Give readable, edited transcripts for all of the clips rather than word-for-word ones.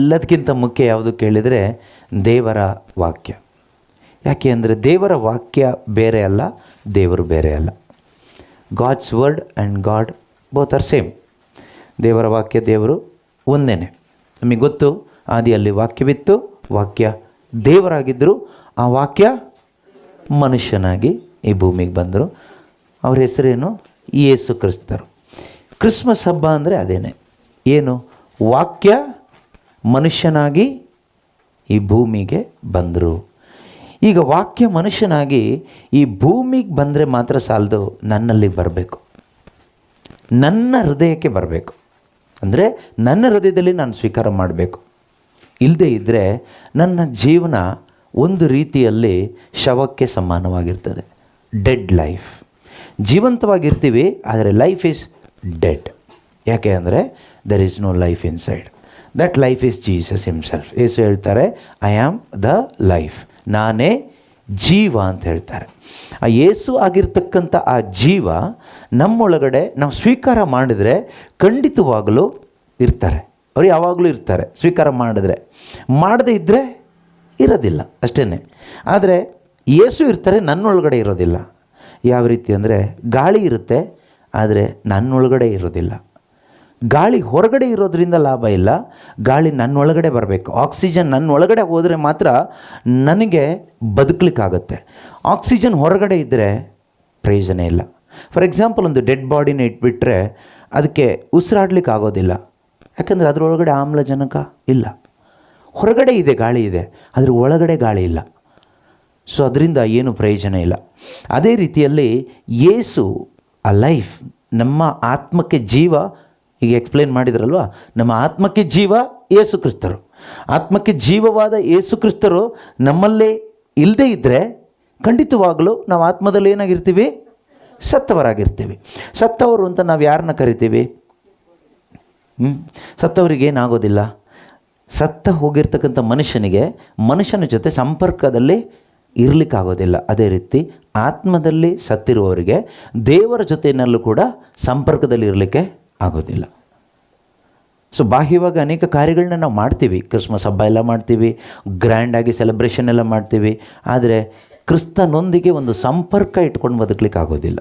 ಎಲ್ಲದಕ್ಕಿಂತ ಮುಖ್ಯ ಯಾವುದು ಕೇಳಿದರೆ ದೇವರ ವಾಕ್ಯ. ಯಾಕೆ ಅಂದರೆ ದೇವರ ವಾಕ್ಯ ಬೇರೆ ಅಲ್ಲ, ದೇವರು ಬೇರೆ ಅಲ್ಲ. God's word and God both are same. ದೇವರ ವಾಕ್ಯ ದೇವರು ಒಂದೇ. ನಮಗೆ ಗೊತ್ತು, ಆದಿಯಲ್ಲಿ ವಾಕ್ಯವಿತ್ತು, ವಾಕ್ಯ ದೇವರಾಗಿದ್ದರು, ಆ ವಾಕ್ಯ ಮನುಷ್ಯನಾಗಿ ಈ ಭೂಮಿಗೆ ಬಂದರು. ಅವ್ರ ಹೆಸರೇನು? ಯೇಸು ಕ್ರಿಸ್ತರು. ಕ್ರಿಸ್ಮಸ್ ಹಬ್ಬ ಅಂದರೆ ಅದೇನೆ. ಏನು? ವಾಕ್ಯ ಮನುಷ್ಯನಾಗಿ ಈ ಭೂಮಿಗೆ ಬಂದರು. ಈಗ ವಾಕ್ಯ ಮನುಷ್ಯನಾಗಿ ಈ ಭೂಮಿಗೆ ಬಂದರೆ ಮಾತ್ರ ಸಾಲದು, ನನ್ನಲ್ಲಿಗೆ ಬರಬೇಕು, ನನ್ನ ಹೃದಯಕ್ಕೆ ಬರಬೇಕು. ಅಂದರೆ ನನ್ನ ಹೃದಯದಲ್ಲಿ ನಾನು ಸ್ವೀಕಾರ ಮಾಡಬೇಕು. ಇಲ್ಲದೇ ಇದ್ದರೆ ನನ್ನ ಜೀವನ ಒಂದು ರೀತಿಯಲ್ಲಿ ಶವಕ್ಕೆ ಸಮಾನವಾಗಿರ್ತದೆ. Dead life. ಜೀವಂತವಾಗಿರ್ತೀವಿ, ಆದರೆ ಲೈಫ್ ಈಸ್ ಡೆಡ್. ಯಾಕೆ ಅಂದರೆ there is no life inside. That life is Jesus himself. ಯೇಸು ಹೇಳ್ತಾರೆ, ಐ ಆಮ್ ದ ಲೈಫ್, ನಾನೇ ಜೀವ ಅಂತ ಹೇಳ್ತಾರೆ. ಆ ಯೇಸು ಆಗಿರ್ತಕ್ಕಂಥ ಆ ಜೀವ ನಮ್ಮೊಳಗಡೆ ನಾವು ಸ್ವೀಕಾರ ಮಾಡಿದರೆ ಖಂಡಿತವಾಗಲೂ ಇರ್ತಾರೆ. ಅವರು ಯಾವಾಗಲೂ ಇರ್ತಾರೆ ಸ್ವೀಕಾರ ಮಾಡಿದ್ರೆ. ಮಾಡದೇ ಇದ್ದರೆ ಇರೋದಿಲ್ಲ, ಅಷ್ಟೇ. ಆದರೆ ಯೇಸು ಇರ್ತಾರೆ, ನನ್ನೊಳಗಡೆ ಇರೋದಿಲ್ಲ. ಯಾವ ರೀತಿ ಅಂದರೆ ಗಾಳಿ ಇರುತ್ತೆ, ಆದರೆ ನನ್ನೊಳಗಡೆ ಇರೋದಿಲ್ಲ. ಗಾಳಿ ಹೊರಗಡೆ ಇರೋದ್ರಿಂದ ಲಾಭ ಇಲ್ಲ, ಗಾಳಿ ನನ್ನೊಳಗಡೆ ಬರಬೇಕು. ಆಕ್ಸಿಜನ್ ನನ್ನೊಳಗಡೆ ಹೋದರೆ ಮಾತ್ರ ನನಗೆ ಬದುಕಲಿಕ್ಕಾಗತ್ತೆ. ಆಕ್ಸಿಜನ್ ಹೊರಗಡೆ ಇದ್ದರೆ ಪ್ರಯೋಜನ ಇಲ್ಲ. ಫಾರ್ ಎಕ್ಸಾಂಪಲ್, ಒಂದು ಡೆಡ್ ಬಾಡಿನ ಇಟ್ಬಿಟ್ರೆ ಅದಕ್ಕೆ ಉಸಿರಾಡ್ಲಿಕ್ಕೆ ಆಗೋದಿಲ್ಲ. ಯಾಕಂದರೆ ಅದರೊಳಗಡೆ ಆಮ್ಲಜನಕ ಇಲ್ಲ. ಹೊರಗಡೆ ಇದೆ, ಗಾಳಿ ಇದೆ, ಅದ್ರ ಒಳಗಡೆ ಗಾಳಿ ಇಲ್ಲ. ಸೊ ಅದರಿಂದ ಏನು ಪ್ರಯೋಜನ ಇಲ್ಲ. ಅದೇ ರೀತಿಯಲ್ಲಿ ಯೇಸು ಆ ಲೈಫ್, ನಮ್ಮ ಆತ್ಮಕ್ಕೆ ಜೀವ. ಈಗ ಎಕ್ಸ್ಪ್ಲೇನ್ ಮಾಡಿದ್ರಲ್ವ, ನಮ್ಮ ಆತ್ಮಕ್ಕೆ ಜೀವ ಯೇಸು ಕ್ರಿಸ್ತರು. ಆತ್ಮಕ್ಕೆ ಜೀವವಾದ ಯೇಸು ಕ್ರಿಸ್ತರು ನಮ್ಮಲ್ಲೇ ಇಲ್ಲದೇ ಇದ್ದರೆ ಖಂಡಿತವಾಗಲೂ ನಾವು ಆತ್ಮದಲ್ಲಿ ಏನಾಗಿರ್ತೀವಿ? ಸತ್ತವರಾಗಿರ್ತೀವಿ. ಸತ್ತವರು ಅಂತ ನಾವು ಯಾರನ್ನ ಕರಿತೀವಿ? ಸತ್ತವರಿಗೇನಾಗೋದಿಲ್ಲ. ಸತ್ತ ಹೋಗಿರ್ತಕ್ಕಂಥ ಮನುಷ್ಯನಿಗೆ ಮನುಷ್ಯನ ಜೊತೆ ಸಂಪರ್ಕದಲ್ಲಿ ಇರಲಿಕ್ಕಾಗೋದಿಲ್ಲ. ಅದೇ ರೀತಿ ಆತ್ಮದಲ್ಲಿ ಸತ್ತಿರುವವರಿಗೆ ದೇವರ ಜೊತೆಯಲ್ಲೂ ಕೂಡ ಸಂಪರ್ಕದಲ್ಲಿ ಇರಲಿಕ್ಕೆ ಆಗೋದಿಲ್ಲ. ಸೊ ಬಾಹ್ಯವಾಗಿ ಅನೇಕ ಕಾರ್ಯಗಳನ್ನ ನಾವು ಮಾಡ್ತೀವಿ. ಕ್ರಿಸ್ಮಸ್ ಹಬ್ಬ ಎಲ್ಲ ಮಾಡ್ತೀವಿ, ಗ್ರ್ಯಾಂಡಾಗಿ ಸೆಲೆಬ್ರೇಷನ್ ಎಲ್ಲ ಮಾಡ್ತೀವಿ. ಆದರೆ ಕ್ರಿಸ್ತನೊಂದಿಗೆ ಒಂದು ಸಂಪರ್ಕ ಇಟ್ಕೊಂಡು ಬದುಕಲಿಕ್ಕೆ ಆಗೋದಿಲ್ಲ.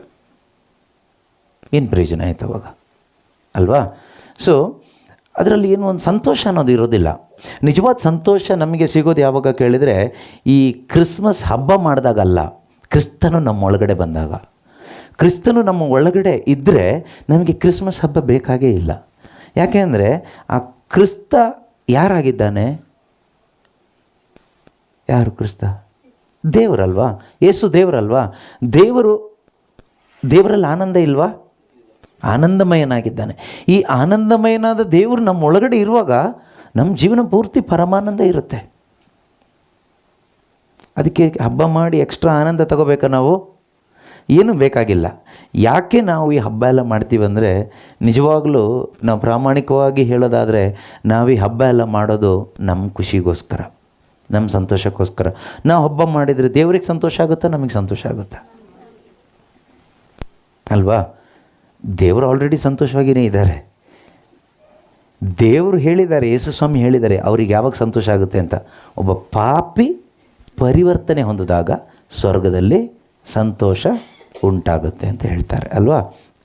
ಏನು ಪ್ರಯೋಜನ ಆಯ್ತು ಅವಾಗ, ಅಲ್ವಾ? ಸೊ ಅದರಲ್ಲಿ ಏನು ಒಂದು ಸಂತೋಷ ಅನ್ನೋದು ಇರೋದಿಲ್ಲ. ನಿಜವಾದ ಸಂತೋಷ ನಮಗೆ ಸಿಗೋದು ಯಾವಾಗ ಕೇಳಿದರೆ, ಈ ಕ್ರಿಸ್ಮಸ್ ಹಬ್ಬ ಮಾಡಿದಾಗಲ್ಲ, ಕ್ರಿಸ್ತನು ನಮ್ಮ ಒಳಗಡೆ ಬಂದಾಗ. ಕ್ರಿಸ್ತನು ನಮ್ಮ ಒಳಗಡೆ ಇದ್ದರೆ ನಮಗೆ ಕ್ರಿಸ್ಮಸ್ ಹಬ್ಬ ಬೇಕಾಗೇ ಇಲ್ಲ. ಯಾಕೆ ಅಂದರೆ ಆ ಕ್ರಿಸ್ತ ಯಾರಾಗಿದ್ದಾನೆ? ಯಾರು ಕ್ರಿಸ್ತ? ದೇವರಲ್ವಾ? ಯೇಸು ದೇವರಲ್ವಾ? ದೇವರಲ್ಲಿ ಆನಂದ ಇಲ್ವಾ? ಆನಂದಮಯನಾಗಿದ್ದಾನೆ. ಈ ಆನಂದಮಯನಾದ ದೇವರು ನಮ್ಮ ಒಳಗಡೆ ಇರುವಾಗ ನಮ್ಮ ಜೀವನ ಪೂರ್ತಿ ಪರಮಾನಂದ ಇರುತ್ತೆ. ಅದಕ್ಕೆ ಹಬ್ಬ ಮಾಡಿ ಎಕ್ಸ್ಟ್ರಾ ಆನಂದ ತಗೋಬೇಕಾ ನಾವು? ಏನೂ ಬೇಕಾಗಿಲ್ಲ. ಯಾಕೆ ನಾವು ಈ ಹಬ್ಬ ಎಲ್ಲ ಮಾಡ್ತೀವಿ ಅಂದರೆ, ನಿಜವಾಗಲೂ ನಾವು ಪ್ರಾಮಾಣಿಕವಾಗಿ ಹೇಳೋದಾದರೆ, ನಾವು ಈ ಹಬ್ಬ ಎಲ್ಲ ಮಾಡೋದು ನಮ್ಮ ಖುಷಿಗೋಸ್ಕರ, ನಮ್ಮ ಸಂತೋಷಕ್ಕೋಸ್ಕರ. ನಾವು ಹಬ್ಬ ಮಾಡಿದರೆ ದೇವ್ರಿಗೆ ಸಂತೋಷ ಆಗುತ್ತಾ? ನಮಗೆ ಸಂತೋಷ ಆಗುತ್ತಾ? ಅಲ್ವಾ? ದೇವರು ಆಲ್ರೆಡಿ ಸಂತೋಷವಾಗಿಯೇ ಇದ್ದಾರೆ. ದೇವರು ಹೇಳಿದ್ದಾರೆ, ಯೇಸು ಸ್ವಾಮಿ ಹೇಳಿದ್ದಾರೆ, ಅವ್ರಿಗೆ ಯಾವಾಗ ಸಂತೋಷ ಆಗುತ್ತೆ ಅಂತ. ಒಬ್ಬ ಪಾಪಿ ಪರಿವರ್ತನೆ ಹೊಂದಿದಾಗ ಸ್ವರ್ಗದಲ್ಲಿ ಸಂತೋಷ ಉಂಟಾಗುತ್ತೆ ಅಂತ ಹೇಳ್ತಾರೆ, ಅಲ್ವಾ?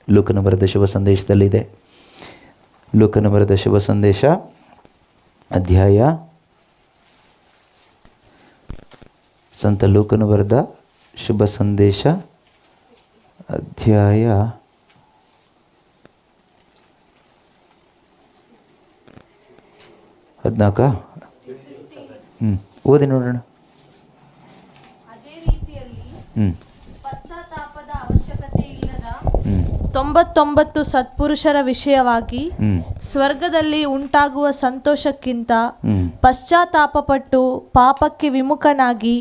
ಲೂಕನ ಬರೆದ ಶುಭ ಸಂದೇಶದಲ್ಲಿದೆ. ಲೂಕನ ಬರೆದ ಶುಭ ಸಂದೇಶ ಅಧ್ಯಾಯ, ಸಂತ ಲೂಕನ ಬರೆದ ಶುಭ ಸಂದೇಶ ಅಧ್ಯಾಯ 14. ಓದಿ ನೋಡೋಣ. ಅದೇ ರೀತಿಯಲ್ಲಿ ಪಶ್ಚಾತ್ತಾಪದ ಅವಶ್ಯಕತೆ ಇಲ್ಲದ 99 ಸತ್ಪುರುಷರ ವಿಷಯವಾಗಿ ಸ್ವರ್ಗದಲ್ಲಿ ಉಂಟಾಗುವ ಸಂತೋಷಕ್ಕಿಂತ ಪಶ್ಚಾತ್ತಾಪಪಟ್ಟು ಪಾಪಕ್ಕೆ ವಿಮುಖನಾಗಿ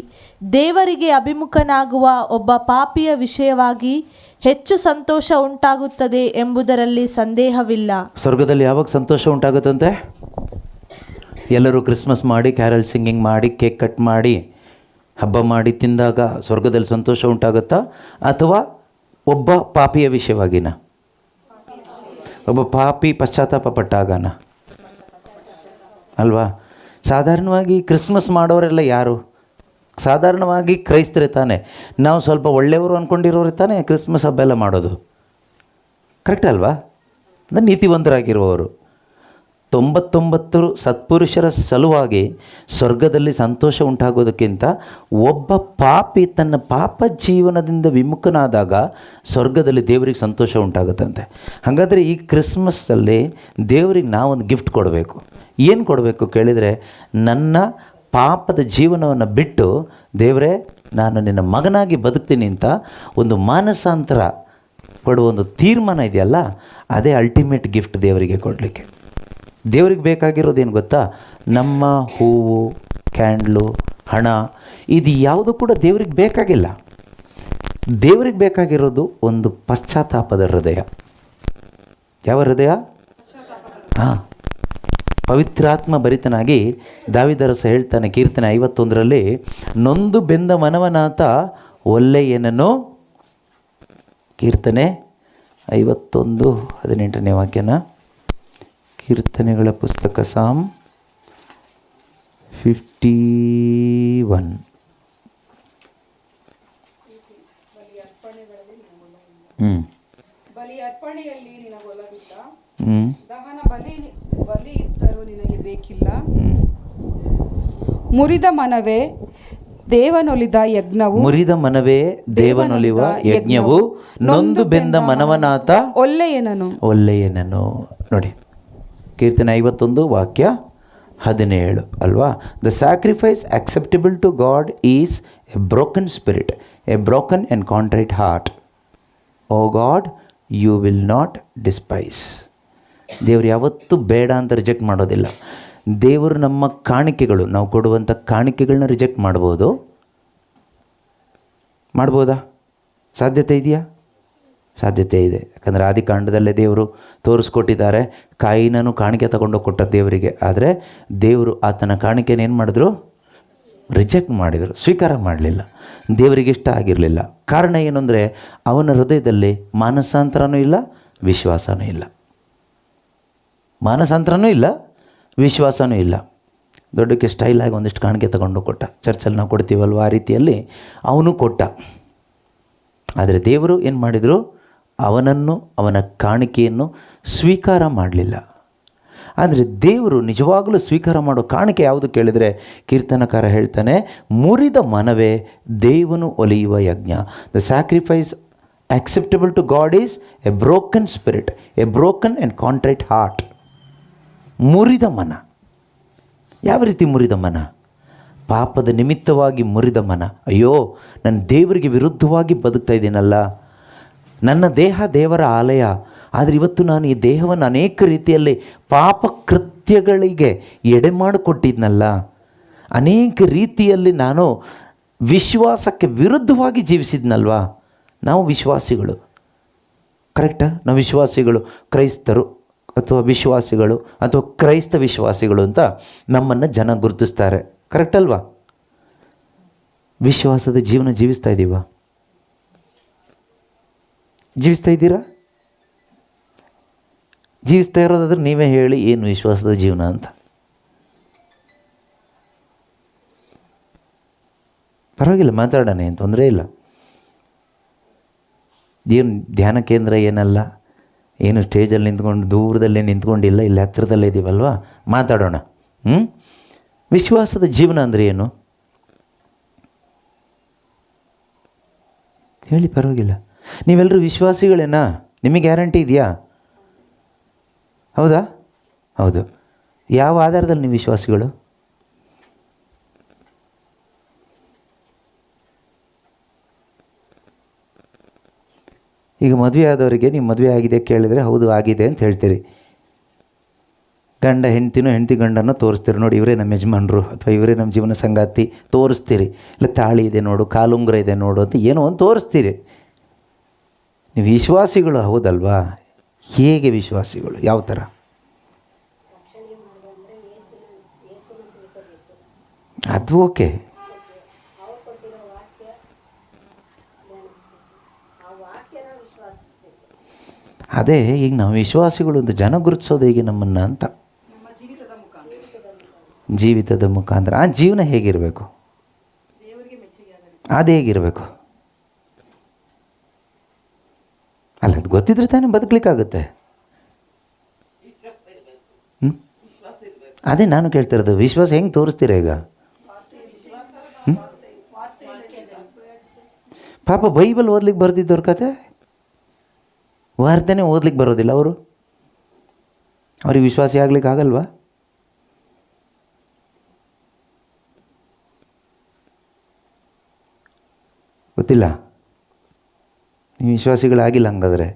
ದೇವರಿಗೆ ಅಭಿಮುಖನಾಗುವ ಒಬ್ಬ ಪಾಪಿಯ ವಿಷಯವಾಗಿ ಹೆಚ್ಚು ಸಂತೋಷ ಉಂಟಾಗುತ್ತದೆ ಎಂಬುದರಲ್ಲಿ ಸಂದೇಹವಿಲ್ಲ. ಸ್ವರ್ಗದಲ್ಲಿ ಯಾವಾಗ ಸಂತೋಷ ಉಂಟಾಗುತ್ತಂತೆ? ಎಲ್ಲರೂ ಕ್ರಿಸ್ಮಸ್ ಮಾಡಿ, ಕ್ಯಾರಲ್ ಸಿಂಗಿಂಗ್ ಮಾಡಿ, ಕೇಕ್ ಕಟ್ ಮಾಡಿ, ಹಬ್ಬ ಮಾಡಿ ತಿಂದಾಗ ಸ್ವರ್ಗದಲ್ಲಿ ಸಂತೋಷ ಉಂಟಾಗುತ್ತಾ? ಅಥವಾ ಒಬ್ಬ ಪಾಪಿಯ ವಿಷಯವಾಗಿನ? ಒಬ್ಬ ಪಾಪಿ ಪಶ್ಚಾತ್ತಾಪ ಪಟ್ಟಾಗನ, ಅಲ್ವಾ? ಸಾಧಾರಣವಾಗಿ ಕ್ರಿಸ್ಮಸ್ ಮಾಡೋರೆಲ್ಲ ಯಾರು? ಸಾಧಾರಣವಾಗಿ ಕ್ರೈಸ್ತರೇ ತಾನೆ. ನಾವು ಸ್ವಲ್ಪ ಒಳ್ಳೆಯವರು ಅಂದ್ಕೊಂಡಿರೋರು ತಾನೇ ಕ್ರಿಸ್ಮಸ್ ಹಬ್ಬ ಎಲ್ಲ ಮಾಡೋದು. ಕರೆಕ್ಟ್ ಅಲ್ವಾ? ಅಂದರೆ ನೀತಿವಂತರಾಗಿರುವವರು. 99 ಸತ್ಪುರುಷರ ಸಲುವಾಗಿ ಸ್ವರ್ಗದಲ್ಲಿ ಸಂತೋಷ ಉಂಟಾಗೋದಕ್ಕಿಂತ ಒಬ್ಬ ಪಾಪಿ ತನ್ನ ಪಾಪ ಜೀವನದಿಂದ ವಿಮುಖನಾದಾಗ ಸ್ವರ್ಗದಲ್ಲಿ ದೇವರಿಗೆ ಸಂತೋಷ ಉಂಟಾಗುತ್ತಂತೆ. ಹಾಗಾದರೆ ಈ ಕ್ರಿಸ್ಮಸ್ಸಲ್ಲಿ ದೇವರಿಗೆ ನಾವೊಂದು ಗಿಫ್ಟ್ ಕೊಡಬೇಕು. ಏನು ಕೊಡಬೇಕು ಕೇಳಿದರೆ, ನನ್ನ ಪಾಪದ ಜೀವನವನ್ನು ಬಿಟ್ಟು ದೇವರೇ ನಾನು ನಿನ್ನ ಮಗನಾಗಿ ಬದುಕ್ತೀನಿ ಅಂತ ಒಂದು ಮಾನಸಾಂತರ ಕೊಡುವ ಒಂದು ತೀರ್ಮಾನ ಇದೆಯಲ್ಲ, ಅದೇ ಅಲ್ಟಿಮೇಟ್ ಗಿಫ್ಟ್ ದೇವರಿಗೆ ಕೊಡಲಿಕ್ಕೆ. ದೇವ್ರಿಗೆ ಬೇಕಾಗಿರೋದೇನು ಗೊತ್ತಾ? ನಮ್ಮ ಹೂವು, ಕ್ಯಾಂಡ್ಲು, ಹಣ, ಇದು ಯಾವುದು ಕೂಡ ದೇವ್ರಿಗೆ ಬೇಕಾಗಿಲ್ಲ. ದೇವ್ರಿಗೆ ಬೇಕಾಗಿರೋದು ಒಂದು ಪಶ್ಚಾತ್ತಾಪದ ಹೃದಯ. ಯಾವ ಹೃದಯ? ಹಾಂ, ಪವಿತ್ರಾತ್ಮ ಭರಿತನಾಗಿ ದಾವೀದರಸ ಹೇಳ್ತಾನೆ ಕೀರ್ತನೆ 51ರಲ್ಲಿ, ನೊಂದು ಬೆಂದ ಮನವನಾತ ಒಳ್ಳೆಯನನು. ಕೀರ್ತನೆ 51:18ನೇ ವಾಕ್ಯನ, ಕೀರ್ತನೆಗಳ ಪುಸ್ತಕ ಸಾಮ್ 51. ಬಲಿ ಅರ್ಪಣೆಯಲ್ಲಿ ನಿನಗೊಲವಿಲ್ಲ, ದಹನ ಬಲಿ ಇದ್ದರೂ ನಿನಗೆ ಬೇಕಿಲ್ಲ. ಮುರಿದ ಮನವೇ ದೇವನೊಲಿದ ಯಜ್ಞವು, ಮುರಿದ ಮನವೇ ದೇವನೊಲಿವ ಯಜ್ಞವು, ನೊಂದು ಬೆಂದ ಮನವನಾತ ಒಳ್ಳೆಯನನು. ನೋಡಿ, ಕೀರ್ತನೆ 51 ವಾಕ್ಯ 17 ಅಲ್ವಾ? The sacrifice acceptable to God is a broken spirit, a broken and contrite heart. O God, you will not despise. ದೇವರು ಯಾವತ್ತೂ ಬೇಡ ಅಂತ ರಿಜೆಕ್ಟ್ ಮಾಡೋದಿಲ್ಲ. ದೇವರು ನಮ್ಮ ಕಾಣಿಕೆಗಳು, ನಾವು ಕೊಡುವಂಥ ಕಾಣಿಕೆಗಳನ್ನ ರಿಜೆಕ್ಟ್ ಮಾಡ್ಬೋದಾ? ಸಾಧ್ಯತೆ ಇದೆಯಾ? ಸಾಧ್ಯತೆ ಇದೆ. ಯಾಕಂದರೆ ಆದಿಕಾಂಡದಲ್ಲೇ ದೇವರು ತೋರಿಸ್ಕೊಟ್ಟಿದ್ದಾರೆ. ಕಾಯಿನನು ಕಾಣಿಕೆ ತಗೊಂಡು ಕೊಟ್ಟ ದೇವರಿಗೆ. ಆದರೆ ದೇವರು ಆತನ ಕಾಣಿಕೆನ ಏನು ಮಾಡಿದ್ರು? ರಿಜೆಕ್ಟ್ ಮಾಡಿದರು, ಸ್ವೀಕಾರ ಮಾಡಲಿಲ್ಲ. ದೇವರಿಗೆ ಇಷ್ಟ ಆಗಿರಲಿಲ್ಲ. ಕಾರಣ ಏನು ಅಂದರೆ, ಅವನ ಹೃದಯದಲ್ಲಿ ಮಾನಸಾಂತರನೂ ಇಲ್ಲ, ವಿಶ್ವಾಸನೂ ಇಲ್ಲ. ಮಾನಸಾಂತರನೂ ಇಲ್ಲ, ವಿಶ್ವಾಸನೂ ಇಲ್ಲ. ದೊಡ್ಡಕ್ಕೆ ಸ್ಟೈಲಾಗಿ ಒಂದಿಷ್ಟು ಕಾಣಿಕೆ ತಗೊಂಡು ಕೊಟ್ಟ. ಚರ್ಚಲ್ಲಿ ನಾವು ಕೊಡ್ತೀವಲ್ವ, ಆ ರೀತಿಯಲ್ಲಿ ಅವನು ಕೊಟ್ಟ. ಆದರೆ ದೇವರು ಏನು ಮಾಡಿದರು? ಅವನನ್ನು, ಅವನ ಕಾಣಿಕೆಯನ್ನು ಸ್ವೀಕಾರ ಮಾಡಲಿಲ್ಲ. ಆದರೆ ದೇವರು ನಿಜವಾಗಲೂ ಸ್ವೀಕಾರ ಮಾಡೋ ಕಾಣಿಕೆ ಯಾವುದು ಕೇಳಿದರೆ, ಕೀರ್ತನಕಾರ ಹೇಳ್ತಾನೆ, ಮುರಿದ ಮನವೇ ದೇವನು ಒಲಿಯುವ ಯಜ್ಞ. The sacrifice acceptable to God is a broken spirit, a broken and contrite heart. ಮುರಿದ ಮನ. ಯಾವ ರೀತಿ ಮುರಿದ ಮನ? ಪಾಪದ ನಿಮಿತ್ತವಾಗಿ ಮುರಿದ ಮನ. ಅಯ್ಯೋ, ನನ್ನ ದೇವರಿಗೆ ವಿರುದ್ಧವಾಗಿ ಬದುಕ್ತಾ ಇದ್ದೀನಲ್ಲ, ನನ್ನ ದೇಹ ದೇವರ ಆಲಯ, ಆದರೆ ಇವತ್ತು ನಾನು ಈ ದೇಹವನ್ನು ಅನೇಕ ರೀತಿಯಲ್ಲಿ ಪಾಪ ಕೃತ್ಯಗಳಿಗೆ ಎಡೆ ಮಾಡಿಕೊಟ್ಟಿದ್ನಲ್ಲ, ಅನೇಕ ರೀತಿಯಲ್ಲಿ ನಾನು ವಿಶ್ವಾಸಕ್ಕೆ ವಿರುದ್ಧವಾಗಿ ಜೀವಿಸಿದ್ನಲ್ವಾ. ನಾವು ವಿಶ್ವಾಸಿಗಳು, ಕರೆಕ್ಟಾ? ನಾವು ವಿಶ್ವಾಸಿಗಳು, ಕ್ರೈಸ್ತರು ಅಥವಾ ವಿಶ್ವಾಸಿಗಳು ಅಥವಾ ಕ್ರೈಸ್ತ ವಿಶ್ವಾಸಿಗಳು ಅಂತ ನಮ್ಮನ್ನು ಜನ ಗುರುತಿಸ್ತಾರೆ. ಕರೆಕ್ಟ್ ಅಲ್ವಾ? ವಿಶ್ವಾಸದ ಜೀವನ ಜೀವಿಸ್ತಾ ಇದ್ದೀವಾ? ಜೀವಿಸ್ತಾ ಇದ್ದೀರಾ? ಜೀವಿಸ್ತಾ ಇರೋದಾದ್ರೆ ನೀವೇ ಹೇಳಿ, ಏನು ವಿಶ್ವಾಸದ ಜೀವನ ಅಂತ. ಪರವಾಗಿಲ್ಲ, ಮಾತಾಡೋಣ, ಏನು ತೊಂದರೆ ಇಲ್ಲ. ಏನು ಧ್ಯಾನ ಕೇಂದ್ರ ಏನಲ್ಲ, ಏನು ಸ್ಟೇಜಲ್ಲಿ ನಿಂತ್ಕೊಂಡು ದೂರದಲ್ಲೇ ನಿಂತ್ಕೊಂಡಿಲ್ಲ, ಇಲ್ಲಿ ಹತ್ತಿರದಲ್ಲೇ ಇದ್ದೀವಲ್ವ, ಮಾತಾಡೋಣ. ವಿಶ್ವಾಸದ ಜೀವನ ಅಂದರೆ ಏನು ಹೇಳಿ, ಪರವಾಗಿಲ್ಲ. ನೀವೆಲ್ಲರೂ ವಿಶ್ವಾಸಿಗಳೇನಾ? ನಿಮಗೆ ಗ್ಯಾರಂಟಿ ಇದೆಯಾ? ಹೌದಾ? ಹೌದು. ಯಾವ ಆಧಾರದಲ್ಲಿ ನೀವು ವಿಶ್ವಾಸಿಗಳು? ಈಗ ಮದುವೆ ಆದವರಿಗೆ ನೀವು ಮದುವೆ ಆಗಿದೆ ಕೇಳಿದರೆ ಹೌದು ಆಗಿದೆ ಅಂತ ಹೇಳ್ತೀರಿ. ಗಂಡ ಹೆಂಡ್ತಿನೋ, ಹೆಂಡ್ತಿ ಗಂಡನೋ ತೋರಿಸ್ತೀರಿ, ನೋಡಿ ಇವರೇ ನಮ್ಮ ಯಜಮಾನರು ಅಥವಾ ಇವರೇ ನಮ್ಮ ಜೀವನ ಸಂಗಾತಿ ತೋರಿಸ್ತೀರಿ. ಇಲ್ಲ ತಾಳಿ ಇದೆ ನೋಡು, ಕಾಲುಂಗುರ ಇದೆ ನೋಡು ಅಂತ ಏನೋ ಒಂದು ತೋರಿಸ್ತೀರಿ. ನೀವು ವಿಶ್ವಾಸಿಗಳು ಹೌದಲ್ವಾ? ಹೇಗೆ ವಿಶ್ವಾಸಿಗಳು? ಯಾವ ಥರ? ಅದು ಓಕೆ. ಅದೇ ಈಗ ನಾವು ವಿಶ್ವಾಸಿಗಳು ಅಂತ ಜನ ಗುರುತಿಸೋದು ಹೇಗೆ ನಮ್ಮನ್ನು ಅಂತ? ಜೀವಿತದ ಮುಖಾಂತರ. ಆ ಜೀವನ ಹೇಗಿರಬೇಕು? ಅದು ಹೇಗಿರಬೇಕು? ಅಲ್ಲ, ಅದು ಗೊತ್ತಿದ್ರೆ ತಾನೇ ಬದುಕಲಿಕ್ಕಾಗುತ್ತೆ. ಅದೇ ನಾನು ಕೇಳ್ತಿರೋದು, ವಿಶ್ವಾಸ ಹೆಂಗೆ ತೋರಿಸ್ತೀರ ಈಗ? ಪಾಪ ಬೈಬಲ್ ಓದ್ಲಿಕ್ಕೆ ಬರ್ದಿದ್ದವ್ರ ಕತೆ ವಾರ್ತೆನೇ ಓದ್ಲಿಕ್ಕೆ ಬರೋದಿಲ್ಲ ಅವರು. ಅವ್ರಿಗೆ ವಿಶ್ವಾಸಿ ಆಗ್ಲಿಕ್ಕೆ ಆಗಲ್ವಾ? ಗೊತ್ತಿಲ್ಲ, ನೀವು ವಿಶ್ವಾಸಿಗಳಾಗಿಲ್ಲ ಹಂಗಾದ್ರೆ.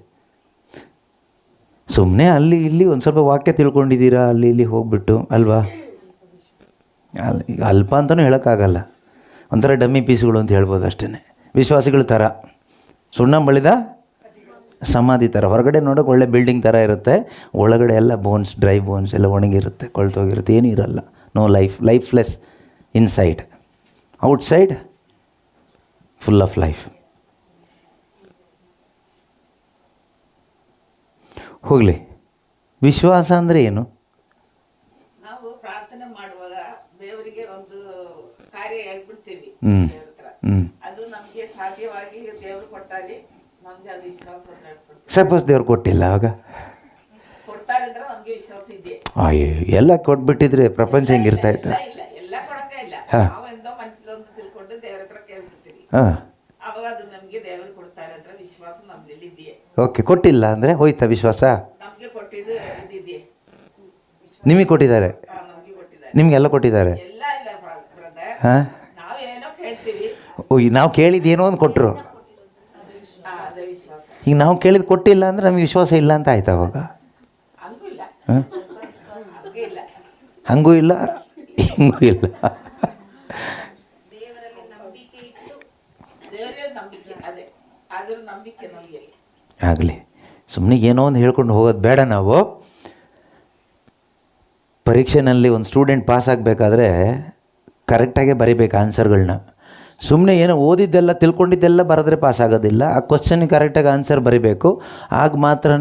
ಸುಮ್ಮನೆ ಅಲ್ಲಿ ಇಲ್ಲಿ ಒಂದು ಸ್ವಲ್ಪ ವಾಕ್ಯ ತಿಳ್ಕೊಂಡಿದ್ದೀರಾ, ಅಲ್ಲಿ ಇಲ್ಲಿ ಹೋಗ್ಬಿಟ್ಟು ಅಲ್ವಾ? ಈಗ ಅಲ್ಪ ಅಂತಲೂ ಹೇಳೋಕ್ಕಾಗಲ್ಲ, ಒಂಥರ ಡಮ್ಮಿ ಪೀಸ್ಗಳು ಅಂತ ಹೇಳ್ಬೋದು ಅಷ್ಟೇ. ವಿಶ್ವಾಸಿಗಳ ಥರ ಸುಣ್ಣ ಬಳಿದ ಸಮಾಧಿ ಥರ. ಹೊರಗಡೆ ನೋಡೋಕೆ ಒಳ್ಳೆ ಬಿಲ್ಡಿಂಗ್ ಥರ ಇರುತ್ತೆ, ಒಳಗಡೆ ಎಲ್ಲ ಬೋನ್ಸ್, ಡ್ರೈ ಬೋನ್ಸ್ ಎಲ್ಲ ಒಣಗಿರುತ್ತೆ, ಕೊಳ್ತೋಗಿರುತ್ತೆ, ಏನೂ ಇರಲ್ಲ. No life, lifeless inside. Outside full of life. ಹೋಗಲಿ, ವಿಶ್ವಾಸ ಅಂದರೆ ಏನು? ನಾವು ಪ್ರಾರ್ಥನೆ ಮಾಡುವಾಗ ದೇವರಿಗೆ ಒಂದು ಕಾರ್ಯ ಹೇಳ್ಬಿಡ್ತೀವಿ. ಅದು ನಮಗೆ ಸಾಧ್ಯವಾಗಿ ದೇವರು ಕೊಟ್ಟಾಲಿ ನಮ್ಗೆ ಅದು ವಿಶ್ವಾಸ. ಸಪೋಸ್ ದೇವ್ರು ಕೊಟ್ಟಿಲ್ಲ, ಆವಾಗ ಕೊಡ್ತಾರೆ ಅಂದ್ರೆ ನಮ್ಗೆ ವಿಶ್ವಾಸ ಇದೆ. ಅಯ್ಯೋ, ಎಲ್ಲ ಕೊಟ್ಬಿಟ್ಟಿದ್ರೆ ಪ್ರಪಂಚ ಹೆಂಗಿರ್ತಾ ಇತ್ತು? ಇಲ್ಲ, ಎಲ್ಲ ಕೊಡಕ ಇಲ್ಲ. ನಾವೆಂದೋ ಮನಸ್ಸಲ್ಲೊಂದು ತಿಳ್ಕೊಂಡು ದೇವ್ರ ಹತ್ರ ಕೇಳ್ಬಿಡ್ತೀವಿ. ಅವಾಗ ಅದು ನಮ್ಗೆ ದೇವರು ಕೊಡ್ತಾರೆ ಅಂದ್ರೆ ವಿಶ್ವಾಸ ನಮ್ದಲ್ಲಿ ಇದೆಯೇ. ಓಕೆ, ಕೊಟ್ಟಿಲ್ಲ ಅಂದರೆ ಹೋಯ್ತಾ ವಿಶ್ವಾಸ? ನಮ್ಗೆ ಕೊಟ್ಟಿದ್ದು ಇದಿದೆ. ನಿಮಗೆ ಕೊಟ್ಟಿದ್ದಾರೆ? ನಮ್ಗೆ ಕೊಟ್ಟಿದ್ದಾರೆ, ನಿಮಗೆಲ್ಲ ಕೊಟ್ಟಿದ್ದಾರೆ? ಎಲ್ಲ ಇಲ್ಲ ಬ್ರದರ್. ಹಾಂ, ನಾವೇನೋ ಕೇಳ್ತೀವಿ, ನಾವು ಕೇಳಿದ್ದೇನೋ ಒಂದು ಕೊಟ್ಟರು. ಅದೇ ವಿಶ್ವಾಸ. ಈಗ ನಾವು ಕೇಳಿದ್ದು ಕೊಟ್ಟಿಲ್ಲ ಅಂದರೆ ನಮಗೆ ವಿಶ್ವಾಸ ಇಲ್ಲ ಅಂತ ಆಯ್ತು ಅವಾಗ? ಹಂಗೂ ಇಲ್ಲ, ಹಾಂ, ಹಂಗೆ ಇಲ್ಲ, ಹಂಗೂ ಇಲ್ಲ, ಹಿಂಗೂ ಇಲ್ಲ. ದೇವರೇ ನಂಬಿಕೆ. ಅದೇ ಆದರೂ ನಂಬಿಕೆ ನಮಗೆ. ಆಗಲಿ, ಸುಮ್ಮನೆ ಏನೋ ಒಂದು ಹೇಳ್ಕೊಂಡು ಹೋಗೋದು ಬೇಡ. ನಾವು ಪರೀಕ್ಷೆನಲ್ಲಿ ಒಂದು ಸ್ಟೂಡೆಂಟ್ ಪಾಸ್ ಆಗಬೇಕಾದ್ರೆ ಕರೆಕ್ಟಾಗೆ ಬರೀಬೇಕು ಆನ್ಸರ್ಗಳನ್ನ. ಸುಮ್ಮನೆ ಏನೋ ಓದಿದ್ದೆಲ್ಲ ತಿಳ್ಕೊಂಡಿದ್ದೆಲ್ಲ ಬರೆದ್ರೆ ಪಾಸ್ ಆಗೋದಿಲ್ಲ. ಆ ಕ್ವಶನ್ಗೆ ಕರೆಕ್ಟಾಗಿ ಆನ್ಸರ್ ಬರೀಬೇಕು. ಆಗ ಮಾತ್ರ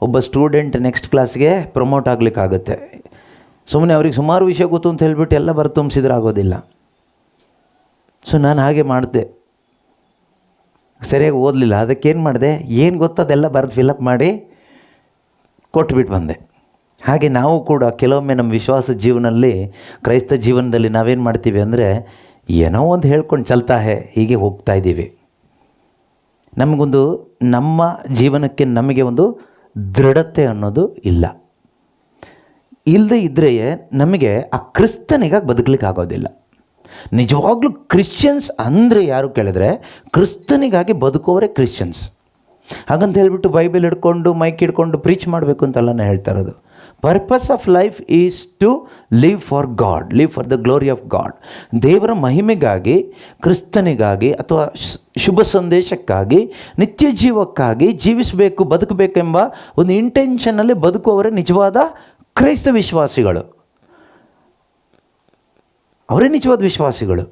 ಒಬ್ಬ ಸ್ಟೂಡೆಂಟ್ ನೆಕ್ಸ್ಟ್ ಕ್ಲಾಸ್ಗೆ ಪ್ರಮೋಟ್ ಆಗಲಿಕ್ಕಾಗುತ್ತೆ. ಸುಮ್ಮನೆ ಅವ್ರಿಗೆ ಸುಮಾರು ವಿಷಯ ಗೊತ್ತು ಅಂತ ಹೇಳ್ಬಿಟ್ಟು ಎಲ್ಲ ಬರೆದು ತುಂಬಿಸಿದ್ರೆ ಆಗೋದಿಲ್ಲ. ಸೊ ನಾನು ಹಾಗೆ ಮಾಡಿದೆ, ಸರಿಯಾಗಿ ಓದಲಿಲ್ಲ. ಅದಕ್ಕೇನು ಮಾಡಿದೆ, ಏನು ಗೊತ್ತು ಅದೆಲ್ಲ ಬರೆದು ಫಿಲಪ್ ಮಾಡಿ ಕೊಟ್ಬಿಟ್ಟು ಬಂದೆ. ಹಾಗೆ ನಾವು ಕೂಡ ಕೆಲವೊಮ್ಮೆ ನಮ್ಮ ವಿಶ್ವಾಸ ಜೀವನದಲ್ಲಿ, ಕ್ರೈಸ್ತ ಜೀವನದಲ್ಲಿ ನಾವೇನು ಮಾಡ್ತೀವಿ ಅಂದರೆ, ಏನೋ ಒಂದು ಹೇಳ್ಕೊಂಡು ಚಲ್ತಾ ಹೀಗೆ ಹೋಗ್ತಾ ಇದ್ದೀವಿ. ನಮಗೊಂದು ನಮ್ಮ ಜೀವನಕ್ಕೆ ನಮಗೆ ಒಂದು ದೃಢತೆ ಅನ್ನೋದು ಇಲ್ಲ. ಇಲ್ಲದೆ ಇದ್ದರೆ ನಮಗೆ ಆ ಕ್ರಿಸ್ತನಿಗಾಗಿ ಬದುಕಲಿಕ್ಕೆ ಆಗೋದಿಲ್ಲ. ನಿಜವಾಗ್ಲೂ ಕ್ರಿಶ್ಚಿಯನ್ಸ್ ಅಂದರೆ ಯಾರು ಕೇಳಿದ್ರೆ, ಕ್ರಿಸ್ತನಿಗಾಗಿ ಬದುಕೋವರೇ ಕ್ರಿಶ್ಚಿಯನ್ಸ್. ಹಾಗಂತ ಹೇಳ್ಬಿಟ್ಟು ಬೈಬಲ್ ಹಿಡ್ಕೊಂಡು ಮೈಕ್ ಹಿಡ್ಕೊಂಡು ಪ್ರೀಚ್ ಮಾಡಬೇಕು ಅಂತೆಲ್ಲ ನಾನು ಹೇಳ್ತಾ ಇರೋದು. Purpose of life is to live for God, live for the glory of God. ದೇವರ ಮಹಿಮೆಗಾಗಿ, ಕ್ರಿಸ್ತನಿಗಾಗಿ ಅಥವಾ ಶುಭ ಸಂದೇಶಕ್ಕಾಗಿ, ನಿತ್ಯ ಜೀವಕ್ಕಾಗಿ ಜೀವಿಸಬೇಕು, ಬದುಕಬೇಕೆಂಬ ಒಂದು ಇಂಟೆನ್ಷನಲ್ಲಿ ಬದುಕುವವರೇ ನಿಜವಾದ ಕ್ರೈಸ್ತ ವಿಶ್ವಾಸಿಗಳು. ಅವರೇ ನಿಜವಾದ ವಿಶ್ವಾಸಿಗಳು.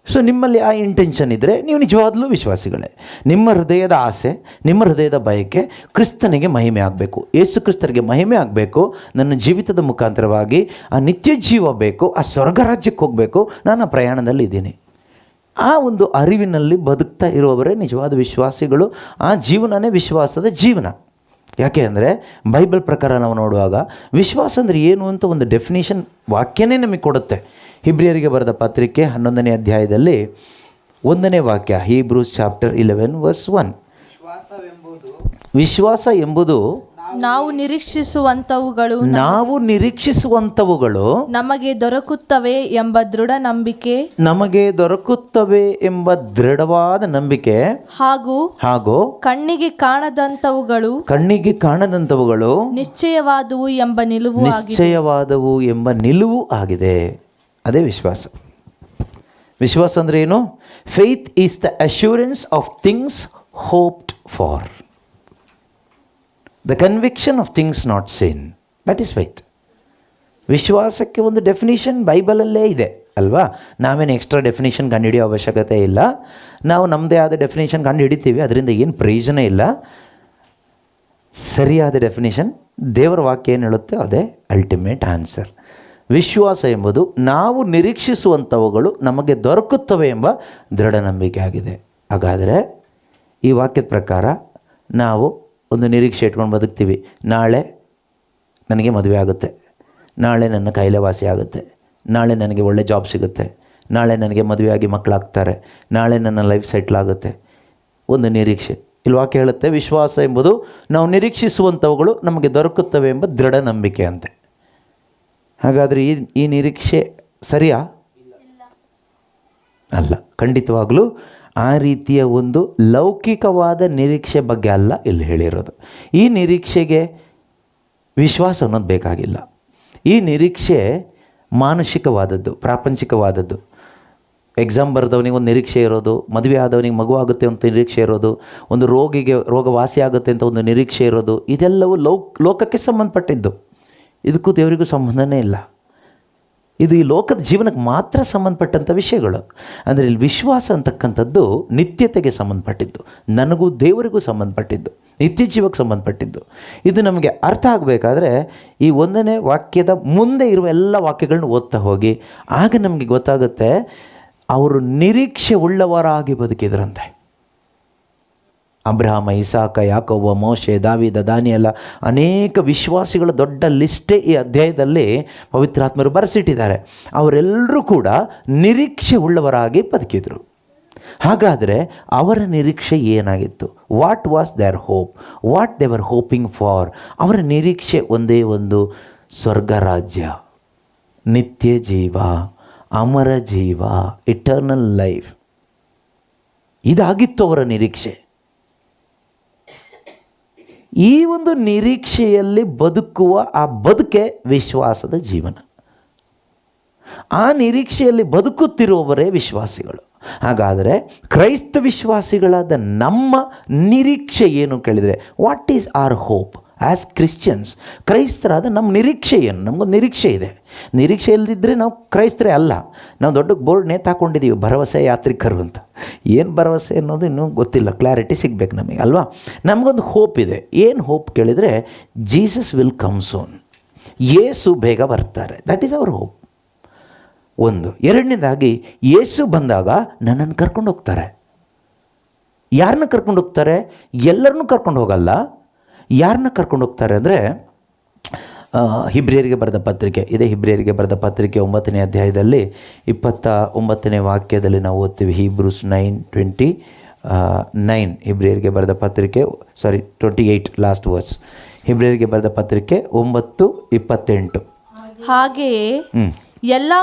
ಸೊ ನಿಮ್ಮಲ್ಲಿ ಆ ಇಂಟೆನ್ಷನ್ ಇದ್ದರೆ ನೀವು ನಿಜವಾಗ್ಲೂ ವಿಶ್ವಾಸಿಗಳೇ. ನಿಮ್ಮ ಹೃದಯದ ಆಸೆ, ನಿಮ್ಮ ಹೃದಯದ ಬಯಕೆ ಕ್ರಿಸ್ತನಿಗೆ ಮಹಿಮೆ ಆಗಬೇಕು, ಯೇಸು ಕ್ರಿಸ್ತರಿಗೆ ಮಹಿಮೆ ಆಗಬೇಕು. ನನ್ನ ಜೀವಿತದ ಮುಖಾಂತರವಾಗಿ ಆ ನಿತ್ಯ ಜೀವ ಬೇಕು, ಆ ಸ್ವರ್ಗ ರಾಜ್ಯಕ್ಕೆ ಹೋಗಬೇಕು, ನಾನು ಆ ಪ್ರಯಾಣದಲ್ಲಿ ಇದ್ದೀನಿ. ಆ ಒಂದು ಅರಿವಿನಲ್ಲಿ ಬದುಕ್ತಾ ಇರುವವರೇ ನಿಜವಾದ ವಿಶ್ವಾಸಿಗಳು. ಆ ಜೀವನನೇ ವಿಶ್ವಾಸದ ಜೀವನ. ಯಾಕೆ ಅಂದರೆ ಬೈಬಲ್ ಪ್ರಕಾರ ನಾವು ನೋಡುವಾಗ ವಿಶ್ವಾಸ ಅಂದರೆ ಏನು ಅಂತ ಒಂದು ಡೆಫಿನೇಷನ್ ವಾಕ್ಯನೇ ನಮಗೆ ಕೊಡುತ್ತೆ. ಹಿಬ್ರಿಯರಿಗೆ ಬರೆದ ಪತ್ರಿಕೆ 11ನೇ ಅಧ್ಯಾಯದಲ್ಲಿ 1ನೇ ವಾಕ್ಯ, ಹೀಬ್ರೂಸ್ ಚಾಪ್ಟರ್ 11 ವರ್ಸ್ 1. ವಿಶ್ವಾಸ ಎಂಬುದು ನಾವು ನಿರೀಕ್ಷಿಸುವಂತವುಗಳು ನಮಗೆ ದೊರಕುತ್ತವೆ ಎಂಬ ದೃಢ ನಂಬಿಕೆ, ನಮಗೆ ದೊರಕುತ್ತವೆ ಎಂಬ ದೃಢವಾದ ನಂಬಿಕೆ, ಹಾಗೂ ಕಣ್ಣಿಗೆ ಕಾಣದಂತವುಗಳು ನಿಶ್ಚಯವಾದವು ಎಂಬ ನಿಲುವು ಆಗಿದೆ. ಅದೇ ವಿಶ್ವಾಸ. ವಿಶ್ವಾಸ ಅಂದರೆ ಏನು? Faith is the assurance of things ಹೋಪ್ಡ್ for, the conviction of things not seen. That is faith. ವಿಶ್ವಾಸಕ್ಕೆ ಒಂದು ಡೆಫಿನಿಷನ್ ಬೈಬಲಲ್ಲೇ ಇದೆ ಅಲ್ವಾ? ನಾವೇನು ಎಕ್ಸ್ಟ್ರಾ ಡೆಫಿನಿಷನ್ ಕಂಡುಹಿಡಿಯೋ ಅವಶ್ಯಕತೆ ಇಲ್ಲ. ನಾವು ನಮ್ಮದೇ ಆದ ಡೆಫಿನೇಷನ್ ಕಂಡು ಹಿಡಿತೀವಿ, ಅದರಿಂದ ಏನು ಪ್ರಯೋಜನ ಇಲ್ಲ. ಸರಿಯಾದ ಡೆಫಿನೇಷನ್ ದೇವರ ವಾಕ್ಯ ಏನು ಹೇಳುತ್ತೆ ಅದೇ ಅಲ್ಟಿಮೇಟ್ ಆನ್ಸರ್. ವಿಶ್ವಾಸ ಎಂಬುದು ನಾವು ನಿರೀಕ್ಷಿಸುವಂಥವುಗಳು ನಮಗೆ ದೊರಕುತ್ತವೆ ಎಂಬ ದೃಢ ನಂಬಿಕೆ ಆಗಿದೆ. ಹಾಗಾದರೆ ಈ ವಾಕ್ಯದ ಪ್ರಕಾರ ನಾವು ಒಂದು ನಿರೀಕ್ಷೆ ಇಟ್ಕೊಂಡು ಬದುಕ್ತೀವಿ. ನಾಳೆ ನನಗೆ ಮದುವೆ ಆಗುತ್ತೆ, ನಾಳೆ ನನ್ನ ಕಾಯಿಲೆ ವಾಸಿ ಆಗುತ್ತೆ, ನಾಳೆ ನನಗೆ ಒಳ್ಳೆ ಜಾಬ್ ಸಿಗುತ್ತೆ, ನಾಳೆ ನನಗೆ ಮದುವೆಯಾಗಿ ಮಕ್ಕಳಾಗ್ತಾರೆ, ನಾಳೆ ನನ್ನ ಲೈಫ್ ಸೆಟ್ಲ್ ಆಗುತ್ತೆ. ಒಂದು ನಿರೀಕ್ಷೆ. ಇಲ್ಲಿ ವಾಕ್ಯ ಹೇಳುತ್ತೆ, ವಿಶ್ವಾಸ ಎಂಬುದು ನಾವು ನಿರೀಕ್ಷಿಸುವಂಥವುಗಳು ನಮಗೆ ದೊರಕುತ್ತವೆ ಎಂಬ ದೃಢ ನಂಬಿಕೆ ಅಂತೆ. ಹಾಗಾದರೆ ಈ ನಿರೀಕ್ಷೆ ಸರಿಯಾ? ಅಲ್ಲ, ಖಂಡಿತವಾಗಲೂ ಆ ರೀತಿಯ ಒಂದು ಲೌಕಿಕವಾದ ನಿರೀಕ್ಷೆ ಬಗ್ಗೆ ಅಲ್ಲ ಇಲ್ಲಿ ಹೇಳಿರೋದು. ಈ ನಿರೀಕ್ಷೆಗೆ ವಿಶ್ವಾಸ ಅನ್ನೋದು ಬೇಕಾಗಿಲ್ಲ. ಈ ನಿರೀಕ್ಷೆ ಮಾನಸಿಕವಾದದ್ದು, ಪ್ರಾಪಂಚಿಕವಾದದ್ದು. ಎಕ್ಸಾಮ್ ಬರೆದವನಿಗೆ ಒಂದು ನಿರೀಕ್ಷೆ ಇರೋದು, ಮದುವೆ ಆದವನಿಗೆ ಮಗು ಆಗುತ್ತೆ ಅಂತ ನಿರೀಕ್ಷೆ ಇರೋದು, ಒಂದು ರೋಗಿಗೆ ರೋಗ ವಾಸಿ ಆಗುತ್ತೆ ಅಂತ ಒಂದು ನಿರೀಕ್ಷೆ ಇರೋದು, ಇದೆಲ್ಲವೂ ಲೋಕಕ್ಕೆ ಸಂಬಂಧಪಟ್ಟಿದ್ದು. ಇದಕ್ಕೂ ದೇವರಿಗೂ ಸಂಬಂಧನೇ ಇಲ್ಲ. ಇದು ಈ ಲೋಕದ ಜೀವನಕ್ಕೆ ಮಾತ್ರ ಸಂಬಂಧಪಟ್ಟಂಥ ವಿಷಯಗಳು. ಅಂದರೆ ಇಲ್ಲಿ ವಿಶ್ವಾಸ ಅಂತಕ್ಕಂಥದ್ದು ನಿತ್ಯತೆಗೆ ಸಂಬಂಧಪಟ್ಟಿದ್ದು, ನನಗೂ ದೇವರಿಗೂ ಸಂಬಂಧಪಟ್ಟಿದ್ದು, ನಿತ್ಯ ಜೀವಕ್ಕೆ ಸಂಬಂಧಪಟ್ಟಿದ್ದು. ಇದು ನಮಗೆ ಅರ್ಥ ಆಗಬೇಕಾದ್ರೆ ಈ 1ನೇ ವಾಕ್ಯದ ಮುಂದೆ ಇರುವ ಎಲ್ಲ ವಾಕ್ಯಗಳನ್ನ ಓದ್ತಾ ಹೋಗಿ ಆಗ ನಮಗೆ ಗೊತ್ತಾಗುತ್ತೆ ಅವರು ನಿರೀಕ್ಷೆ ಉಳ್ಳವರಾಗಿ ಬದುಕಿದ್ರಂತೆ. ಅಬ್ರಹಾಮ, ಇಸಾಕ, ಯಾಕೋಬ, ಮೋಶೆ, ದಾವೀದ, ದಾನಿಯೇಲ, ಅನೇಕ ವಿಶ್ವಾಸಿಗಳ ದೊಡ್ಡ ಲಿಸ್ಟೇ ಈ ಅಧ್ಯಾಯದಲ್ಲಿ ಪವಿತ್ರಾತ್ಮರು ಬರೆಸಿಟ್ಟಿದ್ದಾರೆ. ಅವರೆಲ್ಲರೂ ಕೂಡ ನಿರೀಕ್ಷೆ ಉಳ್ಳವರಾಗಿ ಬದುಕಿದರು. ಹಾಗಾದರೆ ಅವರ ನಿರೀಕ್ಷೆ ಏನಾಗಿತ್ತು? What was their hope? What they were hoping for? ಅವರ ನಿರೀಕ್ಷೆ ಒಂದೇ ಒಂದು, ಸ್ವರ್ಗ ರಾಜ್ಯ, ನಿತ್ಯ ಜೀವ, ಅಮರ ಜೀವ, ಇಟರ್ನಲ್ ಲೈಫ್. ಇದಾಗಿತ್ತು ಅವರ ನಿರೀಕ್ಷೆ. ಈ ಒಂದು ನಿರೀಕ್ಷೆಯಲ್ಲಿ ಬದುಕುವ ಆ ಬದುಕೆ ವಿಶ್ವಾಸದ ಜೀವನ. ಆ ನಿರೀಕ್ಷೆಯಲ್ಲಿ ಬದುಕುತ್ತಿರುವವರೇ ವಿಶ್ವಾಸಿಗಳು. ಹಾಗಾದರೆ ಕ್ರೈಸ್ತ ವಿಶ್ವಾಸಿಗಳಾದ ನಮ್ಮ ನಿರೀಕ್ಷೆ ಏನು ಕೇಳಿದರೆ, what is our hope as Christians? ಕ್ರೈಸ್ತರಾದ ನಮ್ಮ ನಿರೀಕ್ಷೆ ಏನು? ನಮಗೊಂದು ನಿರೀಕ್ಷೆ ಇದೆ. ನಿರೀಕ್ಷೆ ಇಲ್ಲದಿದ್ದರೆ ನಾವು ಕ್ರೈಸ್ತರೇ ಅಲ್ಲ. ನಾವು ದೊಡ್ಡ ಬೋರ್ಡ್ ನೇತಾಕೊಂಡಿದ್ದೀವಿ, ಭರವಸೆ ಯಾತ್ರಿಕರು ಅಂತ. ಏನು ಭರವಸೆ ಅನ್ನೋದು ಇನ್ನೂ ಗೊತ್ತಿಲ್ಲ, ಕ್ಲಾರಿಟಿ ಸಿಗಬೇಕು ನಮಗೆ ಅಲ್ವಾ? ನಮಗೊಂದು ಹೋಪ್ ಇದೆ. ಏನು ಹೋಪ್ ಕೇಳಿದರೆ, ಜೀಸಸ್ ವಿಲ್ ಕಮ್ ಸೂನ್. ಯೇಸು ಬೇಗ ಬರ್ತಾರೆ. That is our hope. ಒಂದು. ಎರಡನೇದಾಗಿ, ಯೇಸು ಬಂದಾಗ ನನ್ನನ್ನು ಕರ್ಕೊಂಡು ಹೋಗ್ತಾರೆ. ಯಾರನ್ನ ಕರ್ಕೊಂಡು ಹೋಗ್ತಾರೆ? ಎಲ್ಲರನ್ನೂ ಕರ್ಕೊಂಡು ಹೋಗಲ್ಲ. ಯಾರನ್ನ ಕರ್ಕೊಂಡು ಹೋಗ್ತಾರೆ ಅಂದರೆ, ಹಿಬ್ರಿಯರಿಗೆ ಬರೆದ ಪತ್ರಿಕೆ ಇದೆ. ಹಿಬ್ರಿಯರಿಗೆ ಬರೆದ ಪತ್ರಿಕೆ 9ನೇ ಅಧ್ಯಾಯದಲ್ಲಿ 29ನೇ ವಾಕ್ಯದಲ್ಲಿ ನಾವು ಓದ್ತೀವಿ. Hebrews 9:29. ಹಿಬ್ರಿಯರಿಗೆ ಬರೆದ ಪತ್ರಿಕೆ 28 ಲಾಸ್ಟ್ ವರ್ಸ್. ಹಿಬ್ರಿಯರಿಗೆ ಬರೆದ ಪತ್ರಿಕೆ 9:28. ಹಾಗೆಯೇ ಎಲ್ಲ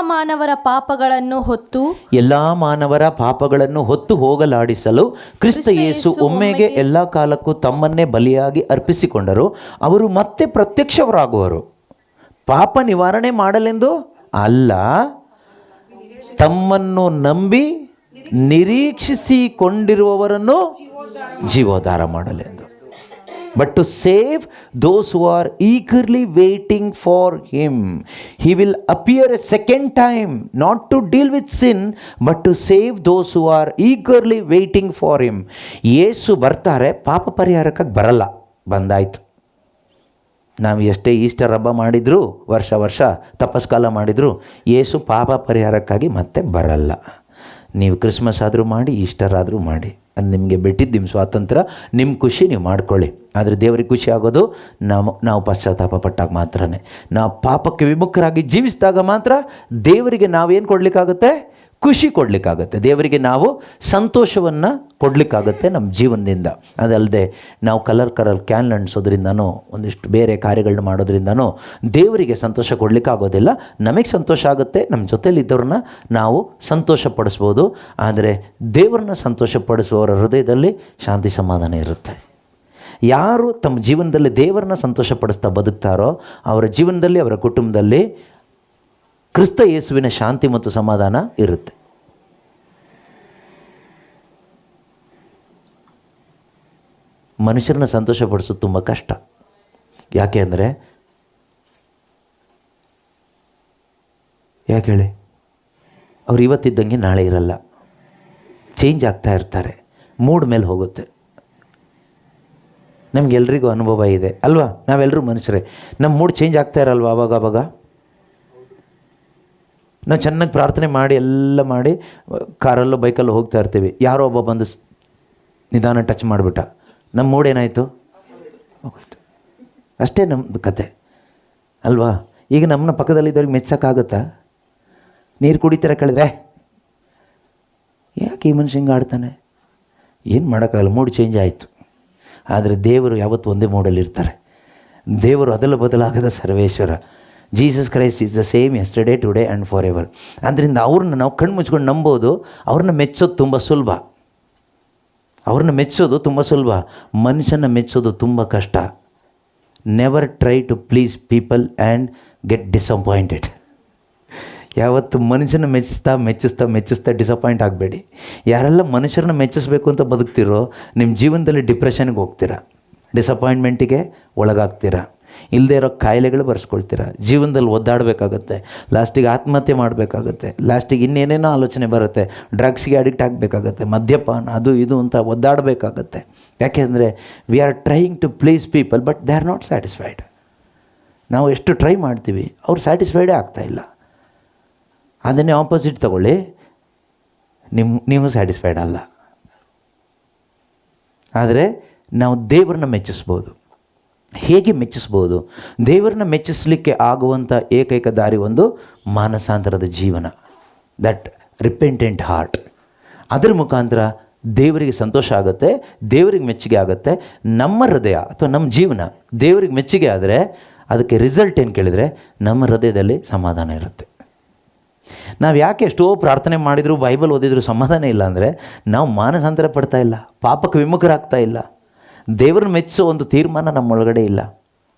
ಮಾನವರ ಪಾಪಗಳನ್ನು ಹೊತ್ತು ಹೋಗಲಾಡಿಸಲು ಕ್ರಿಸ್ತ ಯೇಸು ಒಮ್ಮೆಗೆ ಎಲ್ಲ ಕಾಲಕ್ಕೂ ತಮ್ಮನ್ನೇ ಬಲಿಯಾಗಿ ಅರ್ಪಿಸಿಕೊಂಡರು. ಅವರು ಮತ್ತೆ ಪ್ರತ್ಯಕ್ಷವರಾಗುವರು. ಪಾಪ ನಿವಾರಣೆ ಮಾಡಲೆಂದು ಅಲ್ಲ, ತಮ್ಮನ್ನು ನಂಬಿ ನಿರೀಕ್ಷಿಸಿಕೊಂಡಿರುವವರನ್ನು ಜೀವೋದ್ಧಾರ ಮಾಡಲೆಂದು. But to save those who are eagerly waiting for him. He will appear a second time, not to deal with sin, but to save those who are eagerly waiting for him. ಯೇಸು ಬರ್ತಾರೆ, ಪಾಪ ಪರಿಹಾರಕ್ಕಾಗಿ ಬರಲ್ಲ. ಬಂದಾಯಿತು. ನಾವು ಎಷ್ಟೇ Easter ಹಬ್ಬ ಮಾಡಿದರೂ, ವರ್ಷ ತಪಸ್ಕಾಲ ಮಾಡಿದರೂ, ಯೇಸು ಪಾಪ ಪರಿಹಾರಕ್ಕಾಗಿ ಮತ್ತೆ ಬರಲ್ಲ. ನೀವು ಕ್ರಿಸ್ಮಸ್ ಆದರೂ ಮಾಡಿ, ಈಸ್ಟರ್ ಆದರೂ ಮಾಡಿ, ಅದು ನಿಮಗೆ ಬಿಟ್ಟಿದ್ದು, ನಿಮ್ಮ ಸ್ವಾತಂತ್ರ್ಯ, ನಿಮ್ಮ ಖುಷಿ ನೀವು ಮಾಡ್ಕೊಳ್ಳಿ. ಆದರೆ ದೇವರಿಗೆ ಖುಷಿ ಆಗೋದು ನಾವು ಪಶ್ಚಾತ್ತಾಪ ಪಟ್ಟಾಗ ಮಾತ್ರನೇ. ನಾವು ಪಾಪಕ್ಕೆ ವಿಮುಖರಾಗಿ ಜೀವಿಸಿದಾಗ ಮಾತ್ರ ದೇವರಿಗೆ ನಾವೇನು ಕೊಡಲಿಕ್ಕಾಗುತ್ತೆ? ಖುಷಿ ಕೊಡಲಿಕ್ಕಾಗುತ್ತೆ. ದೇವರಿಗೆ ನಾವು ಸಂತೋಷವನ್ನು ಕೊಡಲಿಕ್ಕಾಗುತ್ತೆ ನಮ್ಮ ಜೀವನದಿಂದ. ಅದಲ್ಲದೆ ನಾವು ಕಲರ್ ಕ್ಯಾನ್ ಅಂಟಿಸೋದ್ರಿಂದನೋ, ಒಂದಿಷ್ಟು ಬೇರೆ ಕಾರ್ಯಗಳನ್ನ ಮಾಡೋದ್ರಿಂದನೋ ದೇವರಿಗೆ ಸಂತೋಷ ಕೊಡಲಿಕ್ಕಾಗೋದಿಲ್ಲ. ನಮಗೆ ಸಂತೋಷ ಆಗುತ್ತೆ, ನಮ್ಮ ಜೊತೆಯಲ್ಲಿದ್ದವ್ರನ್ನ ನಾವು ಸಂತೋಷ ಪಡಿಸ್ಬೋದು. ಆದರೆ ದೇವರನ್ನ ಸಂತೋಷಪಡಿಸುವವರ ಹೃದಯದಲ್ಲಿ ಶಾಂತಿ ಸಮಾಧಾನ ಇರುತ್ತೆ. ಯಾರು ತಮ್ಮ ಜೀವನದಲ್ಲಿ ದೇವರನ್ನ ಸಂತೋಷಪಡಿಸ್ತಾ ಬದುಕ್ತಾರೋ ಅವರ ಜೀವನದಲ್ಲಿ, ಅವರ ಕುಟುಂಬದಲ್ಲಿ ಕ್ರಿಸ್ತ ಯೇಸುವಿನ ಶಾಂತಿ ಮತ್ತು ಸಮಾಧಾನ ಇರುತ್ತೆ. ಮನುಷ್ಯರನ್ನ ಸಂತೋಷಪಡಿಸೋದು ತುಂಬ ಕಷ್ಟ. ಯಾಕೆ ಹೇಳಿ, ಅವ್ರು ಇವತ್ತಿದ್ದಂಗೆ ನಾಳೆ ಇರಲ್ಲ, ಚೇಂಜ್ ಆಗ್ತಾ ಇರ್ತಾರೆ, ಮೂಡ್ ಮೇಲೆ ಹೋಗುತ್ತೆ. ನಮಗೆಲ್ರಿಗೂ ಅನುಭವ ಇದೆ ಅಲ್ವಾ? ನಾವೆಲ್ಲರೂ ಮನುಷ್ಯರೇ. ನಮ್ಮ ಮೂಡ್ ಚೇಂಜ್ ಆಗ್ತಾ ಇರಲ್ವ? ಆವಾಗ ನಾವು ಚೆನ್ನಾಗಿ ಪ್ರಾರ್ಥನೆ ಮಾಡಿ ಎಲ್ಲ ಮಾಡಿ ಕಾರಲ್ಲೋ ಬೈಕಲ್ಲೋ ಹೋಗ್ತಾ ಇರ್ತೀವಿ, ಯಾರೋ ಒಬ್ಬ ಬಂದು ನಿಧಾನ ಟಚ್ ಮಾಡಿಬಿಟ್ಟ, ನಮ್ಮ ಮೂಡ್ ಏನಾಯಿತು, ಹೋಗೋಯ್ತು. ಅಷ್ಟೇ ನಮ್ಮದು ಕತೆ ಅಲ್ವಾ? ಈಗ ನಮ್ಮನ್ನ ಪಕ್ಕದಲ್ಲಿದ್ದವ್ರಿಗೆ ಮೆಚ್ಚೋಕ್ಕಾಗುತ್ತಾ? ನೀರು ಕುಡಿತೀರ ಕೇಳಿದ್ರೆ ಯಾಕೆ ಈ ಮನುಷ್ಯ ಹಿಂಗೆ ಆಡ್ತಾನೆ, ಏನು ಮಾಡೋಕ್ಕಾಗಲ್ಲ, ಮೂಡ್ ಚೇಂಜ್ ಆಯಿತು. ಆದರೆ ದೇವರು ಯಾವತ್ತು ಒಂದೇ ಮೂಡಲ್ಲಿರ್ತಾರೆ. ದೇವರು ಅದಲು ಬದಲಾಗದ ಸರ್ವೇಶ್ವರ. Jesus Christ is the same yesterday today and forever. ಆದ್ದರಿಂದ ಅವ್ರನ್ನ ನಾವು ಕಣ್ಣು ಮುಚ್ಕೊಂಡು ನಂಬೋದು. ಅವ್ರನ್ನ ಮೆಚ್ಚೋದು ತುಂಬ ಸುಲಭ, ಅವ್ರನ್ನ ಮೆಚ್ಚೋದು ತುಂಬ ಸುಲಭ. ಮನುಷ್ಯನ ಮೆಚ್ಚೋದು ತುಂಬ ಕಷ್ಟ. Never try to please people and get disappointed. ಯಾವತ್ತು ಮನುಷ್ಯನ ಮೆಚ್ಚಿಸ್ತಾ ಡಿಸಪಾಯಿಂಟ್ ಆಗಬೇಡಿ. ಯಾರೆಲ್ಲ ಮನುಷ್ಯರನ್ನ ಮೆಚ್ಚಿಸ್ಬೇಕು ಅಂತ ಬದುಕ್ತಿರೋ ನಿಮ್ಮ ಜೀವನದಲ್ಲಿ ಡಿಪ್ರೆಷನ್ಗೆ ಹೋಗ್ತೀರಾ, ಡಿಸಪಾಯಿಂಟ್ಮೆಂಟಿಗೆ ಒಳಗಾಗ್ತೀರಾ, ಇಲ್ಲದೇ ಇರೋ ಕಾಯಿಲೆಗಳು ಬರ್ಸ್ಕೊಳ್ತೀರಾ, ಜೀವನದಲ್ಲಿ ಒದ್ದಾಡಬೇಕಾಗತ್ತೆ, ಲಾಸ್ಟಿಗೆ ಆತ್ಮಹತ್ಯೆ ಮಾಡಬೇಕಾಗತ್ತೆ, ಲಾಸ್ಟಿಗೆ ಇನ್ನೇನೇನೋ ಆಲೋಚನೆ ಬರುತ್ತೆ, ಡ್ರಗ್ಸ್ಗೆ ಅಡಿಕ್ಟ್ ಆಗಬೇಕಾಗತ್ತೆ, ಮದ್ಯಪಾನ ಅದು ಇದು ಅಂತ ಒದ್ದಾಡಬೇಕಾಗತ್ತೆ. ಯಾಕೆಂದರೆ we are trying to please people but they are not satisfied. ನಾವು ಎಷ್ಟು ಟ್ರೈ ಮಾಡ್ತೀವಿ, ಅವ್ರು ಸ್ಯಾಟಿಸ್ಫೈಡೇ ಆಗ್ತಾಯಿಲ್ಲ. ಅದನ್ನೇ ಆಪೋಸಿಟ್ ತಗೊಳ್ಳಿ, ನೀವು ಸ್ಯಾಟಿಸ್ಫೈಡ್ ಅಲ್ಲ. ಆದರೆ ನಾವು ದೇವರನ್ನ ಮೆಚ್ಚಿಸ್ಬೋದು. ಹೇಗೆ ಮೆಚ್ಚಿಸ್ಬೋದು? ದೇವರನ್ನ ಮೆಚ್ಚಿಸಲಿಕ್ಕೆ ಆಗುವಂಥ ಏಕೈಕ ದಾರಿ ಒಂದು ಮಾನಸಾಂತರದ ಜೀವನ, ದಟ್ ರಿಪೆಂಟೆಂಟ್ ಹಾರ್ಟ್. ಅದರ ಮುಖಾಂತರ ದೇವರಿಗೆ ಸಂತೋಷ ಆಗುತ್ತೆ, ದೇವರಿಗೆ ಮೆಚ್ಚುಗೆ ಆಗುತ್ತೆ. ನಮ್ಮ ಹೃದಯ ಅಥವಾ ನಮ್ಮ ಜೀವನ ದೇವರಿಗೆ ಮೆಚ್ಚುಗೆ ಆದರೆ ಅದಕ್ಕೆ ರಿಸಲ್ಟ್ ಏನು ಕೇಳಿದರೆ ನಮ್ಮ ಹೃದಯದಲ್ಲಿ ಸಮಾಧಾನ ಇರುತ್ತೆ. ನಾವು ಯಾಕೆ ಎಷ್ಟೋ ಪ್ರಾರ್ಥನೆ ಮಾಡಿದರೂ ಬೈಬಲ್ ಓದಿದರೂ ಸಮಾಧಾನ ಇಲ್ಲ ಅಂದರೆ ನಾವು ಮಾನಸಾಂತರ ಪಡ್ತಾ ಇಲ್ಲ, ಪಾಪಕ್ಕೆ ವಿಮುಖರಾಗ್ತಾ ಇಲ್ಲ, ದೇವ್ರನ್ನ ಮೆಚ್ಚೋ ಒಂದು ತೀರ್ಮಾನ ನಮ್ಮೊಳಗಡೆ ಇಲ್ಲ.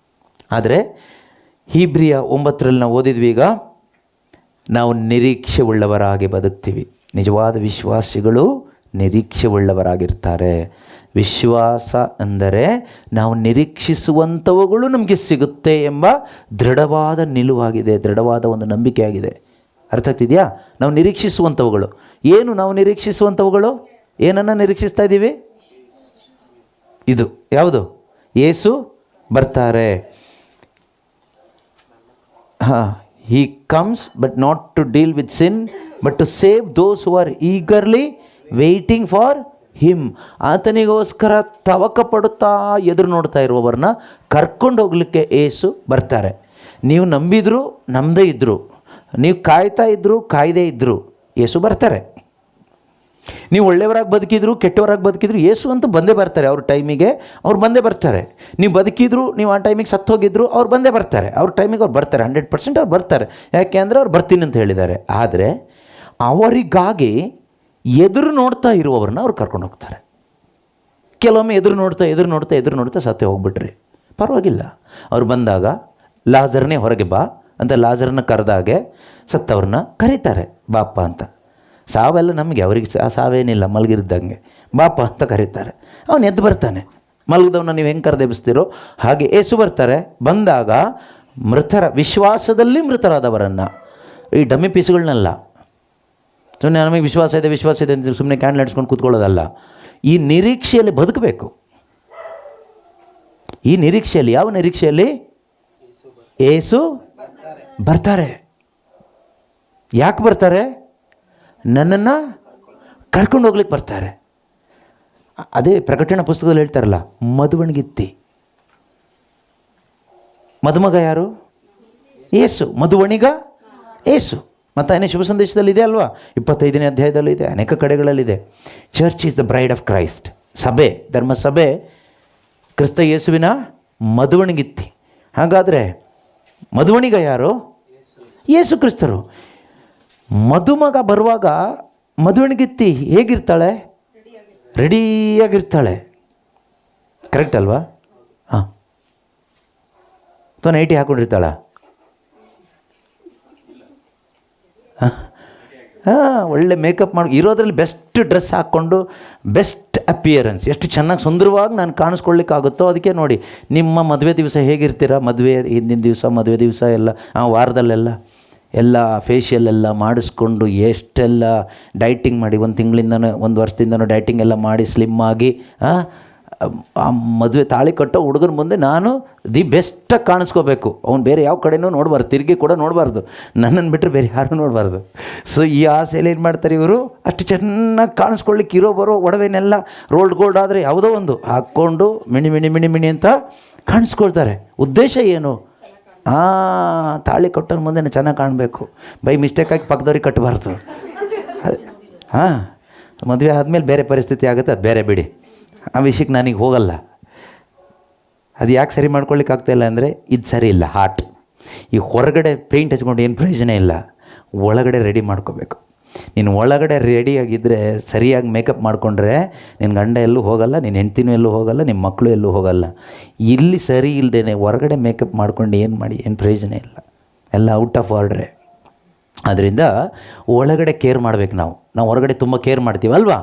ಆದರೆ ಹೀಬ್ರಿಯ 9 ನಾವು ಓದಿದ್ವಿ, ಈಗ ನಾವು ನಿರೀಕ್ಷೆ ಉಳ್ಳವರಾಗಿ ಬದುಕ್ತೀವಿ. ನಿಜವಾದ ವಿಶ್ವಾಸಿಗಳು ನಿರೀಕ್ಷೆ ಉಳ್ಳವರಾಗಿರ್ತಾರೆ. ವಿಶ್ವಾಸ ಅಂದರೆ ನಾವು ನಿರೀಕ್ಷಿಸುವಂಥವುಗಳು ನಮಗೆ ಸಿಗುತ್ತೆ ಎಂಬ ದೃಢವಾದ ನಿಲುವಾಗಿದೆ, ದೃಢವಾದ ಒಂದು ನಂಬಿಕೆಯಾಗಿದೆ. ಅರ್ಥ ಆಗ್ತಿದೆಯಾ? ನಾವು ನಿರೀಕ್ಷಿಸುವಂಥವುಗಳು ಏನು? ನಾವು ನಿರೀಕ್ಷಿಸುವಂಥವುಗಳು ಏನನ್ನು ನಿರೀಕ್ಷಿಸ್ತಾ ಇದ್ದೀವಿ? ಇದು ಯಾವುದು? ಯೇಸು ಬರ್ತಾರೆ. He comes but not to deal with sin but to save those who are eagerly waiting for him. ಆತನಿಗೋಸ್ಕರ ತವಕ ಪಡುತ್ತಾ ಎದುರು ನೋಡ್ತಾ ಇರುವವರನ್ನ ಕರ್ಕೊಂಡು ಹೋಗಲಿಕ್ಕೆ ಯೇಸು ಬರ್ತಾರೆ. ನೀವು ನಂಬಿದ್ರು ನಂಬದೇ ಇದ್ದರು, ನೀವು ಕಾಯ್ತಾ ಇದ್ದರು ಕಾಯ್ದೇ ಇದ್ದರು, ಯೇಸು ಬರ್ತಾರೆ. ನೀವು ಒಳ್ಳೆಯವರಾಗಿ ಬದುಕಿದ್ರು ಕೆಟ್ಟವರಾಗಿ ಬದುಕಿದ್ರು ಯೇಸು ಅಂತೂ ಬಂದೇ ಬರ್ತಾರೆ. ಅವ್ರ ಟೈಮಿಗೆ ಅವ್ರು ಬಂದೇ ಬರ್ತಾರೆ. ನೀವು ಬದುಕಿದ್ರು, ನೀವು ಆ ಟೈಮಿಗೆ ಸತ್ತೋಗಿದ್ರು, ಅವ್ರು ಬಂದೇ ಬರ್ತಾರೆ. ಅವ್ರ ಟೈಮಿಗೆ ಅವ್ರು ಬರ್ತಾರೆ, 100% ಅವ್ರು ಬರ್ತಾರೆ. ಯಾಕೆ ಅಂದರೆ ಅವ್ರು ಬರ್ತೀನಿ ಅಂತ ಹೇಳಿದ್ದಾರೆ. ಆದರೆ ಅವರಿಗಾಗಿ ಎದುರು ನೋಡ್ತಾ ಇರುವವ್ರನ್ನ ಅವ್ರು ಕರ್ಕೊಂಡು ಹೋಗ್ತಾರೆ. ಕೆಲವೊಮ್ಮೆ ಎದುರು ನೋಡ್ತಾ ಸತ್ತೇ ಹೋಗ್ಬಿಟ್ರಿ, ಪರವಾಗಿಲ್ಲ. ಅವ್ರು ಬಂದಾಗ ಲಾಜರ್ನೇ ಹೊರಗೆ ಬಾ ಅಂತ ಲಾಜರನ್ನ ಕರೆದಾಗೆ ಸತ್ತವ್ರನ್ನ ಕರೀತಾರೆ, ಬಾಪ ಅಂತ. ಸಾವೆಲ್ಲ ನಮಗೆ, ಅವ್ರಿಗೆ ಸಾವೇನಿಲ್ಲ, ಮಲಗಿರಿದ್ದಂಗೆ ಬಾಪ ಅಂತ ಕರೀತಾರೆ. ಅವನು ಎದ್ದು ಬರ್ತಾನೆ. ಮಲಗಿದವನ್ನ ನೀವು ಹೆಂಗೆ ಕರೆದೆಬ್ಬಿಸ್ತೀರೋ ಹಾಗೆ ಏಸು ಬರ್ತಾರೆ. ಬಂದಾಗ ವಿಶ್ವಾಸದಲ್ಲಿ ಮೃತರಾದವರನ್ನು, ಈ ಡಮ್ಮಿ ಪೀಸ್ಗಳನ್ನೆಲ್ಲ ಸುಮ್ಮನೆ ನಮಗೆ ವಿಶ್ವಾಸ ಇದೆ ಅಂತ ಸುಮ್ಮನೆ ಕ್ಯಾಂಡಲ್ ಹಚ್ಕೊಂಡು ಕೂತ್ಕೊಳ್ಳೋದಲ್ಲ. ಈ ನಿರೀಕ್ಷೆಯಲ್ಲಿ ಬದುಕಬೇಕು. ಈ ನಿರೀಕ್ಷೆಯಲ್ಲಿ, ಯಾವ ನಿರೀಕ್ಷೆಯಲ್ಲಿ? ಏಸು ಬರ್ತಾರೆ. ಯಾಕೆ ಬರ್ತಾರೆ? ನನ್ನನ್ನು ಕರ್ಕೊಂಡು ಹೋಗ್ಲಿಕ್ಕೆ ಬರ್ತಾರೆ. ಅದೇ ಪ್ರಕಟಣೆ ಪುಸ್ತಕದಲ್ಲಿ ಹೇಳ್ತಾರಲ್ಲ, ಮದುವಣಿಗಿತ್ತಿ. ಮದುಮಗ ಯಾರು? ಏಸು. ಮದುವಣಿಗ ಏಸು. ಮತ್ತು ಶುಭ ಸಂದೇಶದಲ್ಲಿ ಇದೆ ಅಲ್ವಾ, 25ನೇ ಅಧ್ಯಾಯದಲ್ಲೂ ಇದೆ, ಅನೇಕ ಕಡೆಗಳಲ್ಲಿದೆ. Church is the bride of Christ. ಸಭೆ, ಧರ್ಮಸಭೆ ಕ್ರಿಸ್ತ ಯೇಸುವಿನ ಮದುವಣಿಗಿತ್ತಿ. ಹಾಗಾದರೆ ಮದುವಣಿಗ ಯಾರು? ಯೇಸು ಕ್ರಿಸ್ತರು. ಮದುಮಗ ಬರುವಾಗ ಮದುವಣಿಗಿತ್ತಿ ಹೇಗಿರ್ತಾಳೆ? ರೆಡಿಯಾಗಿರ್ತಾಳೆ. ಕರೆಕ್ಟ್ ಅಲ್ವಾ? ಹಾಂ, ಅಥವಾ ನೈಟಿ ಹಾಕ್ಕೊಂಡಿರ್ತಾಳ? ಒಳ್ಳೆ ಮೇಕಪ್ ಮಾಡಿ ಇರೋದ್ರಲ್ಲಿ ಬೆಸ್ಟ್ ಡ್ರೆಸ್ ಹಾಕ್ಕೊಂಡು ಬೆಸ್ಟ್ ಅಪಿಯರೆನ್ಸ್, ಎಷ್ಟು ಚೆನ್ನಾಗಿ ಸುಂದರವಾಗಿ ನಾನು ಕಾಣಿಸ್ಕೊಳ್ಳಿಕ್ಕಾಗುತ್ತೋ ಅದಕ್ಕೆ ನೋಡಿ. ನಿಮ್ಮ ಮದುವೆ ದಿವಸ ಹೇಗಿರ್ತೀರ? ಮದುವೆ ಹಿಂದಿನ ದಿವಸ, ಮದುವೆ ದಿವಸ ಎಲ್ಲ ವಾರದಲ್ಲೆಲ್ಲ ಎಲ್ಲ ಫೇಶಿಯಲ್ ಎಲ್ಲ ಮಾಡಿಸ್ಕೊಂಡು ಎಷ್ಟೆಲ್ಲ ಡೈಟಿಂಗ್ ಮಾಡಿ, ಒಂದು ತಿಂಗಳಿಂದನೂ 1 ವರ್ಷದಿಂದನೂ ಡೈಟಿಂಗ್ ಎಲ್ಲ ಮಾಡಿ ಸ್ಲಿಮ್ ಆಗಿ ಆ ಮದುವೆ ತಾಳಿ ಕಟ್ಟೋ ಹುಡುಗನ ಮುಂದೆ ನಾನು ದಿ ಬೆಸ್ಟಾಗಿ ಕಾಣಿಸ್ಕೋಬೇಕು. ಅವ್ನು ಬೇರೆ ಯಾವ ಕಡೆನೂ ನೋಡಬಾರ್ದು, ತಿರುಗಿ ಕೂಡ ನೋಡಬಾರ್ದು, ನನ್ನನ್ನು ಬಿಟ್ಟರೆ ಬೇರೆ ಯಾರೂ ನೋಡಬಾರ್ದು. ಸೊ ಈ ಆಸೆಯಲ್ಲಿ ಏನು ಮಾಡ್ತಾರೆ ಇವರು, ಅಷ್ಟು ಚೆನ್ನಾಗಿ ಕಾಣಿಸ್ಕೊಳ್ಳಿಕ್ಕೆ ಇರೋ ಬರೋ ಒಡವೆನೆಲ್ಲ ರೋಲ್ಡ್ ಗೋಲ್ಡ್ ಆದರೆ ಯಾವುದೋ ಒಂದು ಹಾಕ್ಕೊಂಡು ಮಿಣಿ ಮಿಣಿ ಮಿಣಿ ಮಿಣಿ ಅಂತ ಕಾಣಿಸ್ಕೊಳ್ತಾರೆ. ಉದ್ದೇಶ ಏನು? ತಾಳಿ ಕಟ್ಟೋನ ಮುಂದೆ ಚೆನ್ನಾಗಿ ಕಾಣಬೇಕು, ಬೈ ಮಿಸ್ಟೇಕಾಗಿ ಪಕ್ಕದವ್ರಿಗೆ ಕಟ್ಟಬಾರ್ದು. ಮದುವೆ ಆದಮೇಲೆ ಬೇರೆ ಪರಿಸ್ಥಿತಿ ಆಗುತ್ತೆ, ಅದು ಬೇರೆ ಬಿಡಿ, ಆ ವಿಷಯಕ್ಕೆ ನಾನೀಗ ಹೋಗಲ್ಲ. ಅದು ಯಾಕೆ ಸರಿ ಮಾಡ್ಕೊಳ್ಳಿಕ್ಕೆ ಆಗ್ತಾಯಿಲ್ಲ ಅಂದರೆ ಇದು ಸರಿ ಇಲ್ಲ ಹಾರ್ಟ್. ಈ ಹೊರಗಡೆ ಪೇಂಟ್ ಹಚ್ಕೊಂಡು ಏನು ಪ್ರಯೋಜನ ಇಲ್ಲ, ಒಳಗಡೆ ರೆಡಿ ಮಾಡ್ಕೋಬೇಕು. ನೀನು ಒಳಗಡೆ ರೆಡಿಯಾಗಿದ್ದರೆ, ಸರಿಯಾಗಿ ಮೇಕಪ್ ಮಾಡಿಕೊಂಡ್ರೆ ನಿನ್ನ ಗಂಡ ಎಲ್ಲೂ ಹೋಗಲ್ಲ, ನಿನ್ನ ಹೆಂಡ್ತಿನೂ ಎಲ್ಲೂ ಹೋಗಲ್ಲ, ನಿಮ್ಮ ಮಕ್ಕಳು ಎಲ್ಲೂ ಹೋಗಲ್ಲ. ಇಲ್ಲಿ ಸರಿ ಇಲ್ಲದೇನೆ ಹೊರಗಡೆ ಮೇಕಪ್ ಮಾಡ್ಕೊಂಡು ಏನು ಮಾಡಿ ಏನು ಪ್ರಯೋಜನ ಇಲ್ಲ, ಎಲ್ಲ ಔಟ್ ಆಫ್ ಆರ್ಡ್ರೆ. ಆದ್ದರಿಂದ ಒಳಗಡೆ ಕೇರ್ ಮಾಡಬೇಕು. ನಾವು ಹೊರಗಡೆ ತುಂಬ ಕೇರ್ ಮಾಡ್ತೀವಿ ಅಲ್ವಾ?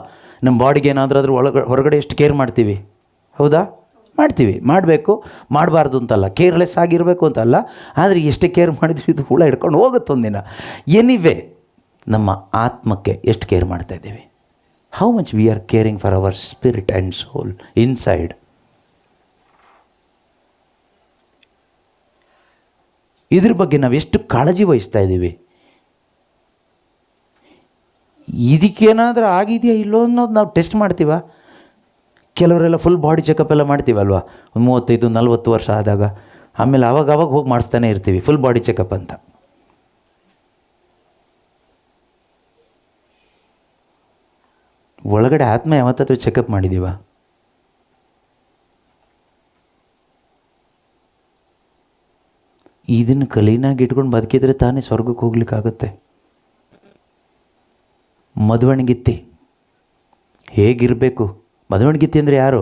ನಮ್ಮ ಬಾಡಿಗೆ ಏನಾದರೂ ಅದ್ರ ಹೊರಗಡೆ ಎಷ್ಟು ಕೇರ್ ಮಾಡ್ತೀವಿ, ಹೌದಾ? ಮಾಡ್ತೀವಿ, ಮಾಡಬೇಕು, ಮಾಡಬಾರ್ದು ಅಂತಲ್ಲ, ಕೇರ್ಲೆಸ್ ಆಗಿರಬೇಕು ಅಂತಲ್ಲ. ಆದರೆ ಎಷ್ಟೇ ಕೇರ್ ಮಾಡಿದ್ವಿ ಇದು ಹುಳ ಹಿಡ್ಕೊಂಡು ಹೋಗುತ್ತೆ ಒಂದಿನ. ಎನಿವೇ, ನಮ್ಮ ಆತ್ಮಕ್ಕೆ ಎಷ್ಟು ಕೇರ್ ಮಾಡ್ತಾಯಿದ್ದೀವಿ? How much we are caring for our spirit and soul inside? ಇದ್ರ ಬಗ್ಗೆ ನಾವು ಎಷ್ಟು ಕಾಳಜಿ ವಹಿಸ್ತಾ ಇದ್ದೀವಿ? ಇದಕ್ಕೇನಾದರೂ ಆಗಿದೆಯಾ ಇಲ್ಲೋ ಅನ್ನೋದು ನಾವು ಟೆಸ್ಟ್ ಮಾಡ್ತೀವ? ಕೆಲವರೆಲ್ಲ ಫುಲ್ ಬಾಡಿ ಚೆಕಪ್ ಎಲ್ಲ ಮಾಡ್ತೀವಲ್ವ, ಒಂದು 35-40 ವರ್ಷ ಆದಾಗ. ಆಮೇಲೆ ಅವಾಗ ಹೋಗಿ ಮಾಡಿಸ್ತಾನೆ ಇರ್ತೀವಿ ಫುಲ್ ಬಾಡಿ ಚೆಕಪ್ ಅಂತ. ಒಳಗಡೆ ಆತ್ಮ ಯಾವತ್ತಾದ್ರೂ ಚೆಕಪ್ ಮಾಡಿದ್ದೀವ? ಇದನ್ನು ಕ್ಲೀನಾಗಿ ಇಟ್ಕೊಂಡು ಬದುಕಿದ್ರೆ ತಾನೇ ಸ್ವರ್ಗಕ್ಕೆ ಹೋಗ್ಲಿಕ್ಕಾಗುತ್ತೆ. ಮದುವಣಿಗಿತ್ತಿ ಹೇಗಿರಬೇಕು? ಮದುವಣಿಗಿತ್ತಿ ಅಂದರೆ ಯಾರು?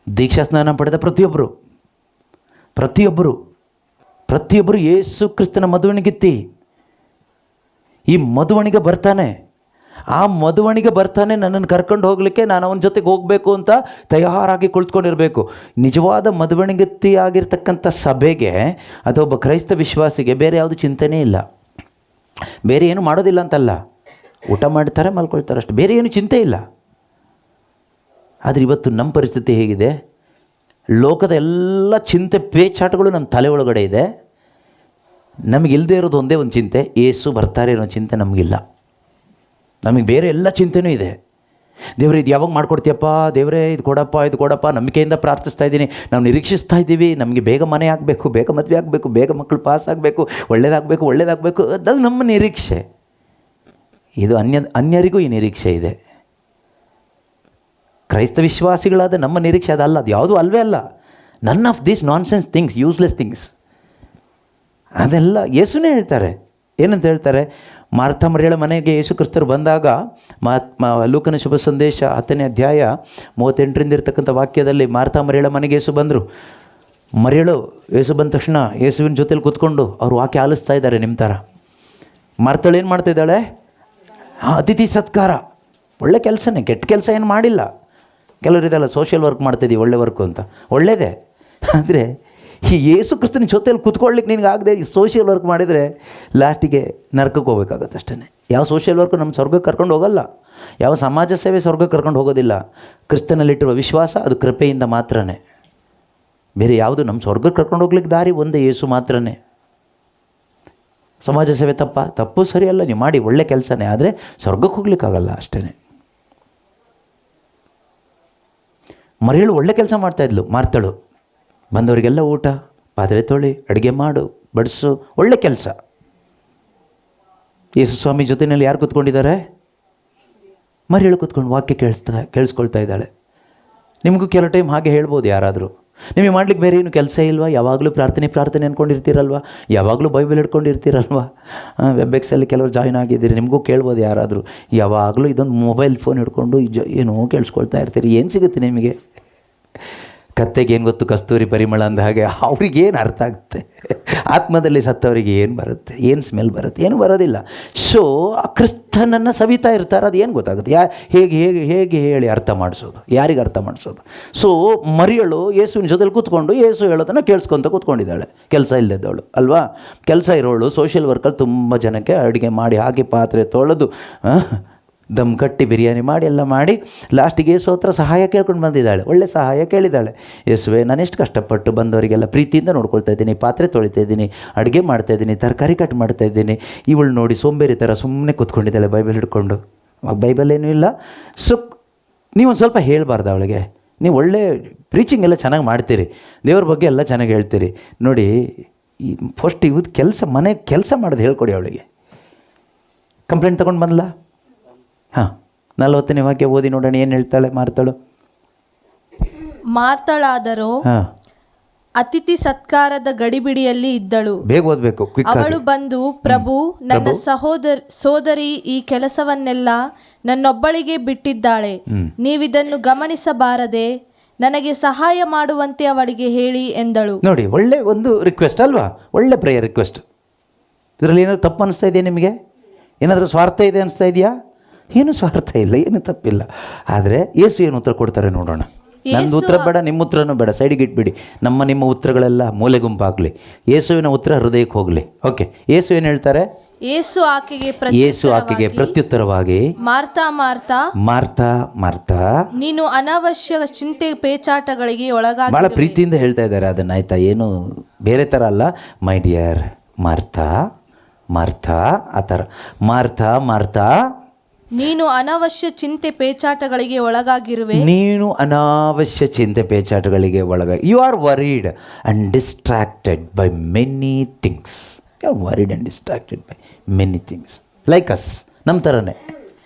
ದೀಕ್ಷಾ ಸ್ನಾನ ಪಡೆದ ಪ್ರತಿಯೊಬ್ಬರು ಯೇಸು ಕ್ರಿಸ್ತನ ಮದುವಣಿಗಿತ್ತಿ. ಈ ಮದುವಣಿಗೆ ಬರ್ತಾನೆ, ಆ ಮದುವಣಿಗೆ ಬರ್ತಾನೆ ನನ್ನನ್ನು ಕರ್ಕೊಂಡು ಹೋಗಲಿಕ್ಕೆ, ನಾನು ಅವನ ಜೊತೆಗೆ ಹೋಗಬೇಕು ಅಂತ ತಯಾರಾಗಿ ಕುಳಿತುಕೊಂಡಿರಬೇಕು. ನಿಜವಾದ ಮದುವಣಿಗತ್ತಿ ಆಗಿರ್ತಕ್ಕಂಥ ಸಭೆಗೆ ಅಥವಾ ಒಬ್ಬ ಕ್ರೈಸ್ತ ವಿಶ್ವಾಸಿಗೆ ಬೇರೆ ಯಾವುದು ಚಿಂತನೆ ಇಲ್ಲ, ಬೇರೆ ಏನು ಮಾಡೋದಿಲ್ಲ ಅಂತಲ್ಲ. ಊಟ ಮಾಡ್ತಾರೆ, ಮಲ್ಕೊಳ್ತಾರೆ ಅಷ್ಟೆ, ಬೇರೆ ಏನು ಚಿಂತೆ ಇಲ್ಲ. ಆದರೆ ಇವತ್ತು ನಮ್ಮ ಪರಿಸ್ಥಿತಿ ಹೇಗಿದೆ? ಲೋಕದ ಎಲ್ಲ ಚಿಂತೆ ಪೇಚಾಟಗಳು ನಮ್ಮ ತಲೆ ಒಳಗಡೆ ಇದೆ. ನಮಗಿಲ್ಲದೆ ಇರೋದು ಒಂದೇ ಒಂದು ಚಿಂತೆ, ಏಸು ಬರ್ತಾರೆ ಅನ್ನೋ ಚಿಂತೆ ನಮಗಿಲ್ಲ. ನಮಗೆ ಬೇರೆ ಎಲ್ಲ ಚಿಂತೆನೂ ಇದೆ. ದೇವರೇ ಇದು ಯಾವಾಗ ಮಾಡಿಕೊಡ್ತೀಯಪ್ಪ, ದೇವರೇ ಇದು ಕೊಡಪ್ಪ, ನಂಬಿಕೆಯಿಂದ ಪ್ರಾರ್ಥಿಸ್ತಾ ಇದ್ದೀನಿ, ನಾವು ನಿರೀಕ್ಷಿಸ್ತಾ ಇದ್ದೀವಿ, ನಮಗೆ ಬೇಗ ಮನೆ ಆಗಬೇಕು, ಬೇಗ ಮದುವೆ ಆಗಬೇಕು, ಬೇಗ ಮಕ್ಕಳು ಪಾಸ್ ಆಗಬೇಕು, ಒಳ್ಳೇದಾಗಬೇಕು, ಅದು ನಮ್ಮ ನಿರೀಕ್ಷೆ. ಇದು ಅನ್ಯರಿಗೂ ಈ ನಿರೀಕ್ಷೆ ಇದೆ. ಕ್ರೈಸ್ತ ವಿಶ್ವಾಸಿಗಳಾದ ನಮ್ಮ ನಿರೀಕ್ಷೆ ಅದಲ್ಲ, ಅದು ಯಾವುದೂ ಅಲ್ವೇ ಅಲ್ಲ. None of this nonsense things, useless things, ಅದೆಲ್ಲ ಯೇಸುನೇ ಹೇಳ್ತಾರೆ. ಏನಂತ ಹೇಳ್ತಾರೆ? ಮಾರ್ಥ ಮರಿಯಳ ಮನೆಗೆ ಯೇಸು ಕ್ರಿಸ್ತರು ಬಂದಾಗ, ಲೂಕನ ಶುಭ ಸಂದೇಶ 10ನೇ ಅಧ್ಯಾಯ 38ರಿಂದ ಇರ್ತಕ್ಕಂಥ ವಾಕ್ಯದಲ್ಲಿ ಮಾರ್ಥ ಮರಿಯಳ ಮನೆಗೆ ಯೇಸು ಬಂದರು. ಮರಿಯಳು ಯೇಸು ಬಂದ ತಕ್ಷಣ ಯೇಸುವಿನ ಜೊತೆಲಿ ಕೂತ್ಕೊಂಡು ಅವ್ರು ವಾಕ್ಯ ಆಲಿಸ್ತಾ ಇದ್ದಾರೆ ನಿಮ್ಮ ಥರ. ಮಾರ್ತಳು ಏನು ಮಾಡ್ತಾಯಿದ್ದಾಳೆ? ಅತಿಥಿ ಸತ್ಕಾರ, ಒಳ್ಳೆ ಕೆಲಸನೇ, ಕೆಟ್ಟ ಕೆಲಸ ಏನು ಮಾಡಿಲ್ಲ. ಕೆಲವರು ಇದೆಲ್ಲ ಸೋಷಿಯಲ್ ವರ್ಕ್ ಮಾಡ್ತಾಯಿದ್ದೀವಿ, ಒಳ್ಳೆ ವರ್ಕು ಅಂತ, ಒಳ್ಳೆಯದೇ. ಆದರೆ ಈ ಯೇಸು ಕ್ರಿಸ್ತನ ಜೊತೆಯಲ್ಲಿ ಕೂತ್ಕೊಳ್ಳಿಕ್ಕೆ ನಿನಗಾಗದೆ ಈ ಸೋಷಿಯಲ್ ವರ್ಕ್ ಮಾಡಿದರೆ ಲಾಸ್ಟಿಗೆ ನರಕಕ್ಕೆ ಹೋಗ್ಬೇಕಾಗತ್ತೆ ಅಷ್ಟೇ. ಯಾವ ಸೋಷಿಯಲ್ ವರ್ಕು ನಮ್ಮ ಸ್ವರ್ಗಕ್ಕೆ ಕರ್ಕೊಂಡು ಹೋಗಲ್ಲ, ಯಾವ ಸಮಾಜ ಸೇವೆ ಸ್ವರ್ಗಕ್ಕೆ ಕರ್ಕೊಂಡು ಹೋಗೋದಿಲ್ಲ. ಕ್ರಿಸ್ತನಲ್ಲಿಟ್ಟಿರುವ ವಿಶ್ವಾಸ ಅದು ಕೃಪೆಯಿಂದ ಮಾತ್ರನೇ, ಬೇರೆ ಯಾವುದು ನಮ್ಮ ಸ್ವರ್ಗಕ್ಕೆ ಕರ್ಕೊಂಡು ಹೋಗ್ಲಿಕ್ಕೆ ದಾರಿ ಒಂದೇ, ಯೇಸು ಮಾತ್ರನೇ. ಸಮಾಜ ಸೇವೆ ತಪ್ಪು ಸರಿಯಲ್ಲ, ನೀವು ಮಾಡಿ ಒಳ್ಳೆ ಕೆಲಸನೇ, ಆದರೆ ಸ್ವರ್ಗಕ್ಕೆ ಹೋಗ್ಲಿಕ್ಕಾಗಲ್ಲ ಅಷ್ಟೇ. ಮರಿಯಳು ಒಳ್ಳೆ ಕೆಲಸ ಮಾಡ್ತಾಯಿದ್ಲು. ಮಾರ್ತಳು ಬಂದವರಿಗೆಲ್ಲ ಊಟ, ಪಾತ್ರೆ ತೊಳಿ, ಅಡುಗೆ ಮಾಡು, ಬಡಿಸು, ಒಳ್ಳೆ ಕೆಲಸ. ಯೇಸು ಸ್ವಾಮಿ ಜೊತೆಯಲ್ಲಿ ಯಾರು ಕೂತ್ಕೊಂಡಿದ್ದಾರೆ? ಮರಿಯಳು ಕೂತ್ಕೊಂಡು ವಾಕ್ಯ ಕೇಳಿಸ್ಕೊಳ್ತಾ ಇದ್ದಾಳೆ. ನಿಮಗೂ ಕೆಲವು ಟೈಮ್ ಹಾಗೆ ಹೇಳ್ಬೋದು ಯಾರಾದರೂ, ನಿಮಗೆ ಮಾಡ್ಲಿಕ್ಕೆ ಬೇರೆ ಏನು ಕೆಲಸ ಇಲ್ವಾ? ಯಾವಾಗಲೂ ಪ್ರಾರ್ಥನೆ ಅಂದ್ಕೊಂಡಿರ್ತೀರಲ್ವ, ಯಾವಾಗಲೂ ಬೈಬಲ್ ಹಿಡ್ಕೊಂಡಿರ್ತೀರಲ್ವ, ವೆಬ್ಎಕ್ಸಲ್ಲಿ ಕೆಲವರು ಜಾಯ್ನ್ ಆಗಿದ್ದೀರಿ, ನಿಮಗೂ ಕೇಳ್ಬೋದು ಯಾರಾದರೂ, ಯಾವಾಗಲೂ ಇದೊಂದು ಮೊಬೈಲ್ ಫೋನ್ ಹಿಡ್ಕೊಂಡು ಏನೋ ಕೇಳಿಸ್ಕೊಳ್ತಾ ಇರ್ತೀರಿ, ಏನು ಸಿಗುತ್ತೆ ನಿಮಗೆ? ಕತ್ತೆಗೆ ಏನು ಗೊತ್ತು ಕಸ್ತೂರಿ ಪರಿಮಳ ಅಂದ ಹಾಗೆ ಅವ್ರಿಗೇನು ಅರ್ಥ ಆಗುತ್ತೆ? ಆತ್ಮದಲ್ಲಿ ಸತ್ತವರಿಗೆ ಏನು ಬರುತ್ತೆ? ಏನು ಸ್ಮೆಲ್ ಬರುತ್ತೆ? ಏನು ಬರೋದಿಲ್ಲ. ಸೊ ಕ್ರಿಸ್ತನನ್ನು ಸವಿತಾ ಇರ್ತಾರೆ, ಅದು ಏನು ಗೊತ್ತಾಗುತ್ತೆ? ಹೇಗೆ ಹೇಳಿ ಅರ್ಥ ಮಾಡಿಸೋದು? ಯಾರಿಗೆ ಅರ್ಥ ಮಾಡಿಸೋದು? ಸೊ ಮರಿಯಳು ಯೇಸುವಿನ ಜೊತೆಲಿ ಕೂತ್ಕೊಂಡು ಯೇಸು ಹೇಳೋದನ್ನು ಕೇಳಿಸ್ಕೊತ ಕೂತ್ಕೊಂಡಿದ್ದಾಳೆ, ಕೆಲಸ ಇಲ್ಲದವಳು ಅಲ್ವಾ? ಕೆಲಸ ಇರೋಳು ಸೋಷಿಯಲ್ ವರ್ಕಲ್ಲಿ ತುಂಬ ಜನಕ್ಕೆ ಅಡುಗೆ ಮಾಡಿ ಹಾಕಿ ಪಾತ್ರೆ ತೊಳೆದು ದಮ್ ಕಟ್ಟಿ ಬಿರಿಯಾನಿ ಮಾಡಿ ಎಲ್ಲ ಮಾಡಿ ಲಾಸ್ಟಿಗೆ ಯೇಸು ಹತ್ರ ಸಹಾಯ ಕೇಳ್ಕೊಂಡು ಬಂದಿದ್ದಾಳೆ. ಒಳ್ಳೆ ಸಹಾಯ ಕೇಳಿದ್ದಾಳೆ. ಯೇಸುವೆ, ನಾನೆಷ್ಟು ಕಷ್ಟಪಟ್ಟು ಬಂದವರಿಗೆಲ್ಲ ಪ್ರೀತಿಯಿಂದ ನೋಡ್ಕೊಳ್ತಾ ಇದ್ದೀನಿ, ಪಾತ್ರೆ ತೊಳಿತಾ ಇದ್ದೀನಿ, ಅಡುಗೆ ಮಾಡ್ತಾಯಿದ್ದೀನಿ, ತರಕಾರಿ ಕಟ್ ಮಾಡ್ತಾಯಿದ್ದೀನಿ. ಇವಳು ನೋಡಿ ಸೋಂಬೇರಿ ಥರ ಸುಮ್ಮನೆ ಕೂತ್ಕೊಂಡಿದ್ದಾಳೆ ಬೈಬಲ್ ಹಿಡ್ಕೊಂಡು. ಬೈಬಲ್ ಏನೂ ಇಲ್ಲ. ಸೊ ನೀವೊಂದು ಸ್ವಲ್ಪ ಹೇಳಬಾರ್ದು ಅವಳಿಗೆ. ನೀವು ಒಳ್ಳೆ ಪ್ರೀಚಿಂಗ್ ಎಲ್ಲ ಚೆನ್ನಾಗಿ ಮಾಡ್ತೀರಿ, ದೇವ್ರ ಬಗ್ಗೆ ಎಲ್ಲ ಚೆನ್ನಾಗಿ ಹೇಳ್ತೀರಿ. ನೋಡಿ, ಈ ಫಸ್ಟ್ ಇವತ್ತು ಮನೆ ಕೆಲಸ ಮಾಡೋದು ಹೇಳ್ಕೊಡಿ ಅವಳಿಗೆ. ಕಂಪ್ಲೇಂಟ್ ತೊಗೊಂಡು ಬಂದಲ್ಲ? ಹಾಂ, 40ನೇ ವಾಕ್ಯ ಓದಿ ನೋಡೋಣ, ಏನು ಹೇಳ್ತಾಳೆ ಮಾರ್ತಾಳು. ಮಾರ್ತಾಳಾದರೂ ಹಾಂ, ಅತಿಥಿ ಸತ್ಕಾರದ ಗಡಿಬಿಡಿಯಲ್ಲಿ ಇದ್ದಳು. ಬೇಗ ಓದಬೇಕು. ಅವಳು ಬಂದು, ಪ್ರಭು, ನನ್ನ ಸೋದರಿ ಈ ಕೆಲಸವನ್ನೆಲ್ಲ ನನ್ನೊಬ್ಬಳಿಗೆ ಬಿಟ್ಟಿದ್ದಾಳೆ, ನೀವಿದನ್ನು ಗಮನಿಸಬಾರದೆ ನನಗೆ ಸಹಾಯ ಮಾಡುವಂತೆ ಅವಳಿಗೆ ಹೇಳಿ ಎಂದಳು. ನೋಡಿ, ಒಳ್ಳೆ ಒಂದು ರಿಕ್ವೆಸ್ಟ್ ಅಲ್ವಾ? ಒಳ್ಳೆ ಪ್ರೇಯರ್ ರಿಕ್ವೆಸ್ಟ್. ಇದರಲ್ಲಿ ಏನಾದರೂ ತಪ್ಪು ಅನಿಸ್ತಾ ಇದೆಯಾ ನಿಮಗೆ? ಏನಾದರೂ ಸ್ವಾರ್ಥ ಇದೆ ಅನಿಸ್ತಾ ಇದೆಯಾ? ಏನು ಸ್ವಾರ್ಥ ಇಲ್ಲ, ಏನು ತಪ್ಪಿಲ್ಲ. ಆದರೆ ಯೇಸು ಏನು ಉತ್ತರ ಕೊಡ್ತಾರೆ ನೋಡೋಣ. ನಂದು ಉತ್ತರ ಬೇಡ, ನಿಮ್ಮ ಉತ್ತರನೂ ಬೇಡ, ಸೈಡಿಗೆ ಇಟ್ಬಿಡಿ. ನಿಮ್ಮ ಉತ್ತರಗಳೆಲ್ಲ ಮೂಲೆ ಗುಂಪಾಗಲಿ. ಯೇಸುವಿನ ಉತ್ತರ ಹೃದಯಕ್ಕೆ ಹೋಗಲಿ. ಓಕೆ, ಯೇಸು ಏನು ಹೇಳ್ತಾರೆ? ಯೇಸು ಆಕೆಗೆ ಪ್ರತ್ಯುತ್ತರವಾಗಿ, ಮಾರ್ತಾ ಮಾರ್ತಾ ಮಾರ್ತಾ ಮಾರ್ತಾ, ನೀನು ಅನಾವಶ್ಯಕ ಚಿಂತೆ ಪೇಚಾಟಗಳಿಗೆ ಒಳಗಾಗಿ. ಭಾಳ ಪ್ರೀತಿಯಿಂದ ಹೇಳ್ತಾ ಇದ್ದಾರೆ ಅದನ್ನು, ಆಯಿತಾ? ಏನು ಬೇರೆ ಥರ ಅಲ್ಲ. ಮೈ ಡಿಯರ್ ಮಾರ್ತಾ ಮಾರ್ತಾ, ಆ ಥರ ಮಾರ್ತಾ ಮಾರ್ತಾ, ನೀನು ಅನಾವಶ್ಯ ಚಿಂತೆ ಪೇಚಾಟಗಳಿಗೆ ಒಳಗಾಗಿರುವೆ. ನೀನು ಅನಾವಶ್ಯ ಚಿಂತೆ ಪೇಚಾಟಗಳಿಗೆ you are worried and distracted by many things. You are worried and distracted by many things like us. ನಮ್ಮ ಥರನೇ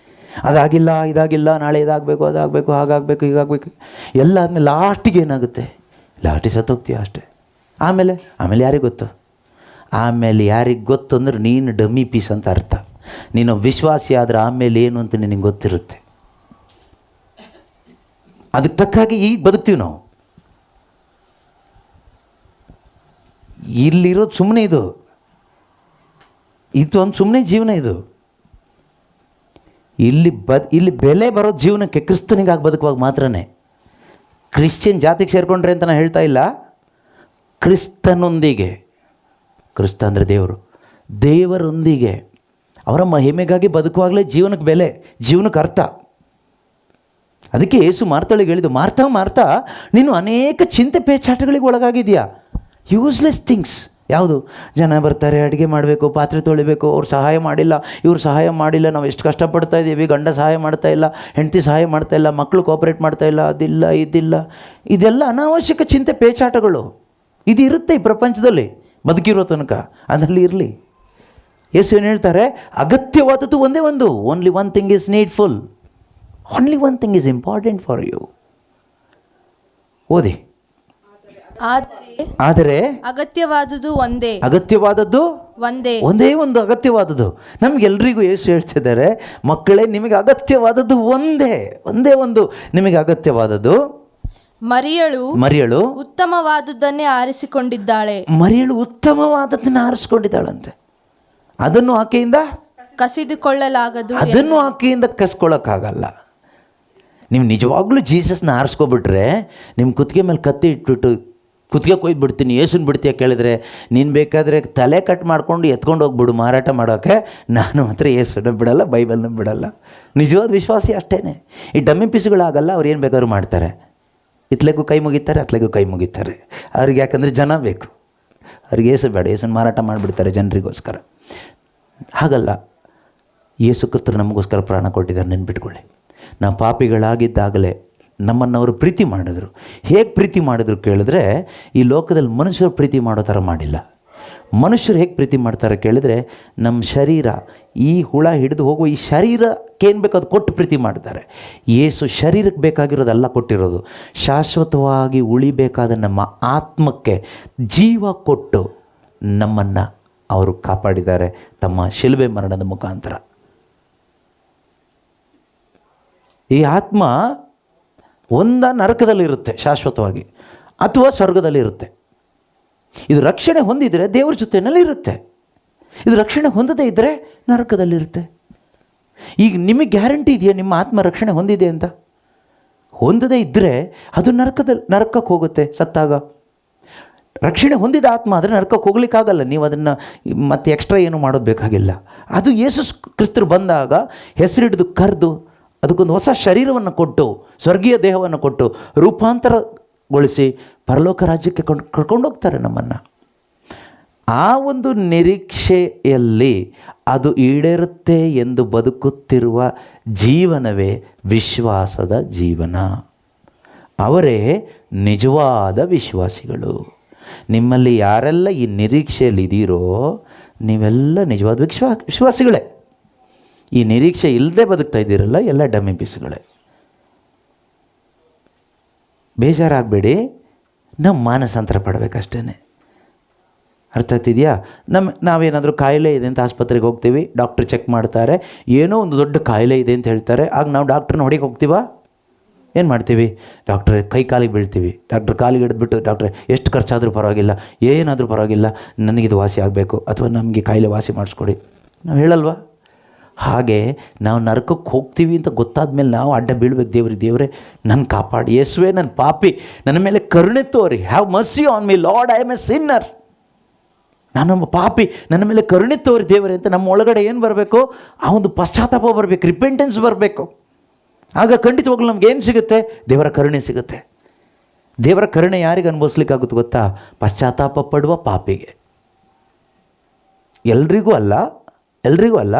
ಅದಾಗಿಲ್ಲ, ಇದಾಗಿಲ್ಲ, ನಾಳೆ ಇದಾಗಬೇಕು, ಅದಾಗಬೇಕು, ಹಾಗಾಗಬೇಕು, ಹೀಗಾಗಬೇಕು ಎಲ್ಲ ಆದಮೇಲೆ ಲಾಸ್ಟಿಗೆ ಏನಾಗುತ್ತೆ? ಲಾಸ್ಟಿಗೆ ಸತ್ತೋಗ್ತೀಯ ಅಷ್ಟೇ. ಆಮೇಲೆ ಯಾರಿಗೆ ಗೊತ್ತು? ಆಮೇಲೆ ಯಾರಿಗೆ ಗೊತ್ತು ಅಂದ್ರೆ ನೀನು ಡಮ್ಮಿ ಪೀಸ್ ಅಂತ ಅರ್ಥ. ನೀನು ವಿಶ್ವಾಸಿ ಆದರೆ ಆಮೇಲೆ ಏನು ಅಂತ ನಿನಗೆ ಗೊತ್ತಿರುತ್ತೆ. ಅದಕ್ಕೆ ತಕ್ಕಾಗಿ ಈಗ ಬದುಕ್ತೀವಿ ನಾವು. ಇಲ್ಲಿರೋದು ಸುಮ್ಮನೆ ಇದು ಒಂದು ಸುಮ್ಮನೆ ಜೀವನ ಇದು. ಇಲ್ಲಿ ಬೆಲೆ ಬರೋ ಜೀವನಕ್ಕೆ ಕ್ರಿಸ್ತನಿಗಾಗಿ ಬದುಕುವಾಗ ಮಾತ್ರನೇ. ಕ್ರಿಶ್ಚಿಯನ್ ಜಾತಿಗೆ ಸೇರಿಕೊಂಡ್ರೆ ಅಂತ ನಾನು ಹೇಳ್ತಾ ಇಲ್ಲ. ಕ್ರಿಸ್ತನೊಂದಿಗೆ, ಕ್ರಿಸ್ತ ಅಂದರೆ ದೇವರು, ದೇವರೊಂದಿಗೆ ಅವರ ಮಹಿಮೆಗಾಗಿ ಬದುಕುವಾಗಲೇ ಜೀವನಕ್ಕೆ ಬೆಲೆ, ಜೀವನಕ್ಕೆ ಅರ್ಥ. ಅದಕ್ಕೆ ಯೇಸು ಮಾರ್ತಾಳಿಗೆ ಹೇಳಿದ್ದು, ಮಾರ್ತಾ ಮಾರ್ತಾ ನೀನು ಅನೇಕ ಚಿಂತೆ ಪೇಚಾಟಗಳಿಗೆ ಒಳಗಾಗಿದೆಯಾ. Useless things. ಯಾವುದು? ಜನ ಬರ್ತಾರೆ, ಅಡುಗೆ ಮಾಡಬೇಕು, ಪಾತ್ರೆ ತೊಳಿಬೇಕು, ಅವ್ರು ಸಹಾಯ ಮಾಡಿಲ್ಲ, ಇವ್ರು ಸಹಾಯ ಮಾಡಿಲ್ಲ, ನಾವು ಎಷ್ಟು ಕಷ್ಟಪಡ್ತಾ ಇದ್ದೀವಿ, ಗಂಡ ಸಹಾಯ ಮಾಡ್ತಾ ಇಲ್ಲ, ಹೆಂಡತಿ ಸಹಾಯ ಮಾಡ್ತಾ ಇಲ್ಲ, ಮಕ್ಕಳು ಕೋಆಪ್ರೇಟ್ ಮಾಡ್ತಾ ಇಲ್ಲ, ಅದಿಲ್ಲ ಇದಿಲ್ಲ, ಇದೆಲ್ಲ ಅನಾವಶ್ಯಕ ಚಿಂತೆ ಪೇಚಾಟಗಳು. ಇದು ಇರುತ್ತೆ ಈ ಪ್ರಪಂಚದಲ್ಲಿ ಬದುಕಿರೋ ತನಕ, ಅದರಲ್ಲಿ ಇರಲಿ. ಯೇಸು ಏನು ಹೇಳ್ತಾರೆ? ಅಗತ್ಯವಾದದ್ದು ಒಂದೇ ಒಂದು. Only one thing is needful, only one thing is important for you. ಓದಿ. ಆದರೆ ಅಗತ್ಯವಾದದ್ದು ಒಂದೇ. ಅಗತ್ಯವಾದದ್ದು ಒಂದೇ ಒಂದು ಅಗತ್ಯವಾದದ್ದು. ನಮಗೆಲ್ರಿಗೂ ಯೇಸು ಹೇಳ್ತಿದ್ದಾರೆ, ಮಕ್ಕಳೇ, ನಿಮಗೆ ಅಗತ್ಯವಾದದ್ದು ಒಂದೇ ಒಂದು ನಿಮಗೆ ಅಗತ್ಯವಾದದ್ದು. ಮರಿಯಳು ಉತ್ತಮವಾದದ್ದನ್ನೇ ಆರಿಸಿಕೊಂಡಿದ್ದಾಳೆ. ಮರಿಯಳು ಉತ್ತಮವಾದದ್ದನ್ನು ಆರಿಸಿಕೊಂಡಿದ್ದಾಳಂತೆ. ಅದನ್ನು ಆಕೆಯಿಂದ ಕಸಿದುಕೊಳ್ಳಲಾಗದು. ಅದನ್ನು ಆಕೆಯಿಂದ ಕಸ್ಕೊಳ್ಳೋಕ್ಕಾಗಲ್ಲ. ನೀವು ನಿಜವಾಗ್ಲೂ ಜೀಸಸ್ನ ಆರಿಸ್ಕೊಬಿಟ್ರೆ, ನಿಮ್ಮ ಕುತ್ತಿಗೆ ಮೇಲೆ ಕತ್ತಿ ಇಟ್ಬಿಟ್ಟು ಕುತ್ತಿಗೆ ಕೊಯ್ದು ಬಿಡ್ತೀನಿ, ಯೇಸುನ ಬಿಡ್ತೀಯ ಕೇಳಿದ್ರೆ, ನೀನು ಬೇಕಾದರೆ ತಲೆ ಕಟ್ ಮಾಡ್ಕೊಂಡು ಎತ್ಕೊಂಡು ಹೋಗ್ಬಿಡು ಮಾರಾಟ ಮಾಡೋಕ್ಕೆ. ನಾನು ಮಾತ್ರ ಯೇಸುನ ಬಿಡಲ್ಲ, ಬೈಬಲ್ನ ಬಿಡಲ್ಲ. ನಿಜವಾದ ವಿಶ್ವಾಸಿ ಅಷ್ಟೇ. ಈ ಡಮ್ಮಿ ಪೀಸುಗಳಾಗಲ್ಲ. ಅವ್ರು ಏನು ಬೇಕಾದ್ರೂ ಮಾಡ್ತಾರೆ. ಇತ್ಲೆಗೂ ಕೈ ಮುಗಿತಾರೆ, ಅತ್ಲೆಗೂ ಕೈ ಮುಗಿತಾರೆ. ಅವ್ರಿಗೆ ಯಾಕಂದರೆ ಜನ ಬೇಕು. ಅವ್ರಿಗೆ ಯೇಸು ಬೇಡ, ಯೇಸುನ ಮಾರಾಟ ಮಾಡಿಬಿಡ್ತಾರೆ ಜನರಿಗೋಸ್ಕರ. ಹಾಗಲ್ಲ, ಯೇಸು ಕ್ರಿಸ್ತರು ನಮಗೋಸ್ಕರ ಪ್ರಾಣ ಕೊಟ್ಟಿದ್ದಾರೆ. ನೆನ್ಪಿಟ್ಕೊಳ್ಳಿ. ನಾವು ಪಾಪಿಗಳಾಗಿದ್ದಾಗಲೇ ನಮ್ಮನ್ನು ಅವರು ಪ್ರೀತಿ ಮಾಡಿದ್ರು. ಹೇಗೆ ಪ್ರೀತಿ ಮಾಡಿದ್ರು ಕೇಳಿದ್ರೆ, ಈ ಲೋಕದಲ್ಲಿ ಮನುಷ್ಯರು ಪ್ರೀತಿ ಮಾಡೋ ಥರ ಮಾಡಿಲ್ಲ. ಮನುಷ್ಯರು ಹೇಗೆ ಪ್ರೀತಿ ಮಾಡ್ತಾರೆ ಕೇಳಿದ್ರೆ, ನಮ್ಮ ಶರೀರ, ಈ ಹುಳ ಹಿಡಿದು ಹೋಗುವ ಈ ಶರೀರಕ್ಕೆ ಏನು ಬೇಕು ಅದು ಕೊಟ್ಟು ಪ್ರೀತಿ ಮಾಡ್ತಾರೆ. ಯೇಸು ಶರೀರಕ್ಕೆ ಬೇಕಾಗಿರೋದೆಲ್ಲ ಕೊಟ್ಟಿರೋದು. ಶಾಶ್ವತವಾಗಿ ಉಳಿಬೇಕಾದ ನಮ್ಮ ಆತ್ಮಕ್ಕೆ ಜೀವ ಕೊಟ್ಟು ನಮ್ಮನ್ನು ಅವರು ಕಾಪಾಡಿದ್ದಾರೆ ತಮ್ಮ ಶಿಲುಬೆ ಮರಣದ ಮುಖಾಂತರ. ಈ ಆತ್ಮ ಒಂದ ನರಕದಲ್ಲಿರುತ್ತೆ ಶಾಶ್ವತವಾಗಿ, ಅಥವಾ ಸ್ವರ್ಗದಲ್ಲಿರುತ್ತೆ. ಇದು ರಕ್ಷಣೆ ಹೊಂದಿದರೆ ದೇವರ ಜೊತೆಯಲ್ಲಿ ಇರುತ್ತೆ. ಇದು ರಕ್ಷಣೆ ಹೊಂದದೇ ಇದ್ದರೆ ನರಕದಲ್ಲಿರುತ್ತೆ. ಈಗ ನಿಮಗೆ ಗ್ಯಾರಂಟಿ ಇದೆಯಾ ನಿಮ್ಮ ಆತ್ಮ ರಕ್ಷಣೆ ಹೊಂದಿದೆ ಅಂತ? ಹೊಂದದೇ ಇದ್ದರೆ ಅದು ನರಕಕ್ಕೆ ಹೋಗುತ್ತೆ ಸತ್ತಾಗ. ರಕ್ಷಣೆ ಹೊಂದಿದ ಆತ್ಮ ಆದರೆ ನರಕಕ್ಕೆ ಹೋಗ್ಲಿಕ್ಕಾಗಲ್ಲ. ನೀವು ಅದನ್ನು ಮತ್ತೆ ಎಕ್ಸ್ಟ್ರಾ ಏನು ಮಾಡೋದು ಬೇಕಾಗಿಲ್ಲ. ಅದು ಯೇಸು ಕ್ರಿಸ್ತರು ಬಂದಾಗ ಹೆಸರಿಡಿದು ಕರೆದು ಅದಕ್ಕೊಂದು ಹೊಸ ಶರೀರವನ್ನು ಕೊಟ್ಟು ಸ್ವರ್ಗೀಯ ದೇಹವನ್ನು ಕೊಟ್ಟು ರೂಪಾಂತರಗೊಳಿಸಿ ಪರಲೋಕ ರಾಜ್ಯಕ್ಕೆ ಕರ್ಕೊಂಡೋಗ್ತಾರೆ ನಮ್ಮನ್ನು. ಆ ಒಂದು ನಿರೀಕ್ಷೆಯಲ್ಲಿ ಅದು ಈಡೇರುತ್ತೆ ಎಂದು ಬದುಕುತ್ತಿರುವ ಜೀವನವೇ ವಿಶ್ವಾಸದ ಜೀವನ. ಅವರೇ ನಿಜವಾದ ವಿಶ್ವಾಸಿಗಳು. ನಿಮ್ಮಲ್ಲಿ ಯಾರೆಲ್ಲ ಈ ನಿರೀಕ್ಷೆಯಲ್ಲಿ ಇದ್ದೀರೋ ನೀವೆಲ್ಲ ನಿಜವಾದ ವಿಶ್ವಾಸಿಗಳೇ. ಈ ನಿರೀಕ್ಷೆ ಇಲ್ಲದೆ ಬದುಕ್ತಾ ಇದ್ದೀರಲ್ಲ, ಎಲ್ಲ ಡಮ್ಮಿ ಪೀಸ್ಗಳೇ. ಬೇಜಾರಾಗಬೇಡಿ, ನಾವು ಮಾನಸಾಂತರ ಪಡಬೇಕಷ್ಟೇ. ಅರ್ಥ ಆಗ್ತಿದೆಯಾ? ನಾವೇನಾದರೂ ಕಾಯಿಲೆ ಇದೆ ಅಂತ ಆಸ್ಪತ್ರೆಗೆ ಹೋಗ್ತೀವಿ, ಡಾಕ್ಟ್ರ್ ಚೆಕ್ ಮಾಡ್ತಾರೆ, ಏನೋ ಒಂದು ದೊಡ್ಡ ಕಾಯಿಲೆ ಇದೆ ಅಂತ ಹೇಳ್ತಾರೆ. ಆಗ ನಾವು ಡಾಕ್ಟ್ರನ್ನ ಹೊಡಿಗೆ ಹೋಗ್ತೀವಾ? ಏನು ಮಾಡ್ತೀವಿ? ಡಾಕ್ಟ್ರೆ ಕೈ ಕಾಲಿಗೆ ಬೀಳ್ತೀವಿ. ಡಾಕ್ಟ್ರ್ ಕಾಲಿಗೆ ಹಿಡಿದ್ಬಿಟ್ಟು, ಡಾಕ್ಟ್ರೆ ಎಷ್ಟು ಖರ್ಚಾದರೂ ಪರವಾಗಿಲ್ಲ, ಏನಾದರೂ ಪರವಾಗಿಲ್ಲ, ನನಗಿದು ವಾಸಿ ಆಗಬೇಕು, ಅಥವಾ ನಮಗೆ ಕಾಯಿಲೆ ವಾಸಿ ಮಾಡಿಸ್ಕೊಡಿ, ನಾವು ಹೇಳಲ್ವಾ? ಹಾಗೆ ನಾವು ನರಕಕ್ಕೆ ಹೋಗ್ತೀವಿ ಅಂತ ಗೊತ್ತಾದ ಮೇಲೆ ನಾವು ಅಡ್ಡ ಬೀಳ್ಬೇಕು. ದೇವರೇ ನನ್ನ ಕಾಪಾಡಿ, ಯೇಸುವೆ ನನ್ನ ಪಾಪಿ, ನನ್ನ ಮೇಲೆ ಕರುಣೆ ತೋರಿ, have mercy on me lord, I am A Sinner, ನಾನೊಬ್ಬ ಪಾಪಿ, ನನ್ನ ಮೇಲೆ ಕರುಣೆ ತೋರಿ ದೇವರೇ ಅಂತ ನಮ್ಮ ಒಳಗಡೆ ಏನು ಬರಬೇಕು? ಆ ಒಂದು ಪಶ್ಚಾತ್ತಾಪ ಬರಬೇಕು, ರಿಪೆಂಟೆನ್ಸ್ ಬರಬೇಕು. ಆಗ ಖಂಡಿತವಾಗ್ಲೂ ನಮ್ಗೆ ಏನು ಸಿಗುತ್ತೆ? ದೇವರ ಕರುಣೆ ಸಿಗುತ್ತೆ. ದೇವರ ಕರುಣೆ ಯಾರಿಗೆ ಅನುಭವಿಸ್ಲಿಕ್ಕಾಗುತ್ತೆ ಗೊತ್ತಾ? ಪಶ್ಚಾತ್ತಾಪ ಪಡುವ ಪಾಪಿಗೆ. ಎಲ್ರಿಗೂ ಅಲ್ಲ,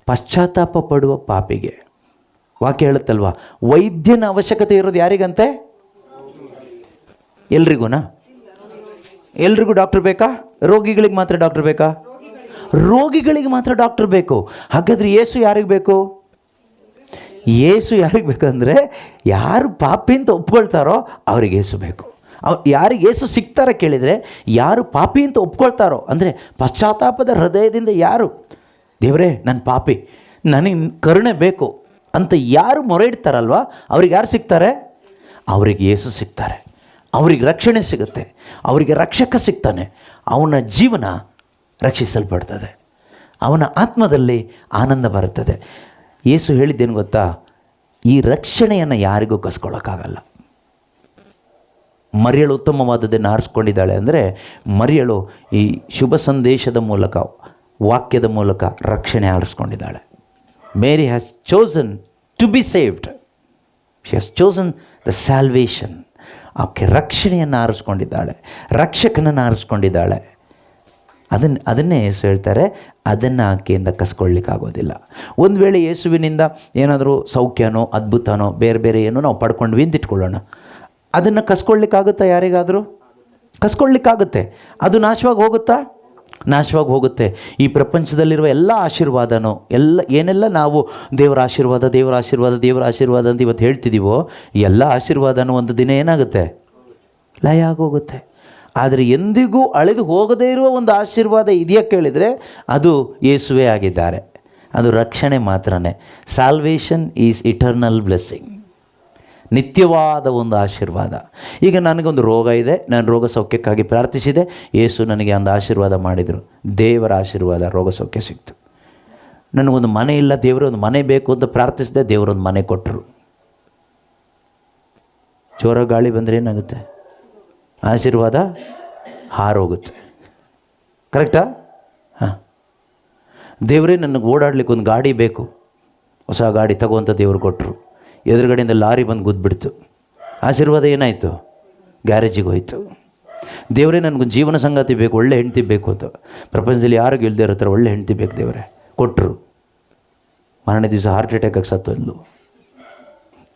ಪಶ್ಚಾತ್ತಾಪ ಪಡುವ ಪಾಪಿಗೆ. ವಾಕ್ಯ ಹೇಳುತ್ತಲ್ವ, ವೈದ್ಯನ ಅವಶ್ಯಕತೆ ಇರೋದು ಯಾರಿಗಂತೆ? ಎಲ್ರಿಗೂನಾ? ಎಲ್ರಿಗೂ ಡಾಕ್ಟ್ರ್ ಬೇಕಾ? ರೋಗಿಗಳಿಗೆ ಮಾತ್ರ ಡಾಕ್ಟ್ರ್ ಬೇಕಾ? ರೋಗಿಗಳಿಗೆ ಮಾತ್ರ ಡಾಕ್ಟ್ರ್ ಬೇಕು. ಹಾಗಾದರೆ ಯೇಸು ಯಾರಿಗೆ ಬೇಕು? ಯೇಸು ಯಾರಿಗೆ ಬೇಕಂದರೆ ಯಾರು ಪಾಪಿ ಅಂತ ಒಪ್ಕೊಳ್ತಾರೋ ಅವ್ರಿಗೆ ಯೇಸು ಬೇಕು. ಯಾರಿಗೆ ಯೇಸು ಸಿಗ್ತಾರೆ ಕೇಳಿದರೆ, ಯಾರು ಪಾಪಿ ಅಂತ ಒಪ್ಕೊಳ್ತಾರೋ, ಅಂದರೆ ಪಶ್ಚಾತ್ತಾಪದ ಹೃದಯದಿಂದ ಯಾರು ದೇವರೇ ನನ್ನ ಪಾಪಿ, ನನಗೆ ಕರುಣೆ ಬೇಕು ಅಂತ ಯಾರು ಮೊರೆ ಇಡ್ತಾರಲ್ವ, ಅವ್ರಿಗೆ ಯಾರು ಸಿಗ್ತಾರೆ? ಅವರಿಗೆ ಯೇಸು ಸಿಗ್ತಾರೆ. ಅವ್ರಿಗೆ ರಕ್ಷಣೆ ಸಿಗುತ್ತೆ, ಅವರಿಗೆ ರಕ್ಷಕ ಸಿಗ್ತಾನೆ. ಅವನ ಜೀವನ ರಕ್ಷಿಸಲ್ಪಡ್ತದೆ, ಅವನ ಆತ್ಮದಲ್ಲಿ ಆನಂದ ಬರುತ್ತದೆ. ಯೇಸು ಹೇಳಿದ್ದೇನು ಗೊತ್ತಾ? ಈ ರಕ್ಷಣೆಯನ್ನು ಯಾರಿಗೂ ಕಸ್ಕೊಳ್ಳೋಕ್ಕಾಗಲ್ಲ. ಮರಿಯಳು ಉತ್ತಮವಾದದ್ದನ್ನು ಆರಿಸ್ಕೊಂಡಿದ್ದಾಳೆ ಅಂದರೆ, ಮರಿಯಳು ಈ ಶುಭ ಸಂದೇಶದ ಮೂಲಕ, ವಾಕ್ಯದ ಮೂಲಕ ರಕ್ಷಣೆ ಆರಿಸ್ಕೊಂಡಿದ್ದಾಳೆ. Mary has chosen to be saved, she has chosen the salvation. ಆಕೆ ರಕ್ಷಣೆಯನ್ನು ಆರಿಸ್ಕೊಂಡಿದ್ದಾಳೆ, ರಕ್ಷಕನನ್ನು ಆರಿಸ್ಕೊಂಡಿದ್ದಾಳೆ. ಅದನ್ನೇ ಯೇಸು ಹೇಳ್ತಾರೆ, ಅದನ್ನು ಆಕೆಯಿಂದ ಕಸ್ಕೊಳ್ಳಿಕ್ಕಾಗೋದಿಲ್ಲ. ಒಂದು ವೇಳೆ ಯೇಸುವಿನಿಂದ ಏನಾದರೂ ಸೌಖ್ಯನೋ ಅದ್ಭುತನೋ ಬೇರೆ ಬೇರೆ ಏನೋ ನಾವು ಪಡ್ಕೊಂಡ್ವಿ ಅಂತ ಇಟ್ಕೊಳ್ಳೋಣ, ಅದನ್ನು ಕಸ್ಕೊಳ್ಳಿಕ್ಕಾಗುತ್ತಾ? ಯಾರಿಗಾದರೂ ಕಸ್ಕೊಳ್ಳಿಕ್ಕಾಗುತ್ತೆ. ಅದು ನಾಶವಾಗಿ ಹೋಗುತ್ತಾ? ನಾಶವಾಗಿ ಹೋಗುತ್ತೆ. ಈ ಪ್ರಪಂಚದಲ್ಲಿರುವ ಎಲ್ಲ ಆಶೀರ್ವಾದನೂ, ಏನೆಲ್ಲ ನಾವು ದೇವರ ಆಶೀರ್ವಾದ ದೇವರ ಆಶೀರ್ವಾದ ದೇವರ ಆಶೀರ್ವಾದ ಅಂತ ಇವತ್ತು ಹೇಳ್ತಿದ್ದೀವೋ, ಎಲ್ಲ ಆಶೀರ್ವಾದನೂ ಒಂದು ದಿನ ಏನಾಗುತ್ತೆ? ಲಯ ಆಗೋಗುತ್ತೆ. ಆದರೆ ಎಂದಿಗೂ ಅಳೆದು ಹೋಗದೇ ಇರುವ ಒಂದು ಆಶೀರ್ವಾದ ಇದೆಯಾ ಕೇಳಿದರೆ, ಅದು ಯೇಸುವೇ ಆಗಿದ್ದಾರೆ. ಅದು ರಕ್ಷಣೆ ಮಾತ್ರನೇ. ಸಾಲ್ವೇಷನ್ ಈಸ್ ಇಟರ್ನಲ್ ಬ್ಲೆಸ್ಸಿಂಗ್, ನಿತ್ಯವಾದ ಒಂದು ಆಶೀರ್ವಾದ. ಈಗ ನನಗೊಂದು ರೋಗ ಇದೆ, ನಾನು ರೋಗ ಸೌಖ್ಯಕ್ಕಾಗಿ ಪ್ರಾರ್ಥಿಸಿದೆ, ಯೇಸು ನನಗೆ ಒಂದು ಆಶೀರ್ವಾದ ಮಾಡಿದರು, ದೇವರ ಆಶೀರ್ವಾದ, ರೋಗ ಸೌಖ್ಯ ಸಿಕ್ತು. ನನಗೊಂದು ಮನೆ ಇಲ್ಲ, ದೇವರೊಂದು ಮನೆ ಬೇಕು ಅಂತ ಪ್ರಾರ್ಥಿಸಿದೆ, ದೇವರೊಂದು ಮನೆ ಕೊಟ್ಟರು. ಜೋರ ಗಾಳಿ ಬಂದರೆ ಏನಾಗುತ್ತೆ? ಆಶೀರ್ವಾದ ಹಾರೋಗುತ್ತೆ. ಕರೆಕ್ಟಾ? ಹಾಂ. ದೇವರೇ ನನಗೆ ಓಡಾಡ್ಲಿಕ್ಕೆ ಒಂದು ಗಾಡಿ ಬೇಕು, ಹೊಸ ಗಾಡಿ ತಗೋಂತ ದೇವರು ಕೊಟ್ಟರು. ಎದುರುಗಡೆಯಿಂದ ಲಾರಿ ಬಂದು ಗುದ್ಬಿಡ್ತು, ಆಶೀರ್ವಾದ ಏನಾಯಿತು? ಗ್ಯಾರೇಜಿಗೆ ಹೋಯಿತು. ದೇವರೇ ನನಗೊಂದು ಜೀವನ ಸಂಗಾತಿ ಬೇಕು, ಒಳ್ಳೆ ಹೆಂಡತಿ ಬೇಕು ಅಂತ, ಪ್ರಪಂಚದಲ್ಲಿ ಯಾರಿಗೂ ಇಲ್ಲದೆ ಇರೋ ಥರ ಒಳ್ಳೆ ಹೆಂಡತಿ ಬೇಕು, ದೇವರೇ ಕೊಟ್ಟರು. ಮಾರನೇ ದಿವಸ ಹಾರ್ಟ್ ಅಟ್ಯಾಕಾಗಿ ಸತ್ತೋದ್ಲು.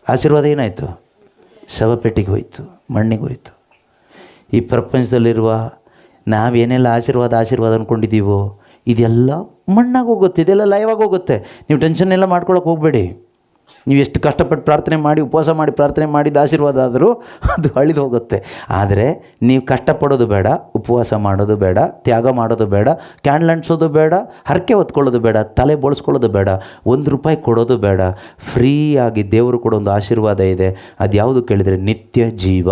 ಆಶೀರ್ವಾದ ಏನಾಯಿತು? ಶವಪೆಟ್ಟಿಗೆ ಹೋಯಿತು, ಮಣ್ಣಿಗೆ ಹೋಯಿತು. ಈ ಪ್ರಪಂಚದಲ್ಲಿರುವ ನಾವೇನೆಲ್ಲ ಆಶೀರ್ವಾದ ಅಂದ್ಕೊಂಡಿದ್ದೀವೋ ಇದೆಲ್ಲ ಮಣ್ಣಾಗಿ ಹೋಗುತ್ತೆ, ಇದೆಲ್ಲ ಲಯವಾಗಿ ಹೋಗುತ್ತೆ. ನೀವು ಟೆನ್ಷನ್ ಎಲ್ಲ ಮಾಡ್ಕೊಳಕ್ಕೆ ಹೋಗಬೇಡಿ. ನೀವು ಎಷ್ಟು ಕಷ್ಟಪಟ್ಟು ಪ್ರಾರ್ಥನೆ ಮಾಡಿ, ಉಪವಾಸ ಮಾಡಿ ಪ್ರಾರ್ಥನೆ ಮಾಡಿದ ಆಶೀರ್ವಾದ ಆದರೂ ಅದು ಅಳಿದು ಹೋಗುತ್ತೆ. ಆದರೆ ನೀವು ಕಷ್ಟಪಡೋದು ಬೇಡ, ಉಪವಾಸ ಮಾಡೋದು ಬೇಡ, ತ್ಯಾಗ ಮಾಡೋದು ಬೇಡ, ಕ್ಯಾಂಡಲ್ ಅಂಟಿಸೋದು ಬೇಡ, ಹರಕೆ ಹೊತ್ಕೊಳ್ಳೋದು ಬೇಡ, ತಲೆ ಬೋಳಿಸ್ಕೊಳ್ಳೋದು ಬೇಡ, ₹1 ಕೊಡೋದು ಬೇಡ. ಫ್ರೀಯಾಗಿ ದೇವರು ಕೊಡೋ ಒಂದು ಆಶೀರ್ವಾದ ಇದೆ. ಅದು ಯಾವುದು ಕೇಳಿದರೆ ನಿತ್ಯ ಜೀವ,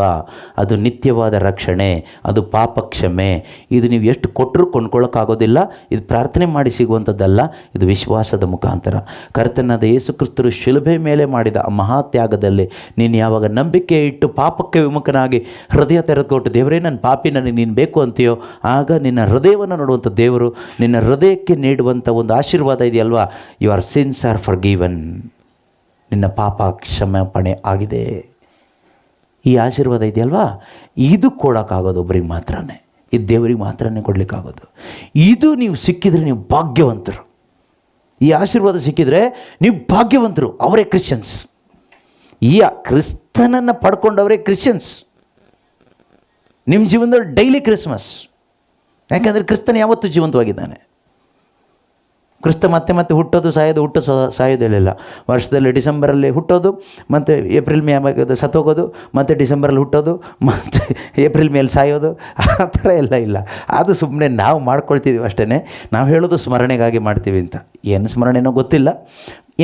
ಅದು ನಿತ್ಯವಾದ ರಕ್ಷಣೆ, ಅದು ಪಾಪ ಕ್ಷಮೆ. ಇದು ನೀವು ಎಷ್ಟು ಕೊಟ್ಟರೂ ಕೊಂಡ್ಕೊಳ್ಳೋಕ್ಕಾಗೋದಿಲ್ಲ. ಇದು ಪ್ರಾರ್ಥನೆ ಮಾಡಿ ಸಿಗುವಂಥದ್ದಲ್ಲ, ಇದು ವಿಶ್ವಾಸದ ಮುಖಾಂತರ. ಕರ್ತನಾದ ಯೇಸು ಕ್ರಿಸ್ತರು ಶಿಲುಬೆ ಶಿಲುಬೆ ಮೇಲೆ ಮಾಡಿದ ಆ ಮಹಾತ್ಯಾಗದಲ್ಲಿ ನೀನು ಯಾವಾಗ ನಂಬಿಕೆ ಇಟ್ಟು ಪಾಪಕ್ಕೆ ವಿಮುಖನಾಗಿ ಹೃದಯ ತೆರೆದುಕೊಟ್ಟು ದೇವರೇ ನನ್ನ ಪಾಪಿ ನನಗೆ ನೀನು ಬೇಕು ಅಂತೀಯೋ, ಆಗ ನಿನ್ನ ಹೃದಯವನ್ನು ನೋಡುವಂಥ ದೇವರು ನಿನ್ನ ಹೃದಯಕ್ಕೆ ನೀಡುವಂಥ ಒಂದು ಆಶೀರ್ವಾದ ಇದೆಯಲ್ವಾ, your since R for given, ನಿನ್ನ ಪಾಪ ಕ್ಷಮಾಪಣೆ ಆಗಿದೆ. ಈ ಆಶೀರ್ವಾದ ಇದೆಯಲ್ವಾ, ಇದು ಕೊಡೋಕ್ಕಾಗೋದು ಒಬ್ರಿಗೆ ಮಾತ್ರನೇ, ಇದು ದೇವರಿಗೆ ಮಾತ್ರನೇ ಕೊಡಲಿಕ್ಕಾಗೋದು. ಇದು ನೀವು ಸಿಕ್ಕಿದರೆ ನೀವು ಭಾಗ್ಯವಂತರು. ಈ ಆಶೀರ್ವಾದ ಸಿಕ್ಕಿದರೆ ನೀವು ಭಾಗ್ಯವಂತರು. ಅವರೇ ಕ್ರಿಶ್ಚಿಯನ್ಸ್. ಈ ಕ್ರಿಸ್ತನನ್ನು ಪಡ್ಕೊಂಡವರೇ ಕ್ರಿಶ್ಚಿಯನ್ಸ್. ನಿಮ್ಮ ಜೀವನದಲ್ಲಿ ಡೈಲಿ ಕ್ರಿಸ್ಮಸ್. ಯಾಕೆಂದರೆ ಕ್ರಿಸ್ತನ ಯಾವತ್ತೂ ಜೀವಂತವಾಗಿದ್ದಾನೆ. ಕ್ರಿಸ್ತ ಮತ್ತೆ ಮತ್ತೆ ಹುಟ್ಟೋದು ಸಾಯೋದು, ಸಾಯೋದಿಲ್ಲ. ವರ್ಷದಲ್ಲಿ ಡಿಸೆಂಬರಲ್ಲಿ ಹುಟ್ಟೋದು, ಮತ್ತು ಏಪ್ರಿಲ್ ಮೇ ಆಗೋದು ಸತ್ತೋಗೋದು, ಮತ್ತು ಡಿಸೆಂಬರಲ್ಲಿ ಹುಟ್ಟೋದು, ಮತ್ತು ಏಪ್ರಿಲ್ ಮೇಲೆ ಸಾಯೋದು, ಆ ಥರ ಎಲ್ಲ ಇಲ್ಲ. ಅದು ಸುಮ್ಮನೆ ನಾವು ಮಾಡ್ಕೊಳ್ತಿದ್ದೀವಿ ಅಷ್ಟೇ. ನಾವು ಹೇಳೋದು ಸ್ಮರಣೆಗಾಗಿ ಮಾಡ್ತೀವಿ ಅಂತ. ಏನು ಸ್ಮರಣೆನೋ ಗೊತ್ತಿಲ್ಲ.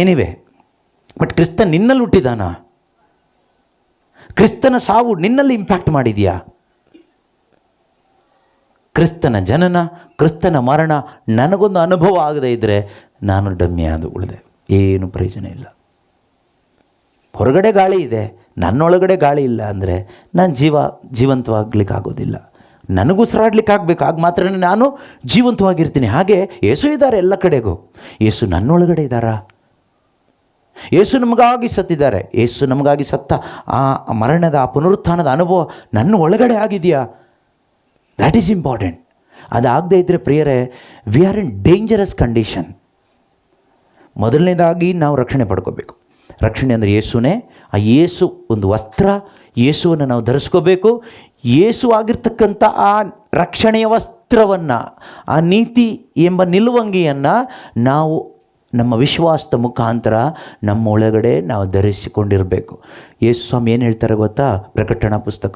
ಎನಿವೆ, ಬಟ್ ಕ್ರಿಸ್ತ ನಿನ್ನಲ್ಲಿ ಹುಟ್ಟಿದಾನ? ಕ್ರಿಸ್ತನ ಸಾವು ನಿನ್ನಲ್ಲಿ ಇಂಪ್ಯಾಕ್ಟ್ ಮಾಡಿದೆಯಾ? ಕ್ರಿಸ್ತನ ಜನನ, ಕ್ರಿಸ್ತನ ಮರಣ ನನಗೊಂದು ಅನುಭವ ಆಗದೇ ಇದ್ದರೆ ನಾನು ಡಮ್ಮಿ ಆದ ಉಳಿದೆ, ಏನು ಪ್ರಯೋಜನ ಇಲ್ಲ. ಹೊರಗಡೆ ಗಾಳಿ ಇದೆ, ನನ್ನೊಳಗಡೆ ಗಾಳಿ ಇಲ್ಲ ಅಂದರೆ ನಾನು ಜೀವಂತವಾಗಲಿಕ್ಕಾಗೋದಿಲ್ಲ. ನನಗೂ ಉಸಿರಾಡ್ಲಿಕ್ಕಾಗಬೇಕು, ಆಗ ಮಾತ್ರ ನಾನು ಜೀವಂತವಾಗಿರ್ತೀನಿ. ಹಾಗೆ ಯೇಸು ಇದ್ದಾರೆ ಎಲ್ಲ ಕಡೆಗೂ. ಯೇಸು ನನ್ನೊಳಗಡೆ ಇದ್ದಾರಾ? ಯೇಸು ನಮಗಾಗಿ ಸತ್ತಿದ್ದಾರೆ. ಯೇಸು ನಮಗಾಗಿ ಸತ್ತ ಆ ಮರಣದ, ಆ ಪುನರುತ್ಥಾನದ ಅನುಭವ ನನ್ನ ಒಳಗಡೆ ಆಗಿದೆಯಾ? That is important. ಅದಾಗದೇ ಇದ್ದರೆ ಪ್ರಿಯರೇ, we are in dangerous condition. ಮೊದಲನೇದಾಗಿ ನಾವು ರಕ್ಷಣೆ ಪಡ್ಕೋಬೇಕು. ರಕ್ಷಣೆ ಅಂದರೆ ಯೇಸುನೇ. ಆ ಯೇಸು ಒಂದು ವಸ್ತ್ರ, ಯೇಸುವನ್ನು ನಾವು ಧರಿಸ್ಕೋಬೇಕು. ಯೇಸು ಆಗಿರ್ತಕ್ಕಂಥ ಆ ರಕ್ಷಣೆಯ ವಸ್ತ್ರವನ್ನು, ಆ ನೀತಿ ಎಂಬ ನಿಲುವಂಗಿಯನ್ನು ನಾವು ನಮ್ಮ ವಿಶ್ವಾಸದ ಮುಖಾಂತರ ನಮ್ಮ ಒಳಗಡೆ ನಾವು ಧರಿಸಿಕೊಂಡಿರಬೇಕು. ಯೇಸು ಸ್ವಾಮಿ ಏನು ಹೇಳ್ತಾರೆ ಗೊತ್ತಾ? ಪ್ರಕಟಣಾ ಪುಸ್ತಕ,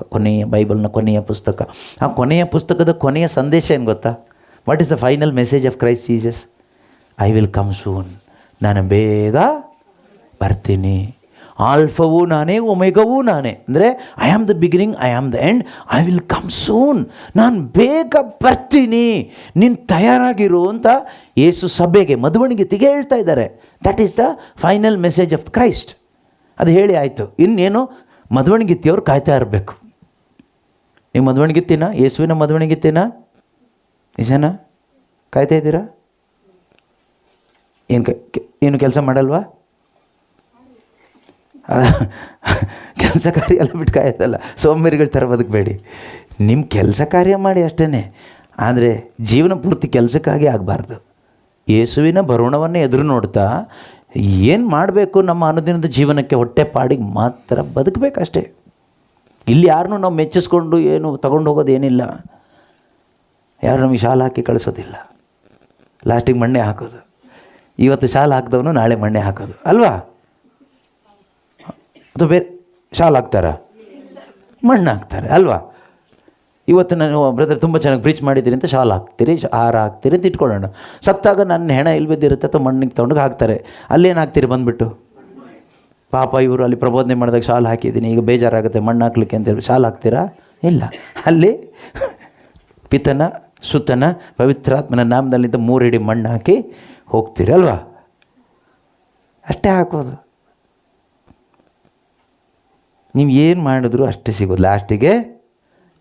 ಬೈಬಲ್ನ ಕೊನೆಯ ಪುಸ್ತಕ. ಆ ಕೊನೆಯ ಪುಸ್ತಕದ ಕೊನೆಯ ಸಂದೇಶ ಏನು ಗೊತ್ತಾ? What is the final message of Christ Jesus? I will come soon. ನಾನು ಬೇಗ ಬರ್ತೀನಿ. ಆಲ್ಫವೂ ನಾನೇ, ಒಮೆಗವೂ ನಾನೇ. ಅಂದರೆ I am the beginning, I am the end, I will come soon. ನಾನು ಬೇಗ ಬರ್ತೀನಿ, ನೀನು ತಯಾರಾಗಿರು ಅಂತ ಯೇಸು ಸಭೆಗೆ, ಮದುವಣಿಗೆತಿಗೆ ಹೇಳ್ತಾ ಇದ್ದಾರೆ. That is the final message of Christ. ಅದು ಹೇಳಿ ಆಯಿತು. ಇನ್ನೇನು ಮದುವಣಿಗೆತ್ತಿಯವ್ರು ಕಾಯ್ತಾ ಇರಬೇಕು. ನೀವು ಮದುವಣಿಗೆತ್ತಿನ, ಯೇಸುವಿನ ಮದುವಣಿಗೆತ್ತಿನ ನಿಜನ ಕಾಯ್ತಾ ಇದ್ದೀರಾ? ಏನು ಕೆಲಸ ಮಾಡಲ್ವಾ? ಕೆಲಸ ಕಾರ್ಯ ಎಲ್ಲ ಬಿಟ್ಟು ಕಾಯ್ತಲ್ಲ, ಸೋಂಬೇರಿಗಳ ಥರ ಬದುಕಬೇಡಿ. ನಿಮ್ಮ ಕೆಲಸ ಕಾರ್ಯ ಮಾಡಿ ಅಷ್ಟೇ, ಆದರೆ ಜೀವನ ಪೂರ್ತಿ ಕೆಲಸಕ್ಕಾಗಿ ಆಗಬಾರ್ದು. ಯೇಸುವಿನ ಬರುಣವನ್ನೇ ಎದುರು ನೋಡ್ತಾ ಏನು ಮಾಡಬೇಕು ನಮ್ಮ ಅನುದಿನದ ಜೀವನಕ್ಕೆ ಹೊಟ್ಟೆಪಾಡಿಗೆ ಮಾತ್ರ ಬದುಕಬೇಕಷ್ಟೇ. ಇಲ್ಲಿ ಯಾರನ್ನೂ ನಾವು ಮೆಚ್ಚಿಸ್ಕೊಂಡು ಏನು ತಗೊಂಡು ಹೋಗೋದೇನಿಲ್ಲ. ಯಾರು ನಮಗೆ ಶಾಲೆ ಹಾಕಿ ಕಳಿಸೋದಿಲ್ಲ. ಲಾಸ್ಟಿಗೆ ಮಣ್ಣೆ ಹಾಕೋದು. ಇವತ್ತು ಶಾಲೆ ಹಾಕಿದವನು ನಾಳೆ ಮಣ್ಣೆ ಹಾಕೋದು ಅಲ್ವಾ? ಅದು ಬೇರೆ ಶಾಲ್ ಹಾಕ್ತಾರ, ಮಣ್ಣು ಹಾಕ್ತಾರೆ ಅಲ್ವಾ? ಇವತ್ತು ನಾನು ಬ್ರದರ್ ತುಂಬ ಚೆನ್ನಾಗಿ ಬ್ರೀಚ್ ಮಾಡಿದ್ದೀರಿ ಅಂತ ಶಾಲ್ ಹಾಕ್ತೀರಿ, ಹಾರ ಹಾಕ್ತೀರಿ ಅಂತ ಇಟ್ಕೊಳ್ಳೋಣ. ಸತ್ತಾಗ ನನ್ನ ಹೆಣ ಇಲ್ಲಿ ಬಿದ್ದಿರುತ್ತೆ ಅಥವಾ ಮಣ್ಣಿಗೆ ತೊಗೊಂಡು ಹಾಕ್ತಾರೆ. ಅಲ್ಲೇನು ಹಾಕ್ತೀರಿ ಬಂದುಬಿಟ್ಟು? ಪಾಪ ಇವರು ಅಲ್ಲಿ ಪ್ರಬೋಧನೆ ಮಾಡಿದಾಗ ಶಾಲ್ ಹಾಕಿದ್ದೀನಿ, ಈಗ ಬೇಜಾರಾಗುತ್ತೆ ಮಣ್ಣು ಹಾಕ್ಲಿಕ್ಕೆ ಅಂತೇಳಿ ಶಾಲ್ ಹಾಕ್ತೀರಾ? ಇಲ್ಲ. ಅಲ್ಲಿ ಪಿತನ, ಸುತನ, ಪವಿತ್ರಾತ್ಮನ ನಾಮದಲ್ಲಿಂದ 3 ಹಿಡಿ ಮಣ್ಣು ಹಾಕಿ ಹೋಗ್ತೀರಿ ಅಲ್ವಾ? ಅಷ್ಟೇ ಹಾಕೋದು. ನೀವು ಏನು ಮಾಡಿದ್ರು ಅಷ್ಟೇ ಸಿಗೋದು, ಲಾಸ್ಟಿಗೆ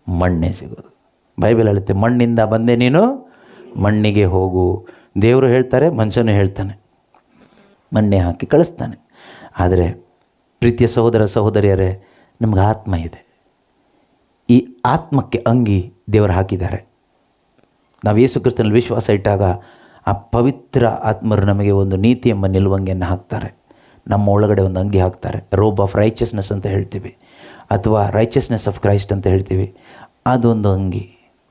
ಮಣ್ಣೇ ಸಿಗೋದು. ಬೈಬಲ್ ಹೇಳುತ್ತೆ, ಮಣ್ಣಿಂದ ಬಂದೆ ನೀನು ಮಣ್ಣಿಗೆ ಹೋಗು. ದೇವರು ಹೇಳ್ತಾರೆ, ಮನುಷ್ಯನು ಹೇಳ್ತಾನೆ, ಮಣ್ಣೆ ಹಾಕಿ ಕಳಿಸ್ತಾನೆ. ಆದರೆ ಪ್ರೀತಿಯ ಸಹೋದರ ಸಹೋದರಿಯರೇ, ನಮ್ಗೆ ಆತ್ಮ ಇದೆ. ಈ ಆತ್ಮಕ್ಕೆ ಅಂಗಿ ದೇವರು ಹಾಕಿದ್ದಾರೆ. ನಾವು ಯೇಸು ಕ್ರಿಸ್ತನಲ್ಲಿ ವಿಶ್ವಾಸ ಇಟ್ಟಾಗ ಆ ಪವಿತ್ರ ಆತ್ಮರು ನಮಗೆ ಒಂದು ನೀತಿ ಎಂಬ ನಿಲುವಂಗಿಯನ್ನು ಹಾಕ್ತಾರೆ. ನಮ್ಮ ಒಳಗಡೆ ಒಂದು ಅಂಗಿ ಹಾಕ್ತಾರೆ. ರೋಬ್ ಆಫ್ ರೈಚಸ್ನೆಸ್ ಅಂತ ಹೇಳ್ತೀವಿ, ಅಥವಾ ರೈಚಸ್ನೆಸ್ ಆಫ್ ಕ್ರೈಸ್ಟ್ ಅಂತ ಹೇಳ್ತೀವಿ. ಅದೊಂದು ಅಂಗಿ,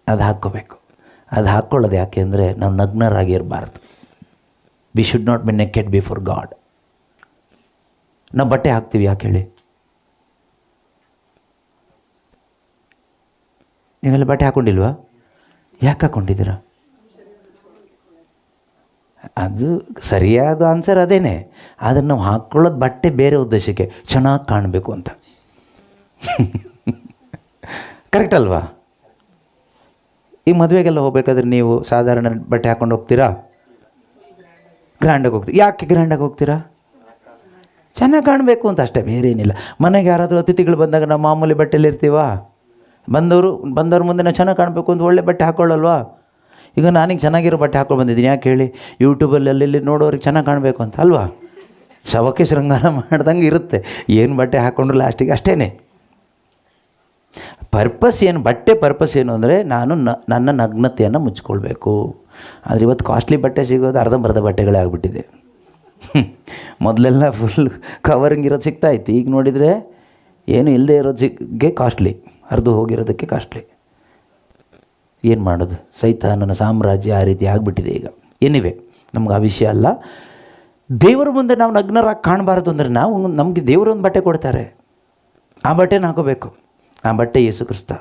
ಅದು ಹಾಕ್ಕೋಬೇಕು. ಅದು ಹಾಕ್ಕೊಳ್ಳೋದು ಯಾಕೆ ಅಂದರೆ ನಾವು ನಗ್ನರಾಗಿರಬಾರ್ದು. We should not be naked before God. ನಾವು ಬಟ್ಟೆ ಹಾಕ್ತೀವಿ ಯಾಕೆ ಹೇಳಿ? ನೀವೆಲ್ಲ ಬಟ್ಟೆ ಹಾಕ್ಕೊಂಡಿಲ್ವಾ? ಯಾಕೆ ಹಾಕ್ಕೊಂಡಿದ್ದೀರಾ? ಅದು ಸರಿಯಾದ ಆನ್ಸರ್ ಅದೇನೆ. ಆದರೆ ನಾವು ಹಾಕ್ಕೊಳ್ಳೋದು ಬಟ್ಟೆ ಬೇರೆ ಉದ್ದೇಶಕ್ಕೆ, ಚೆನ್ನಾಗಿ ಕಾಣಬೇಕು ಅಂತ. ಕರೆಕ್ಟ್ ಅಲ್ವಾ? ಈ ಮದುವೆಗೆಲ್ಲ ಹೋಗ್ಬೇಕಾದ್ರೆ ನೀವು ಸಾಧಾರಣ ಬಟ್ಟೆ ಹಾಕ್ಕೊಂಡು ಹೋಗ್ತೀರಾ? ಗ್ರ್ಯಾಂಡಾಗಿ ಹೋಗ್ತೀರಾ. ಯಾಕೆ ಗ್ರ್ಯಾಂಡಾಗಿ ಹೋಗ್ತೀರಾ? ಚೆನ್ನಾಗಿ ಕಾಣಬೇಕು ಅಂತ ಅಷ್ಟೇ, ಬೇರೆ ಏನಿಲ್ಲ. ಮನೆಗೆ ಯಾರಾದರೂ ಅತಿಥಿಗಳು ಬಂದಾಗ ನಾವು ಮಾಮೂಲಿ ಬಟ್ಟೆಯಲ್ಲಿ ಇರ್ತೀವ? ಬಂದವ್ರ ಮುಂದೆ ನಾವು ಚೆನ್ನಾಗಿ ಕಾಣಬೇಕು ಅಂತ ಒಳ್ಳೆ ಬಟ್ಟೆ ಹಾಕ್ಕೊಳ್ಳಲ್ವಾ? ಈಗ ನಾನೀಗ ಚೆನ್ನಾಗಿರೋ ಬಟ್ಟೆ ಹಾಕ್ಕೊಂಡು ಬಂದಿದ್ದೀನಿ, ಯಾಕೆ ಹೇಳಿ? ಯೂಟ್ಯೂಬಲ್ಲಿ ಅಲ್ಲಿ ನೋಡೋರಿಗೆ ಚೆನ್ನಾಗಿ ಕಾಣಬೇಕು ಅಂತ ಅಲ್ವಾ? ಶವಕ್ಕೆ ಶೃಂಗಾರ ಮಾಡ್ದಂಗೆ ಇರುತ್ತೆ. ಏನು ಬಟ್ಟೆ ಹಾಕ್ಕೊಂಡ್ರು ಲಾಸ್ಟಿಗೆ ಅಷ್ಟೇ. ಪರ್ಪಸ್ ಏನು, ಬಟ್ಟೆ ಪರ್ಪಸ್ ಏನು ಅಂದರೆ ನಾನು ನನ್ನ ನಗ್ನತೆಯನ್ನು ಮುಚ್ಕೊಳ್ಬೇಕು. ಆದರೆ ಇವತ್ತು ಕಾಸ್ಟ್ಲಿ ಬಟ್ಟೆ ಸಿಗೋದು ಅರ್ಧಂಬರ್ಧ ಬಟ್ಟೆಗಳೇ ಆಗಿಬಿಟ್ಟಿದೆ. ಮೊದಲೆಲ್ಲ ಫುಲ್ ಕವರಿಂಗ್ ಇರೋದು ಸಿಗ್ತಾಯಿತ್ತು. ಈಗ ನೋಡಿದರೆ ಏನು ಇಲ್ಲದೆ ಇರೋದಕ್ಕೆ ಕಾಸ್ಟ್ಲಿ, ಹರಿದು ಹೋಗಿರೋದಕ್ಕೆ ಕಾಸ್ಟ್ಲಿ. ಏನು ಮಾಡೋದು? ಸೈತಾನನ ಸಾಮ್ರಾಜ್ಯ ಆ ರೀತಿ ಆಗಿಬಿಟ್ಟಿದೆ ಈಗ. ಏನಿವೆ, ನಮ್ಗೆ ಆ ವಿಷಯ ಅಲ್ಲ. ದೇವರ ಮುಂದೆ ನಾವು ನಗ್ನರಾಗಿ ಕಾಣಬಾರ್ದು ಅಂದರೆ ನಮಗೆ ದೇವರು ಒಂದು ಬಟ್ಟೆ ಕೊಡ್ತಾರೆ, ಆ ಬಟ್ಟೆನ ಹಾಕೋಬೇಕು. ಆ ಬಟ್ಟೆ ಯೇಸು ಕ್ರಿಸ್ತ.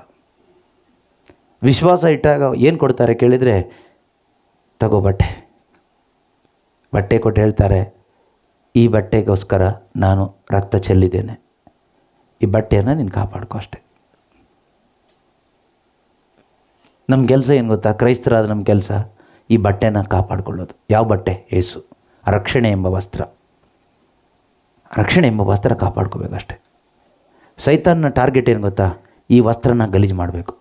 ವಿಶ್ವಾಸ ಇಟ್ಟಾಗ ಏನು ಕೊಡ್ತಾರೆ ಕೇಳಿದರೆ, ತಗೋ ಬಟ್ಟೆ ಕೊಟ್ಟು ಹೇಳ್ತಾರೆ, ಈ ಬಟ್ಟೆಗೋಸ್ಕರ ನಾನು ರಕ್ತ ಚೆಲ್ಲಿದ್ದೇನೆ, ಈ ಬಟ್ಟೆಯನ್ನು ನೀನು ಕಾಪಾಡ್ಕೋ ಅಷ್ಟೆ. ನಮ್ಮ ಕೆಲಸ ಏನು ಗೊತ್ತಾ? ಕ್ರೈಸ್ತರಾದ ನಮ್ಮ ಕೆಲಸ ಈ ಬಟ್ಟೆನ ಕಾಪಾಡಿಕೊಳ್ಳೋದು. ಯಾವ ಬಟ್ಟೆ? ಯೇಸು. ರಕ್ಷಣೆ ಎಂಬ ವಸ್ತ್ರ. ರಕ್ಷಣೆ ಎಂಬ ವಸ್ತ್ರ ಕಾಪಾಡ್ಕೋಬೇಕಷ್ಟೆ. ಸೈತಾನ್ನ ಟಾರ್ಗೆಟ್ ಏನು ಗೊತ್ತಾ? ಈ ವಸ್ತ್ರನ ಗಲೀಜು ಮಾಡಬೇಕು.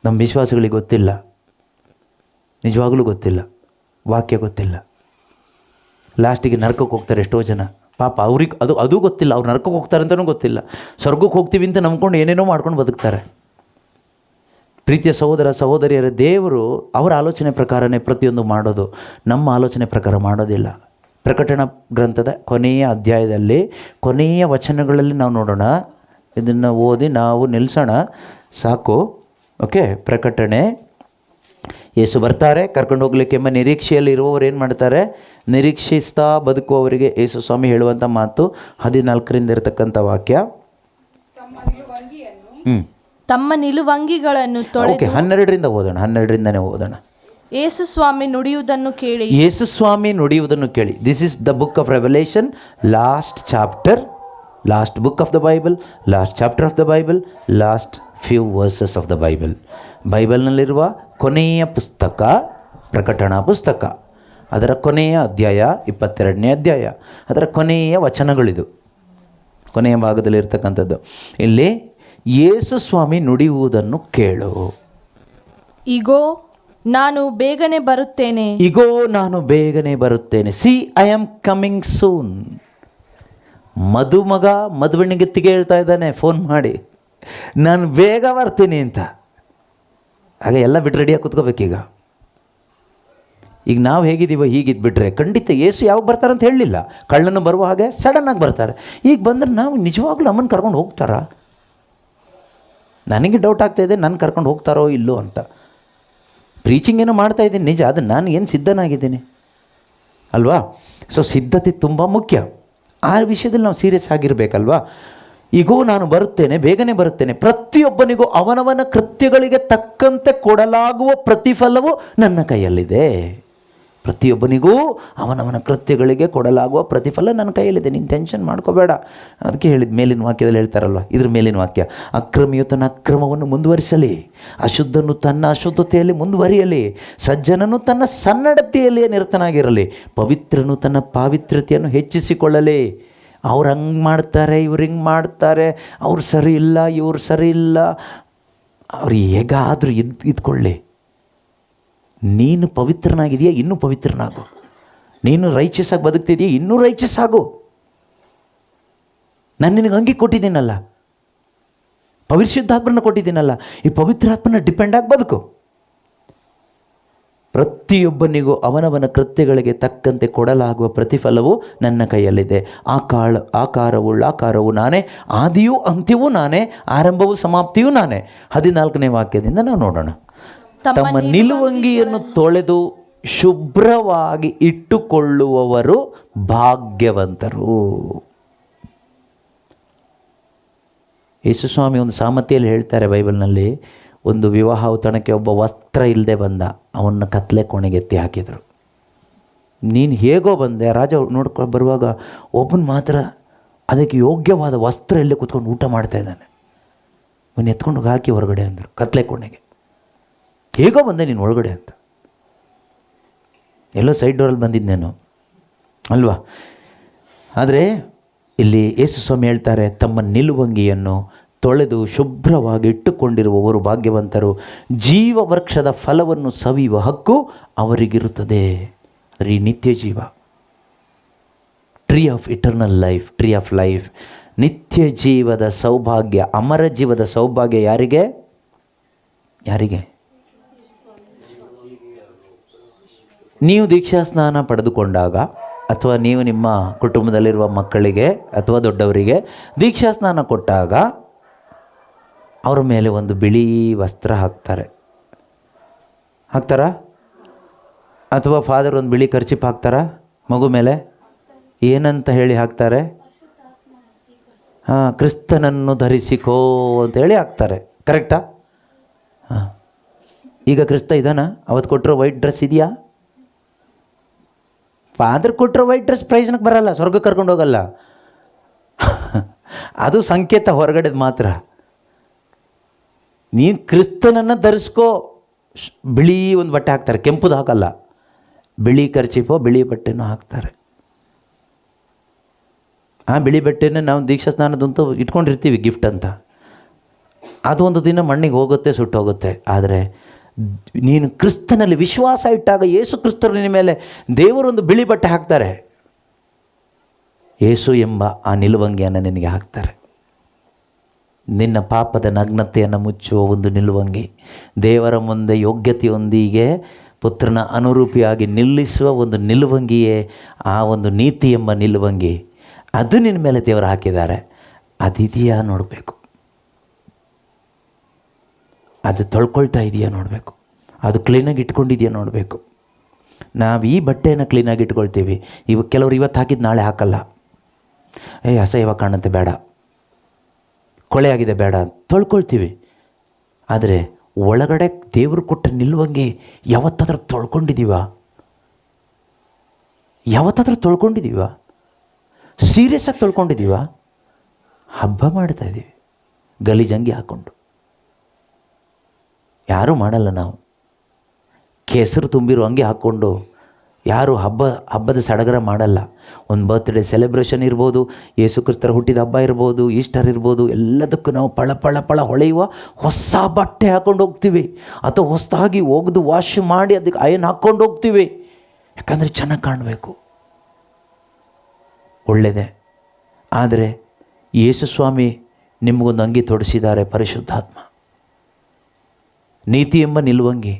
ನಮ್ಮ ವಿಶ್ವಾಸಗಳಿಗೆ ಗೊತ್ತಿಲ್ಲ, ನಿಜವಾಗಲೂ ಗೊತ್ತಿಲ್ಲ, ವಾಕ್ಯ ಗೊತ್ತಿಲ್ಲ. ಲಾಸ್ಟಿಗೆ ನರಕಕ್ಕೆ ಹೋಗ್ತಾರೆ ಎಷ್ಟೋ ಜನ. ಪಾಪ ಅವ್ರಿಗೆ ಅದು ಗೊತ್ತಿಲ್ಲ, ಅವ್ರು ನರಕಕ್ಕೆ ಹೋಗ್ತಾರೆ ಅಂತಲೂ ಗೊತ್ತಿಲ್ಲ. ಸ್ವರ್ಗಕ್ಕೆ ಹೋಗ್ತೀವಿ ಅಂತ ನಂಬ್ಕೊಂಡು ಏನೇನೋ ಮಾಡ್ಕೊಂಡು ಬದುಕ್ತಾರೆ. ಪ್ರೀತಿಯ ಸಹೋದರ ಸಹೋದರಿಯರ, ದೇವರು ಅವರ ಆಲೋಚನೆ ಪ್ರಕಾರನೇ ಪ್ರತಿಯೊಂದು ಮಾಡೋದು, ನಮ್ಮ ಆಲೋಚನೆ ಪ್ರಕಾರ ಮಾಡೋದಿಲ್ಲ. ಪ್ರಕಟಣಾ ಗ್ರಂಥದ ಕೊನೆಯ ಅಧ್ಯಾಯದಲ್ಲಿ ಕೊನೆಯ ವಚನಗಳಲ್ಲಿ ನಾವು ನೋಡೋಣ. ಇದನ್ನು ಓದಿ ನಾವು ನಿಲ್ಲಿಸೋಣ, ಸಾಕು. ಓಕೆ, ಪ್ರಕಟಣೆ. ಯೇಸು ಬರ್ತಾರೆ, ಕರ್ಕೊಂಡು ಹೋಗ್ಲಿಕ್ಕೆ ಎಂಬ ನಿರೀಕ್ಷೆಯಲ್ಲಿ ಇರುವವರು ಏನು ಮಾಡ್ತಾರೆ? ನಿರೀಕ್ಷಿಸ್ತಾ ಬದುಕುವವರಿಗೆ ಯೇಸು ಸ್ವಾಮಿ ಹೇಳುವಂಥ ಮಾತು 14ರಿಂದ ಇರತಕ್ಕಂಥ ವಾಕ್ಯ. ತಮ್ಮ ನಿಲುವಂಗಿಗಳನ್ನು ತೊಳೆದು. ಓಕೆ, 12ರಿಂದ ಓದೋಣ. 12ರಿಂದನೇ ಓದೋಣ. ಯೇಸು ಸ್ವಾಮಿ ನುಡಿಯುವುದನ್ನು ಕೇಳಿ. ಯೇಸು ಸ್ವಾಮಿ ನುಡಿಯುವುದನ್ನು ಕೇಳಿ. This is the book of Revelation, last chapter, last book of the Bible, last chapter of the Bible, last few verses of the Bible. ಬೈಬಲ್ನಲ್ಲಿರುವ ಕೊನೆಯ ಪುಸ್ತಕ ಪ್ರಕಟಣಾ ಪುಸ್ತಕ. ಅದರ ಕೊನೆಯ ಅಧ್ಯಾಯ 22ನೇ ಅಧ್ಯಾಯ. ಅದರ ಕೊನೆಯ ವಚನಗಳಿದು, ಕೊನೆಯ ಭಾಗದಲ್ಲಿರ್ತಕ್ಕಂಥದ್ದು. ಇಲ್ಲಿ ಯೇಸು ಸ್ವಾಮಿ ನುಡಿಯುವುದನ್ನು ಕೇಳು. ಇಗೋ ನಾನು ಬೇಗನೆ ಬರುತ್ತೇನೆ. ಇಗೋ ನಾನು ಬೇಗನೆ ಬರುತ್ತೇನೆ. C, I am coming soon. ಮಗ ಮದುವೆಣಿಗೆತ್ತಿಗೆ ಹೇಳ್ತಾ ಇದ್ದಾನೆ ಫೋನ್ ಮಾಡಿ, ನಾನು ಬೇಗ ಬರ್ತೀನಿ ಅಂತ. ಆಗ ಎಲ್ಲ ಬಿಟ್ಟು ರೆಡಿಯಾಗಿ ಕೂತ್ಕೋಬೇಕೀಗ. ಈಗ ನಾವು ಹೇಗಿದ್ದೀವೋ ಹೀಗಿದ್ಬಿಟ್ರೆ ಖಂಡಿತ ಯೇಸು ಯಾವಾಗ ಬರ್ತಾರಂತ ಹೇಳಲಿಲ್ಲ. ಕಳ್ಳನು ಬರುವ ಹಾಗೆ ಸಡನ್ನಾಗಿ ಬರ್ತಾರೆ. ಈಗ ಬಂದರೆ ನಾವು ನಿಜವಾಗ್ಲೂ ಅಮ್ಮನ ಕರ್ಕೊಂಡು ಹೋಗ್ತಾರಾ? ನನಗೆ ಡೌಟ್ ಆಗ್ತಾಯಿದೆ, ನನ್ನ ಕರ್ಕೊಂಡು ಹೋಗ್ತಾರೋ ಇಲ್ಲೋ ಅಂತ. ಪ್ರೀಚಿಂಗ್ ಏನೋ ಮಾಡ್ತಾಯಿದ್ದೀನಿ ನಿಜ, ಅದು ನಾನು ಏನು ಸಿದ್ಧನಾಗಿದ್ದೀನಿ ಅಲ್ವಾ? ಸೊ ಸಿದ್ಧತೆ ತುಂಬ ಮುಖ್ಯ. ಆ ವಿಷಯದಲ್ಲಿ ನಾವು ಸೀರಿಯಸ್ ಆಗಿರಬೇಕಲ್ವಾ? ಈಗೂ ನಾನು ಬರುತ್ತೇನೆ, ಬೇಗನೆ ಬರುತ್ತೇನೆ, ಪ್ರತಿಯೊಬ್ಬನಿಗೂ ಅವನವನ ಕೃತ್ಯಗಳಿಗೆ ತಕ್ಕಂತೆ ಕೊಡಲಾಗುವ ಪ್ರತಿಫಲವು ನನ್ನ ಕೈಯಲ್ಲಿದೆ. ಪ್ರತಿಯೊಬ್ಬನಿಗೂ ಅವನವನ ಕೃತ್ಯಗಳಿಗೆ ಕೊಡಲಾಗುವ ಪ್ರತಿಫಲ ನನ್ನ ಕೈಯಲ್ಲಿದೆ. ನೀನು ಟೆನ್ಷನ್ ಮಾಡ್ಕೋಬೇಡ. ಅದಕ್ಕೆ ಹೇಳಿದ ಮೇಲಿನ ವಾಕ್ಯದಲ್ಲಿ ಹೇಳ್ತಾರಲ್ವ, ಇದ್ರ ಮೇಲಿನ ವಾಕ್ಯ, ಅಕ್ರಮಿಯು ತನ್ನ ಅಕ್ರಮವನ್ನು ಮುಂದುವರಿಸಲಿ, ಅಶುದ್ಧನು ತನ್ನ ಅಶುದ್ಧತೆಯಲ್ಲಿ ಮುಂದುವರಿಯಲಿ, ಸಜ್ಜನನು ತನ್ನ ಸನ್ನಡತೆಯಲ್ಲಿಯೇ ನಿರತನಾಗಿರಲಿ, ಪವಿತ್ರನು ತನ್ನ ಪಾವಿತ್ರ್ಯತೆಯನ್ನು ಹೆಚ್ಚಿಸಿಕೊಳ್ಳಲಿ. ಅವ್ರು ಹಂಗೆ ಮಾಡ್ತಾರೆ, ಇವ್ರು ಹಿಂಗೆ ಮಾಡ್ತಾರೆ, ಅವ್ರು ಸರಿ ಇಲ್ಲ, ಇವ್ರು ಸರಿ ಇಲ್ಲ, ಅವ್ರು ಹೇಗಾದರೂ ಇದ್ಕೊಳ್ಳಿ. ನೀನು ಪವಿತ್ರನಾಗಿದೆಯಾ, ಇನ್ನೂ ಪವಿತ್ರನಾಗು. ನೀನು ರೈಚಸ್ ಆಗಿ ಬದುಕ್ತಿದೆಯಾ, ಇನ್ನೂ ರೈಚಸ್ ಆಗು. ನಾನು ನಿನಗೆ ಅಂಗಿ ಕೊಟ್ಟಿದ್ದೀನಲ್ಲ, ಪರಿಶುದ್ಧಾತ್ಮನ ಕೊಟ್ಟಿದ್ದೀನಲ್ಲ, ಈ ಪವಿತ್ರಾತ್ಮನ ಡಿಪೆಂಡ್ ಆಗಿ ಬದುಕು. ಪ್ರತಿಯೊಬ್ಬನಿಗೂ ಅವನವನ ಕೃತ್ಯಗಳಿಗೆ ತಕ್ಕಂತೆ ಕೊಡಲಾಗುವ ಪ್ರತಿಫಲವು ನನ್ನ ಕೈಯಲ್ಲಿದೆ. ಆಕಾರವು ನಾನೇ, ಆದಿಯೂ ಅಂತ್ಯವೂ ನಾನೇ, ಆರಂಭವೂ ಸಮಾಪ್ತಿಯೂ ನಾನೇ. 14ನೇ ವಾಕ್ಯದಿಂದ ನಾವು ನೋಡೋಣ. ತಮ್ಮ ನಿಲುವಂಗಿಯನ್ನು ತೊಳೆದು ಶುಭ್ರವಾಗಿ ಇಟ್ಟುಕೊಳ್ಳುವವರು ಭಾಗ್ಯವಂತರು. ಯೇಸುಸ್ವಾಮಿ ಒಂದು ಸಾಮರ್ಥ್ಯದಲ್ಲಿ ಹೇಳ್ತಾರೆ ಬೈಬಲ್ನಲ್ಲಿ, ಒಂದು ವಿವಾಹ ಔತಣಕ್ಕೆ ಒಬ್ಬ ವಸ್ತ್ರ ಇಲ್ಲದೆ ಬಂದ, ಅವನ್ನ ಕತ್ಲೆ ಕೋಣೆಗೆ ಎತ್ತಿ ಹಾಕಿದರು. ನೀನು ಹೇಗೋ ಬಂದೆ, ರಾಜ ನೋಡ್ಕೊಂಡು ಬರುವಾಗ ಒಬ್ಬನ ಮಾತ್ರ ಅದಕ್ಕೆ ಯೋಗ್ಯವಾದ ವಸ್ತ್ರ ಇಲ್ಲೇ ಕೂತ್ಕೊಂಡು ಊಟ ಮಾಡ್ತಾ ಇದ್ದಾನೆ. ಅವನು ಎತ್ಕೊಂಡು ಹಾಕಿ ಹೊರಗಡೆ ಅಂದರು ಕತ್ಲೆ ಕೋಣೆಗೆ. ಹೇಗೋ ಬಂದೆ ನೀನು ಒಳಗಡೆ ಅಂತ. ಎಲ್ಲೋ ಸೈಡ್ ಡೋರಲ್ಲಿ ಬಂದಿದ್ದೇನು. ಅಲ್ವಾ? ಆದರೆ ಇಲ್ಲಿ ಯೇಸು ಸ್ವಾಮಿ ಹೇಳ್ತಾರೆ, ತಮ್ಮ ನಿಲುವಂಗಿಯನ್ನು ತೊಳೆದು ಶುಭ್ರವಾಗಿ ಇಟ್ಟುಕೊಂಡಿರುವವರು ಭಾಗ್ಯವಂತರು, ಜೀವ ವೃಕ್ಷದ ಫಲವನ್ನು ಸವಿಯುವ ಹಕ್ಕು ಅವರಿಗಿರುತ್ತದೆ. ಈ ನಿತ್ಯ ಜೀವ, tree of eternal life, tree of life, ನಿತ್ಯ ಜೀವದ ಸೌಭಾಗ್ಯ, ಅಮರ ಜೀವದ ಸೌಭಾಗ್ಯ ಯಾರಿಗೆ? ಯಾರಿಗೆ? ನೀವು ದೀಕ್ಷಾ ಸ್ನಾನ ಪಡೆದುಕೊಂಡಾಗ, ಅಥವಾ ನೀವು ನಿಮ್ಮ ಕುಟುಂಬದಲ್ಲಿರುವ ಮಕ್ಕಳಿಗೆ ಅಥವಾ ದೊಡ್ಡವರಿಗೆ ದೀಕ್ಷಾ ಸ್ನಾನ ಕೊಟ್ಟಾಗ ಅವ್ರ ಮೇಲೆ ಒಂದು ಬಿಳಿ ವಸ್ತ್ರ ಹಾಕ್ತಾರಾ? ಅಥವಾ ಫಾದರ್ ಒಂದು ಬಿಳಿ ಕರ್ಚಿಪ್ ಹಾಕ್ತಾರಾ ಮಗು ಮೇಲೆ? ಏನಂತ ಹೇಳಿ ಹಾಕ್ತಾರೆ? ಕ್ರಿಸ್ತನನ್ನು ಧರಿಸಿಕೋ ಅಂತೇಳಿ ಹಾಕ್ತಾರೆ. ಕರೆಕ್ಟಾ? ಈಗ ಕ್ರಿಸ್ತ ಇದ್ದಾನ? ಅವತ್ತು ಕೊಟ್ಟರೋ ವೈಟ್ ಡ್ರೆಸ್ ಇದೆಯಾ? ಫಾದರ್ ಕೊಟ್ಟರೋ ವೈಟ್ ಡ್ರೆಸ್ ಪ್ರಯೋಜನಕ್ಕೆ ಬರಲ್ಲ, ಸ್ವರ್ಗಕ್ಕೆ ಕರ್ಕೊಂಡು ಹೋಗಲ್ಲ. ಅದು ಸಂಕೇತ ಹೊರಗಡೆದು ಮಾತ್ರ. ನೀನು ಕ್ರಿಸ್ತನನ್ನು ಧರಿಸ್ಕೋ, ಬಿಳಿ ಒಂದು ಬಟ್ಟೆ ಹಾಕ್ತಾರೆ, ಕೆಂಪುದು ಹಾಕಲ್ಲ. ಬಿಳಿ ಕರ್ಚಿಫೋ ಬಿಳಿ ಬಟ್ಟೆನೂ ಹಾಕ್ತಾರೆ. ಆ ಬಿಳಿ ಬಟ್ಟೆನ ನಾವು ದೀಕ್ಷಾ ಸ್ನಾನದಂತೂ ಇಟ್ಕೊಂಡಿರ್ತೀವಿ ಗಿಫ್ಟ್ ಅಂತ. ಅದು ಒಂದು ದಿನ ಮಣ್ಣಿಗೆ ಹೋಗುತ್ತೆ, ಸುಟ್ಟೋಗುತ್ತೆ. ಆದರೆ ನೀನು ಕ್ರಿಸ್ತನಲ್ಲಿ ವಿಶ್ವಾಸ ಇಟ್ಟಾಗ, ಯೇಸು ಕ್ರಿಸ್ತರು ನಿನ್ನ ಮೇಲೆ ದೇವರೊಂದು ಬಿಳಿ ಬಟ್ಟೆ ಹಾಕ್ತಾರೆ. ಯೇಸು ಎಂಬ ಆ ನಿಲುವಂಗಿಯನ್ನು ನಿನಗೆ ಹಾಕ್ತಾರೆ. ನಿನ್ನ ಪಾಪದ ನಗ್ನತೆಯನ್ನು ಮುಚ್ಚುವ ಒಂದು ನಿಲುವಂಗಿ, ದೇವರ ಮುಂದೆ ಯೋಗ್ಯತೆಯೊಂದಿಗೆ ಪುತ್ರನ ಅನುರೂಪಿಯಾಗಿ ನಿಲ್ಲಿಸುವ ಒಂದು ನಿಲುವಂಗಿಯೇ ಆ ಒಂದು ನೀತಿ ಎಂಬ ನಿಲುವಂಗಿ. ಅದು ನಿನ್ನ ಮೇಲೆ ದೇವರು ಹಾಕಿದ್ದಾರೆ. ಅದಿದೆಯಾ ನೋಡಬೇಕು, ಅದು ತೊಳ್ಕೊಳ್ತಾ ಇದೆಯಾ ನೋಡಬೇಕು, ಅದು ಕ್ಲೀನಾಗಿ ಇಟ್ಕೊಂಡಿದೆಯಾ ನೋಡಬೇಕು. ನಾವು ಈ ಬಟ್ಟೆಯನ್ನು ಕ್ಲೀನಾಗಿ ಇಟ್ಕೊಳ್ತೀವಿ. ಕೆಲವರು ಇವತ್ತು ಹಾಕಿದ್ದು ನಾಳೆ ಹಾಕಲ್ಲ. ಅಸಹ್ಯವಾಗಿ ಕಾಣುತ್ತೆ, ಬೇಡ, ಕೊಳೆ ಆಗಿದೆ, ಬೇಡ, ತೊಳ್ಕೊಳ್ತೀವಿ. ಆದರೆ ಒಳಗಡೆ ದೇವರು ಕೊಟ್ಟ ನಿಲ್ಲುವಂಗೆ ಯಾವತ್ತಾದ್ರೂ ತೊಳ್ಕೊಂಡಿದ್ದೀವ? ಸೀರಿಯಸ್ ಆಗಿ ತೊಳ್ಕೊಂಡಿದ್ದೀವ? ಹಬ್ಬ ಮಾಡ್ತಾ ಇದ್ದೀವಿ ಗಲೀಜಂಗಿ ಹಾಕ್ಕೊಂಡು. ಯಾರೂ ಮಾಡಲ್ಲ. ನಾವು ಕೆಸರು ತುಂಬಿರೋ ಅಂಗಿ ಹಾಕ್ಕೊಂಡು ಯಾರು ಹಬ್ಬದ ಸಡಗರ ಮಾಡಲ್ಲ. ಒಂದು ಬರ್ತ್ಡೇ ಸೆಲೆಬ್ರೇಷನ್ ಇರ್ಬೋದು, ಯೇಸು ಕ್ರಿಸ್ತರ ಹುಟ್ಟಿದ ಹಬ್ಬ ಇರ್ಬೋದು, ಈಸ್ಟರ್ ಇರ್ಬೋದು, ಎಲ್ಲದಕ್ಕೂ ನಾವು ಪಳ ಹೊಳೆಯುವ ಹೊಸ ಬಟ್ಟೆ ಹಾಕ್ಕೊಂಡು ಹೋಗ್ತೀವಿ. ಅಥವಾ ಹೊಸದಾಗಿ ಒಗೆದು ವಾಶ್ ಮಾಡಿ ಅದಕ್ಕೆ ಅಯನ್ ಹಾಕ್ಕೊಂಡು ಹೋಗ್ತೀವಿ. ಯಾಕಂದರೆ ಚೆನ್ನಾಗಿ ಕಾಣಬೇಕು, ಒಳ್ಳೆಯದೇ. ಆದರೆ ಯೇಸು ಸ್ವಾಮಿ ನಿಮಗೊಂದು ಅಂಗಿ ತೊಡಿಸಿದ್ದಾರೆ, ಪರಿಶುದ್ಧಾತ್ಮ, ನೀತಿ ಎಂಬ ನಿಲುವಂಗಿ.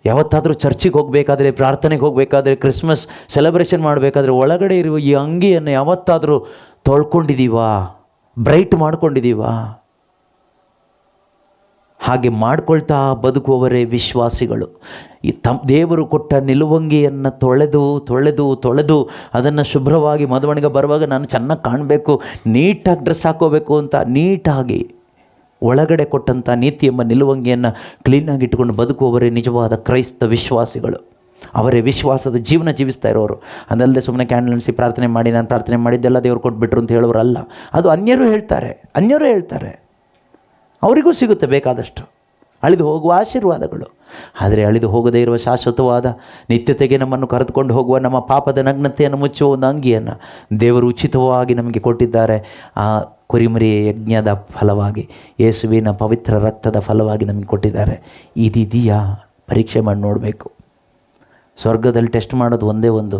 ಯಾವತ್ತಾದರೂ ಚರ್ಚಿಗೆ ಹೋಗಬೇಕಾದ್ರೆ, ಪ್ರಾರ್ಥನೆಗೆ ಹೋಗಬೇಕಾದ್ರೆ, ಕ್ರಿಸ್ಮಸ್ ಸೆಲೆಬ್ರೇಷನ್ ಮಾಡಬೇಕಾದ್ರೆ ಒಳಗಡೆ ಇರುವ ಈ ಅಂಗಿಯನ್ನು ಯಾವತ್ತಾದರೂ ತೊಳ್ಕೊಂಡಿದ್ದೀವಾ? ಬ್ರೈಟ್ ಮಾಡ್ಕೊಂಡಿದ್ದೀವಾ? ಹಾಗೆ ಮಾಡ್ಕೊಳ್ತಾ ಬದುಕುವವರೇ ವಿಶ್ವಾಸಿಗಳು. ಈ ದೇವರು ಕೊಟ್ಟ ನಿಲುವಂಗಿಯನ್ನು ತೊಳೆದು ಅದನ್ನು ಶುಭ್ರವಾಗಿ ಮದುವೆಗೆ ಬರುವಾಗ ನಾನು ಚೆನ್ನಾಗಿ ಕಾಣಬೇಕು, ನೀಟಾಗಿ ಡ್ರೆಸ್ ಹಾಕೋಬೇಕು ಅಂತ ನೀಟಾಗಿ ಒಳಗಡೆ ಕೊಟ್ಟಂಥ ನೀತಿ ಎಂಬ ನಿಲುವಂಗಿಯನ್ನು ಕ್ಲೀನಾಗಿ ಇಟ್ಟುಕೊಂಡು ಬದುಕುವವರೇ ನಿಜವಾದ ಕ್ರೈಸ್ತ ವಿಶ್ವಾಸಿಗಳು. ಅವರೇ ವಿಶ್ವಾಸದ ಜೀವನ ಜೀವಿಸ್ತಾ ಇರೋರು. ಅದಲ್ಲದೆ ಸುಮ್ಮನೆ ಕ್ಯಾಂಡಲ್ ಹಚ್ಚಿ ಪ್ರಾರ್ಥನೆ ಮಾಡಿ, ನಾನು ಪ್ರಾರ್ಥನೆ ಮಾಡಿದ್ದೆಲ್ಲ ದೇವರು ಕೊಟ್ಬಿಟ್ರು ಅಂತ ಹೇಳೋರಲ್ಲ. ಅದು ಅನ್ಯರು ಹೇಳ್ತಾರೆ. ಅವರಿಗೂ ಸಿಗುತ್ತೆ ಬೇಕಾದಷ್ಟು ಅಳಿದು ಹೋಗುವ ಆಶೀರ್ವಾದಗಳು. ಆದರೆ ಅಳಿದು ಹೋಗದೇ ಇರುವ ಶಾಶ್ವತವಾದ ನಿತ್ಯತೆಗೆ ನಮ್ಮನ್ನು ಕರೆದುಕೊಂಡು ಹೋಗುವ ನಮ್ಮ ಪಾಪದ ನಗ್ನತೆಯನ್ನು ಮುಚ್ಚುವ ಒಂದು ಅಂಗಿಯನ್ನು ದೇವರು ಉಚಿತವಾಗಿ ನಮಗೆ ಕೊಟ್ಟಿದ್ದಾರೆ. ಆ ಕುರಿಮರಿಯ ಯಜ್ಞದ ಫಲವಾಗಿ, ಯೇಸುವಿನ ಪವಿತ್ರ ರಕ್ತದ ಫಲವಾಗಿ ನಮಗೆ ಕೊಟ್ಟಿದ್ದಾರೆ. ಇದಿದೆಯಾ? ಪರೀಕ್ಷೆ ಮಾಡಿ ನೋಡಬೇಕು. ಸ್ವರ್ಗದಲ್ಲಿ ಟೆಸ್ಟ್ ಮಾಡೋದು ಒಂದೇ ಒಂದು,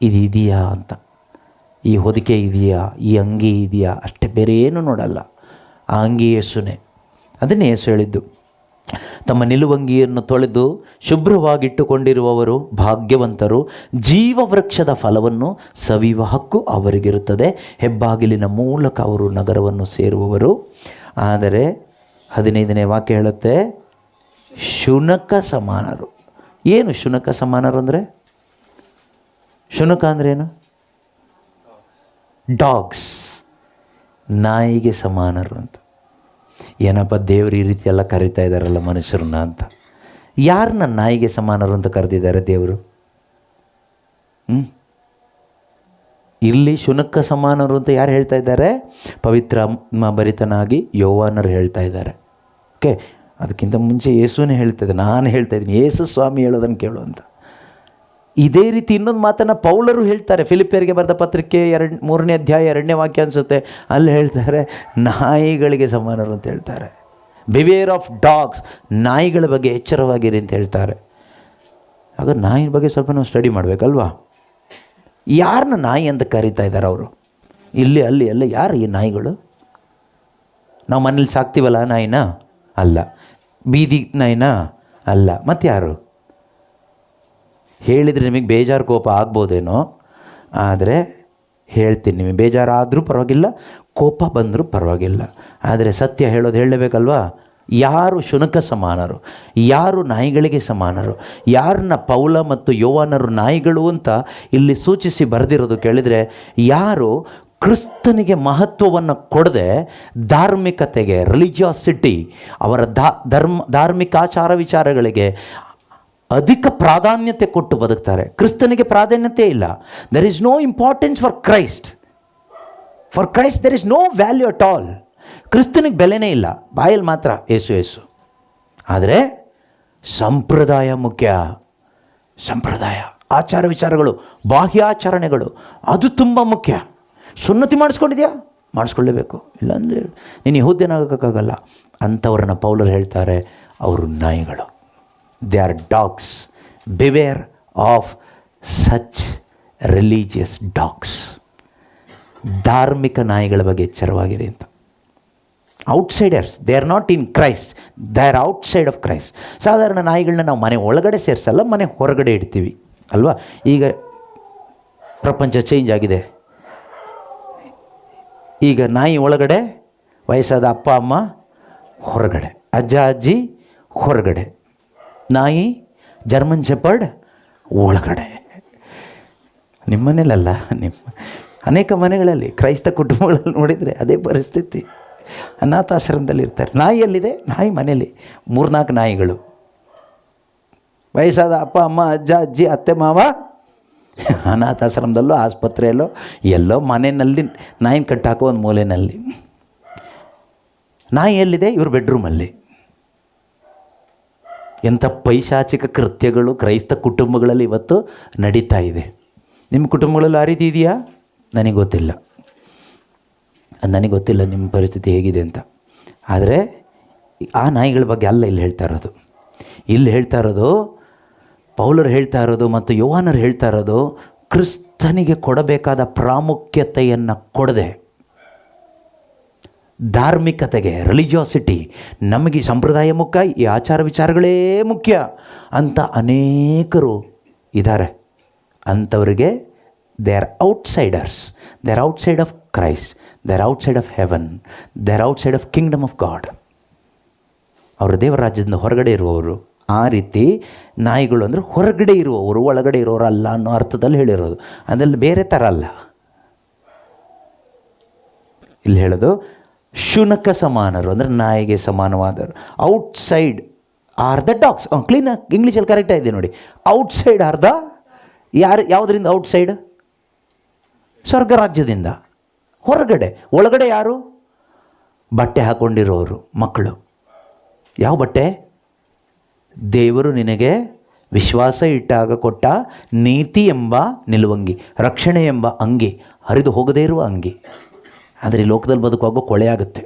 ಇದೆಯಾ ಅಂತ. ಈ ಹೊದಿಕೆ ಇದೆಯಾ, ಈ ಅಂಗಿ ಇದೆಯಾ, ಅಷ್ಟೇ, ಬೇರೆ ಏನೂ ನೋಡಲ್ಲ. ಆ ಅಂಗಿ ಯೇಸುನೇ. ಅದನ್ನೇ ಯೇಸು ಹೇಳಿದ್ದು, ತಮ್ಮ ನಿಲುವಂಗಿಯನ್ನು ತೊಳೆದು ಶುಭ್ರವಾಗಿಟ್ಟುಕೊಂಡಿರುವವರು ಭಾಗ್ಯವಂತರು, ಜೀವವೃಕ್ಷದ ಫಲವನ್ನು ಸವಿಯುವ ಹಕ್ಕು ಅವರಿಗಿರುತ್ತದೆ. ಹೆಬ್ಬಾಗಿಲಿನ ಮೂಲಕ ಅವರು ನಗರವನ್ನು ಸೇರುವವರು. ಆದರೆ 15ನೇ ವಾಕ್ಯ ಹೇಳುತ್ತೆ, ಶುನಕ ಸಮಾನರು. ಏನು ಶುನಕ ಸಮಾನರು ಅಂದರೆ? ಶುನಕ ಅಂದ್ರೇನು? ಡಾಗ್ಸ್, ನಾಯಿಗೆ ಸಮಾನರು ಅಂತ. ಏನಪ್ಪ ದೇವರು ಈ ರೀತಿ ಎಲ್ಲ ಕರೀತಾ ಇದ್ದಾರಲ್ಲ ಮನುಷ್ಯರನ್ನ ಅಂತ. ಯಾರನ್ನ ನಾಯಿಗೆ ಸಮಾನರು ಅಂತ ಕರೆದಿದ್ದಾರೆ ದೇವರು? ಇಲ್ಲಿ ಶುನಕ ಸಮಾನರು ಅಂತ ಯಾರು ಹೇಳ್ತಾ ಇದ್ದಾರೆ? ಪವಿತ್ರ ಭರಿತನಾಗಿ ಯೋವಾನರು ಹೇಳ್ತಾ ಇದ್ದಾರೆ. ಓಕೆ, ಅದಕ್ಕಿಂತ ಮುಂಚೆ ಯೇಸುನೇ ಹೇಳ್ತಾ ಇದ್ದೆ, ನಾನು ಹೇಳ್ತಾ ಇದ್ದೀನಿ ಯೇಸು ಸ್ವಾಮಿ ಹೇಳೋದನ್ನು ಕೇಳು ಅಂತ. ಇದೇ ರೀತಿ ಇನ್ನೊಂದು ಮಾತನ್ನು ಪೌಲರು ಹೇಳ್ತಾರೆ, ಫಿಲಿಪಿಯರಿಗೆ ಬರೆದ ಪತ್ರಿಕೆ 3ನೇ ಅಧ್ಯಾಯ 2ನೇ ವಾಕ್ಯ ಅನಿಸುತ್ತೆ, ಅಲ್ಲಿ ಹೇಳ್ತಾರೆ ನಾಯಿಗಳಿಗೆ ಸಮಾನರು ಅಂತ ಹೇಳ್ತಾರೆ. ಬಿವೇರ್ ಆಫ್ ಡಾಗ್ಸ್, ನಾಯಿಗಳ ಬಗ್ಗೆ ಎಚ್ಚರವಾಗಿರಿ ಅಂತ ಹೇಳ್ತಾರೆ. ಆಗ ನಾಯಿನ ಬಗ್ಗೆ ಸ್ವಲ್ಪ ನಾವು ಸ್ಟಡಿ ಮಾಡಬೇಕಲ್ವಾ? ಯಾರನ್ನ ನಾಯಿ ಅಂತ ಕರೀತಾ ಇದ್ದಾರೆ ಅವರು? ಇಲ್ಲಿ ಅಲ್ಲಿ ಎಲ್ಲ ಯಾರು ಈ ನಾಯಿಗಳು? ನಾವು ಮನೇಲಿ ಸಾಕ್ತೀವಲ್ಲ ನಾಯಿನ? ಅಲ್ಲ. ಬೀದಿ ನಾಯಿನ? ಅಲ್ಲ. ಮತ್ತು ಯಾರು? ಹೇಳಿದರೆ ನಿಮಗೆ ಬೇಜಾರು ಕೋಪ ಆಗ್ಬೋದೇನೋ, ಆದರೆ ಹೇಳ್ತೀನಿ, ನಿಮಗೆ ಬೇಜಾರಾದರೂ ಪರವಾಗಿಲ್ಲ, ಕೋಪ ಬಂದರೂ ಪರವಾಗಿಲ್ಲ, ಆದರೆ ಸತ್ಯ ಹೇಳೋದು ಹೇಳಲೇಬೇಕಲ್ವಾ? ಯಾರು ಶುನಕ ಸಮಾನರು, ಯಾರು ನಾಯಿಗಳಿಗೆ ಸಮಾನರು, ಯಾರನ್ನ ಪೌಲ ಮತ್ತು ಯೋವಾನರು ನಾಯಿಗಳು ಅಂತ ಇಲ್ಲಿ ಸೂಚಿಸಿ ಬರೆದಿರೋದು ಕೇಳಿದರೆ, ಯಾರು ಕ್ರಿಸ್ತನಿಗೆ ಮಹತ್ವವನ್ನು ಕೊಡದೆ ಧಾರ್ಮಿಕತೆಗೆ, ರಿಲಿಜಿಯಾಸಿಟಿ, ಅವರ ಧಾರ್ಮಿಕಾಚಾರ ವಿಚಾರಗಳಿಗೆ ಅಧಿಕ ಪ್ರಾಧಾನ್ಯತೆ ಕೊಟ್ಟು ಬದುಕ್ತಾರೆ. ಕ್ರಿಸ್ತನಿಗೆ ಪ್ರಾಧಾನ್ಯತೆ ಇಲ್ಲ. There is no importance for Christ. For Christ there is no value at all. ಕ್ರಿಸ್ತನಿಗೆ ಬೆಲೆನೇ ಇಲ್ಲ, ಬಾಯಲ್ಲಿ ಮಾತ್ರ ಏಸು ಏಸು. ಆದರೆ ಸಂಪ್ರದಾಯ ಮುಖ್ಯ. ಸಂಪ್ರದಾಯ, ಆಚಾರ ವಿಚಾರಗಳು, ಬಾಹ್ಯಾಚರಣೆಗಳು, ಅದು ತುಂಬ ಮುಖ್ಯ. ಸುನ್ನತಿ ಮಾಡಿಸ್ಕೊಂಡಿದ್ಯಾ? ಮಾಡಿಸ್ಕೊಳ್ಳೇಬೇಕು, ಇಲ್ಲಾಂದರೆ ನೀನು ಯಹೂದ್ಯನಾಗಕ್ಕಾಗಲ್ಲ. ಅಂಥವ್ರನ್ನ ಪೌಲರು ಹೇಳ್ತಾರೆ ಅವರು ನಾಯಿಗಳು. They are dogs. Beware of such religious dogs. ಧಾರ್ಮಿಕ ನಾಯಿಗಳ ಬಗ್ಗೆ ಎಚ್ಚರವಾಗಿರಿ ಅಂತ. Outsiders, they are not in Christ, they are outside of Christ. ಸಾಧಾರಣ ನಾಯಿಗಳನ್ನ ನಾವು ಮನೆ ಒಳಗಡೆ ಸೇರಿಸಲ್ಲ, ಮನೆ ಹೊರಗಡೆ ಇಡ್ತೀವಿ ಅಲ್ವಾ? ಈಗ ಪ್ರಪಂಚ ಚೇಂಜ್ ಆಗಿದೆ. ಈಗ ನಾಯಿ ಒಳಗಡೆ, ವಯಸ್ಸಾದ ಅಪ್ಪ ಅಮ್ಮ ಹೊರಗಡೆ, ಅಜ್ಜ ಅಜ್ಜಿ ಹೊರಗಡೆ, ನಾಯಿ ಜರ್ಮನ್ ಶೆಪರ್ಡ್ ಒಳಗಡೆ. ನಿಮ್ಮ ಮನೇಲಲ್ಲ, ಅನೇಕ ಮನೆಗಳಲ್ಲಿ, ಕ್ರೈಸ್ತ ಕುಟುಂಬಗಳಲ್ಲಿ ನೋಡಿದರೆ ಅದೇ ಪರಿಸ್ಥಿತಿ. ಅನಾಥಾಶ್ರಮದಲ್ಲಿ ಇರ್ತಾರೆ. ನಾಯಿ ಎಲ್ಲಿದೆ? ನಾಯಿ ಮನೇಲಿ 3-4 ನಾಯಿಗಳು. ವಯಸ್ಸಾದ ಅಪ್ಪ ಅಮ್ಮ ಅಜ್ಜ ಅಜ್ಜಿ ಅತ್ತೆ ಮಾವ ಅನಾಥಾಶ್ರಮದಲ್ಲೋ ಆಸ್ಪತ್ರೆಯಲ್ಲೋ ಎಲ್ಲೋ ಮನೆಯಲ್ಲಿ ನಾಯಿನ ಕಟ್ಟಾಕೋ ಒಂದು ಮೂಲೆಯಲ್ಲಿ. ನಾಯಿ ಎಲ್ಲಿದೆ? ಇವ್ರ ಬೆಡ್ರೂಮಲ್ಲಿ. ಎಂಥ ಪೈಶಾಚಿಕ ಕೃತ್ಯಗಳು ಕ್ರೈಸ್ತ ಕುಟುಂಬಗಳಲ್ಲಿ ಇವತ್ತು ನಡೀತಾ ಇದೆ. ನಿಮ್ಮ ಕುಟುಂಬಗಳಲ್ಲಿ ಆ ರೀತಿ ಇದೆಯಾ? ನನಗೆ ಗೊತ್ತಿಲ್ಲ, ನಿಮ್ಮ ಪರಿಸ್ಥಿತಿ ಹೇಗಿದೆ ಅಂತ. ಆದರೆ ಆ ನಾಯಿಗಳ ಬಗ್ಗೆ ಅಲ್ಲ ಇಲ್ಲಿ ಹೇಳ್ತಾ ಇರೋದು. ಇಲ್ಲಿ ಹೇಳ್ತಾ ಇರೋದು, ಪೌಲರು ಹೇಳ್ತಾ ಇರೋದು ಮತ್ತು ಯೋಹಾನರು ಹೇಳ್ತಾ ಇರೋದು, ಕ್ರಿಸ್ತನಿಗೆ ಕೊಡಬೇಕಾದ ಪ್ರಾಮುಖ್ಯತೆಯನ್ನು ಕೊಡದೆ ಧಾರ್ಮಿಕತೆಗೆ, ರಿಲಿಜಿಯಾಸಿಟಿ, ನಮಗೆ ಸಂಪ್ರದಾಯ ಮುಖ್ಯ, ಈ ಆಚಾರ ವಿಚಾರಗಳೇ ಮುಖ್ಯ ಅಂತ ಅನೇಕರು ಇದ್ದಾರೆ. ಅಂಥವರಿಗೆ they are outsiders. They are outside of Christ. They are outside of haven. They are outside of Kingdom of god. ಅವರು ದೇವರ ರಾಜ್ಯದಿಂದ ಹೊರಗಡೆ ಇರುವವರು. ಆ ರೀತಿ ನಾಯಿಗಳು ಅಂದರೆ ಹೊರಗಡೆ ಇರುವವರು, ಒಳಗಡೆ ಇರೋರು ಅಲ್ಲ ಅನ್ನೋ ಅರ್ಥದಲ್ಲಿ ಹೇಳಿರೋದು. ಅದರಲ್ಲಿ ಬೇರೆ ಥರ ಅಲ್ಲ. ಇಲ್ಲಿ ಹೇಳೋದು ಶುನಕ ಸಮಾನರು ಅಂದರೆ ನಾಯಿಗೆ ಸಮಾನವಾದರು. Outside are the dogs. ಕ್ಲೀನಾಗಿ ಇಂಗ್ಲೀಷಲ್ಲಿ ಕರೆಕ್ಟಾಗಿ ಇದೆ ನೋಡಿ. ಔಟ್ಸೈಡ್ ಆರ್ ದ, ಯಾವುದರಿಂದ ಔಟ್ಸೈಡ್? ಸ್ವರ್ಗ ರಾಜ್ಯದಿಂದ ಹೊರಗಡೆ. ಒಳಗಡೆ ಯಾರು? ಬಟ್ಟೆ ಹಾಕ್ಕೊಂಡಿರೋರು ಮಕ್ಕಳು. ಯಾವ ಬಟ್ಟೆ? ದೇವರು ನಿನಗೆ ವಿಶ್ವಾಸ ಇಟ್ಟಾಗ ಕೊಟ್ಟ ನೀತಿ ಎಂಬ ನಿಲುವಂಗಿ, ರಕ್ಷಣೆ ಎಂಬ ಅಂಗಿ, ಹರಿದು ಹೋಗದೇ ಇರುವ ಅಂಗಿ. ಆದರೆ ಈ ಲೋಕದಲ್ಲಿ ಬದುಕುವಾಗ ಕೊಳೆ ಆಗುತ್ತೆ.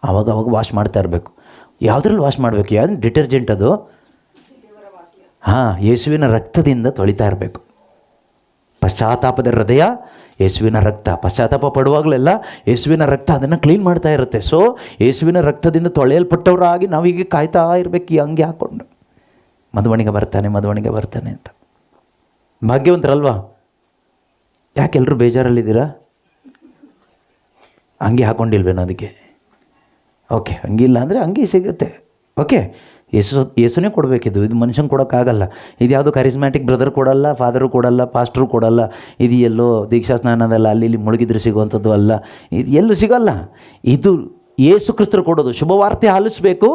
ಆವಾಗ ವಾಶ್ ಮಾಡ್ತಾ ಇರಬೇಕು. ಯಾವುದ್ರಲ್ಲಿ ವಾಶ್ ಮಾಡಬೇಕು? ಯಾವ್ದು ಡಿಟರ್ಜೆಂಟ್ ಅದು? ಯೇಸುವಿನ ರಕ್ತದಿಂದ ತೊಳಿತಾ ಇರಬೇಕು. ಪಶ್ಚಾತ್ತಾಪದ ಹೃದಯ ಯೇಸುವಿನ ರಕ್ತ. ಪಶ್ಚಾತ್ತಾಪ ಪಡುವಾಗಲೆಲ್ಲ ಯೇಸುವಿನ ರಕ್ತ ಅದನ್ನು ಕ್ಲೀನ್ ಮಾಡ್ತಾ ಇರುತ್ತೆ. ಸೊ ಯೇಸುವಿನ ರಕ್ತದಿಂದ ತೊಳೆಯಲ್ಪಟ್ಟವರಾಗಿ ನಾವೀಗ ಕಾಯ್ತಾ ಇರಬೇಕು ಈ ಅಂಗಿ ಹಾಕ್ಕೊಂಡು. ಮದುವಣಿಗೆ ಬರ್ತಾನೆ ಅಂತ. ಭಾಗ್ಯವಂತರಲ್ವಾ? ಯಾಕೆಲ್ಲರೂ ಬೇಜಾರಲ್ಲಿದ್ದೀರಾ? ಅಂಗಿ ಹಾಕ್ಕೊಂಡಿಲ್ವೇನೋ ಅದಕ್ಕೆ? ಓಕೆ, ಅಂಗಿ ಇಲ್ಲ ಅಂದರೆ ಅಂಗಿ ಸಿಗುತ್ತೆ. ಓಕೆ, ಯೇಸುನೇ ಕೊಡಬೇಕಿದ್ದು. ಇದು ಮನುಷ್ಯನ ಕೊಡೋಕ್ಕಾಗಲ್ಲ. ಇದು ಯಾವುದೋ ಕರಿಸ್ಮ್ಯಾಟಿಕ್ ಬ್ರದರ್ ಕೊಡಲ್ಲ, ಫಾದರು ಕೊಡಲ್ಲ, ಪಾಸ್ಟ್ರು ಕೊಡಲ್ಲ. ಇದು ಎಲ್ಲೋ ದೀಕ್ಷಾ ಸ್ನಾನದಲ್ಲ ಅಲ್ಲಿ ಇಲ್ಲಿ ಮುಳುಗಿದ್ರೆ ಸಿಗುವಂಥದ್ದು ಅಲ್ಲ. ಇದು ಎಲ್ಲೂ ಸಿಗೋಲ್ಲ. ಇದು ಯೇಸು ಕ್ರಿಸ್ತರು ಕೊಡೋದು. ಶುಭವಾರ್ತೆ ಆಲಿಸಬೇಕು,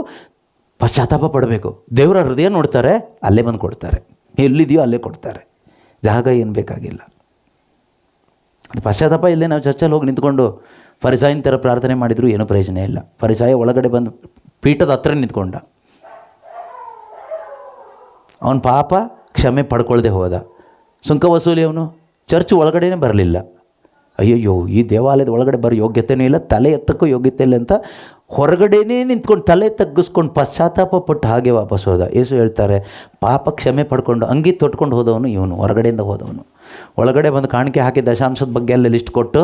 ಪಶ್ಚಾತ್ತಾಪ ಪಡಬೇಕು. ದೇವರ ಹೃದಯ ನೋಡ್ತಾರೆ, ಅಲ್ಲೇ ಬಂದು ಕೊಡ್ತಾರೆ. ಎಲ್ಲಿದೆಯೋ ಅಲ್ಲೇ ಕೊಡ್ತಾರೆ. ಜಾಗ ಏನು ಬೇಕಾಗಿಲ್ಲ. ಅದು ಪಶ್ಚಾತ್ತಾಪ ಇಲ್ಲದೆ ನಾವು ಚರ್ಚಲ್ಲಿ ಹೋಗಿ ನಿಂತ್ಕೊಂಡು ಫರಿಸಾಯನ ಥರ ಪ್ರಾರ್ಥನೆ ಮಾಡಿದರೂ ಏನೂ ಪ್ರಯೋಜನ ಇಲ್ಲ. ಫರಿಸಾಯ ಒಳಗಡೆ ಬಂದು ಪೀಠದ ಹತ್ರ ನಿಂತ್ಕೊಂಡ. ಅವನ ಪಾಪ ಕ್ಷಮೆ ಪಡ್ಕೊಳ್ದೆ ಹೋದ. ಸುಂಕ ವಸೂಲಿ ಅವನು ಚರ್ಚ್ ಒಳಗಡೆನೇ ಬರಲಿಲ್ಲ. ಅಯ್ಯಯ್ಯೋ, ಈ ದೇವಾಲಯದ ಒಳಗಡೆ ಬರೋ ಯೋಗ್ಯತೆಯೂ ಇಲ್ಲ, ತಲೆ ಎತ್ತಕ್ಕೂ ಯೋಗ್ಯತೆ ಇಲ್ಲ ಅಂತ ಹೊರಗಡೆನೇ ನಿಂತ್ಕೊಂಡು ತಲೆ ತಗ್ಗಿಸ್ಕೊಂಡು ಪಶ್ಚಾತ್ತಾಪ ಪಟ್ಟು ಹಾಗೆ ವಾಪಸ್ ಹೋದ. ಯೇಸು ಹೇಳ್ತಾರೆ, ಪಾಪ ಕ್ಷಮೆ ಪಡ್ಕೊಂಡು ಅಂಗಿ ತೊಟ್ಕೊಂಡು ಹೋದವನು ಇವನು, ಹೊರಗಡೆಯಿಂದ ಹೋದವನು. ಒಳಗಡೆ ಬಂದು ಕಾಣಿಕೆ ಹಾಕಿ ದಶಾಂಶದ ಬಗ್ಗೆ ಎಲ್ಲ ಲಿಸ್ಟ್ ಕೊಟ್ಟು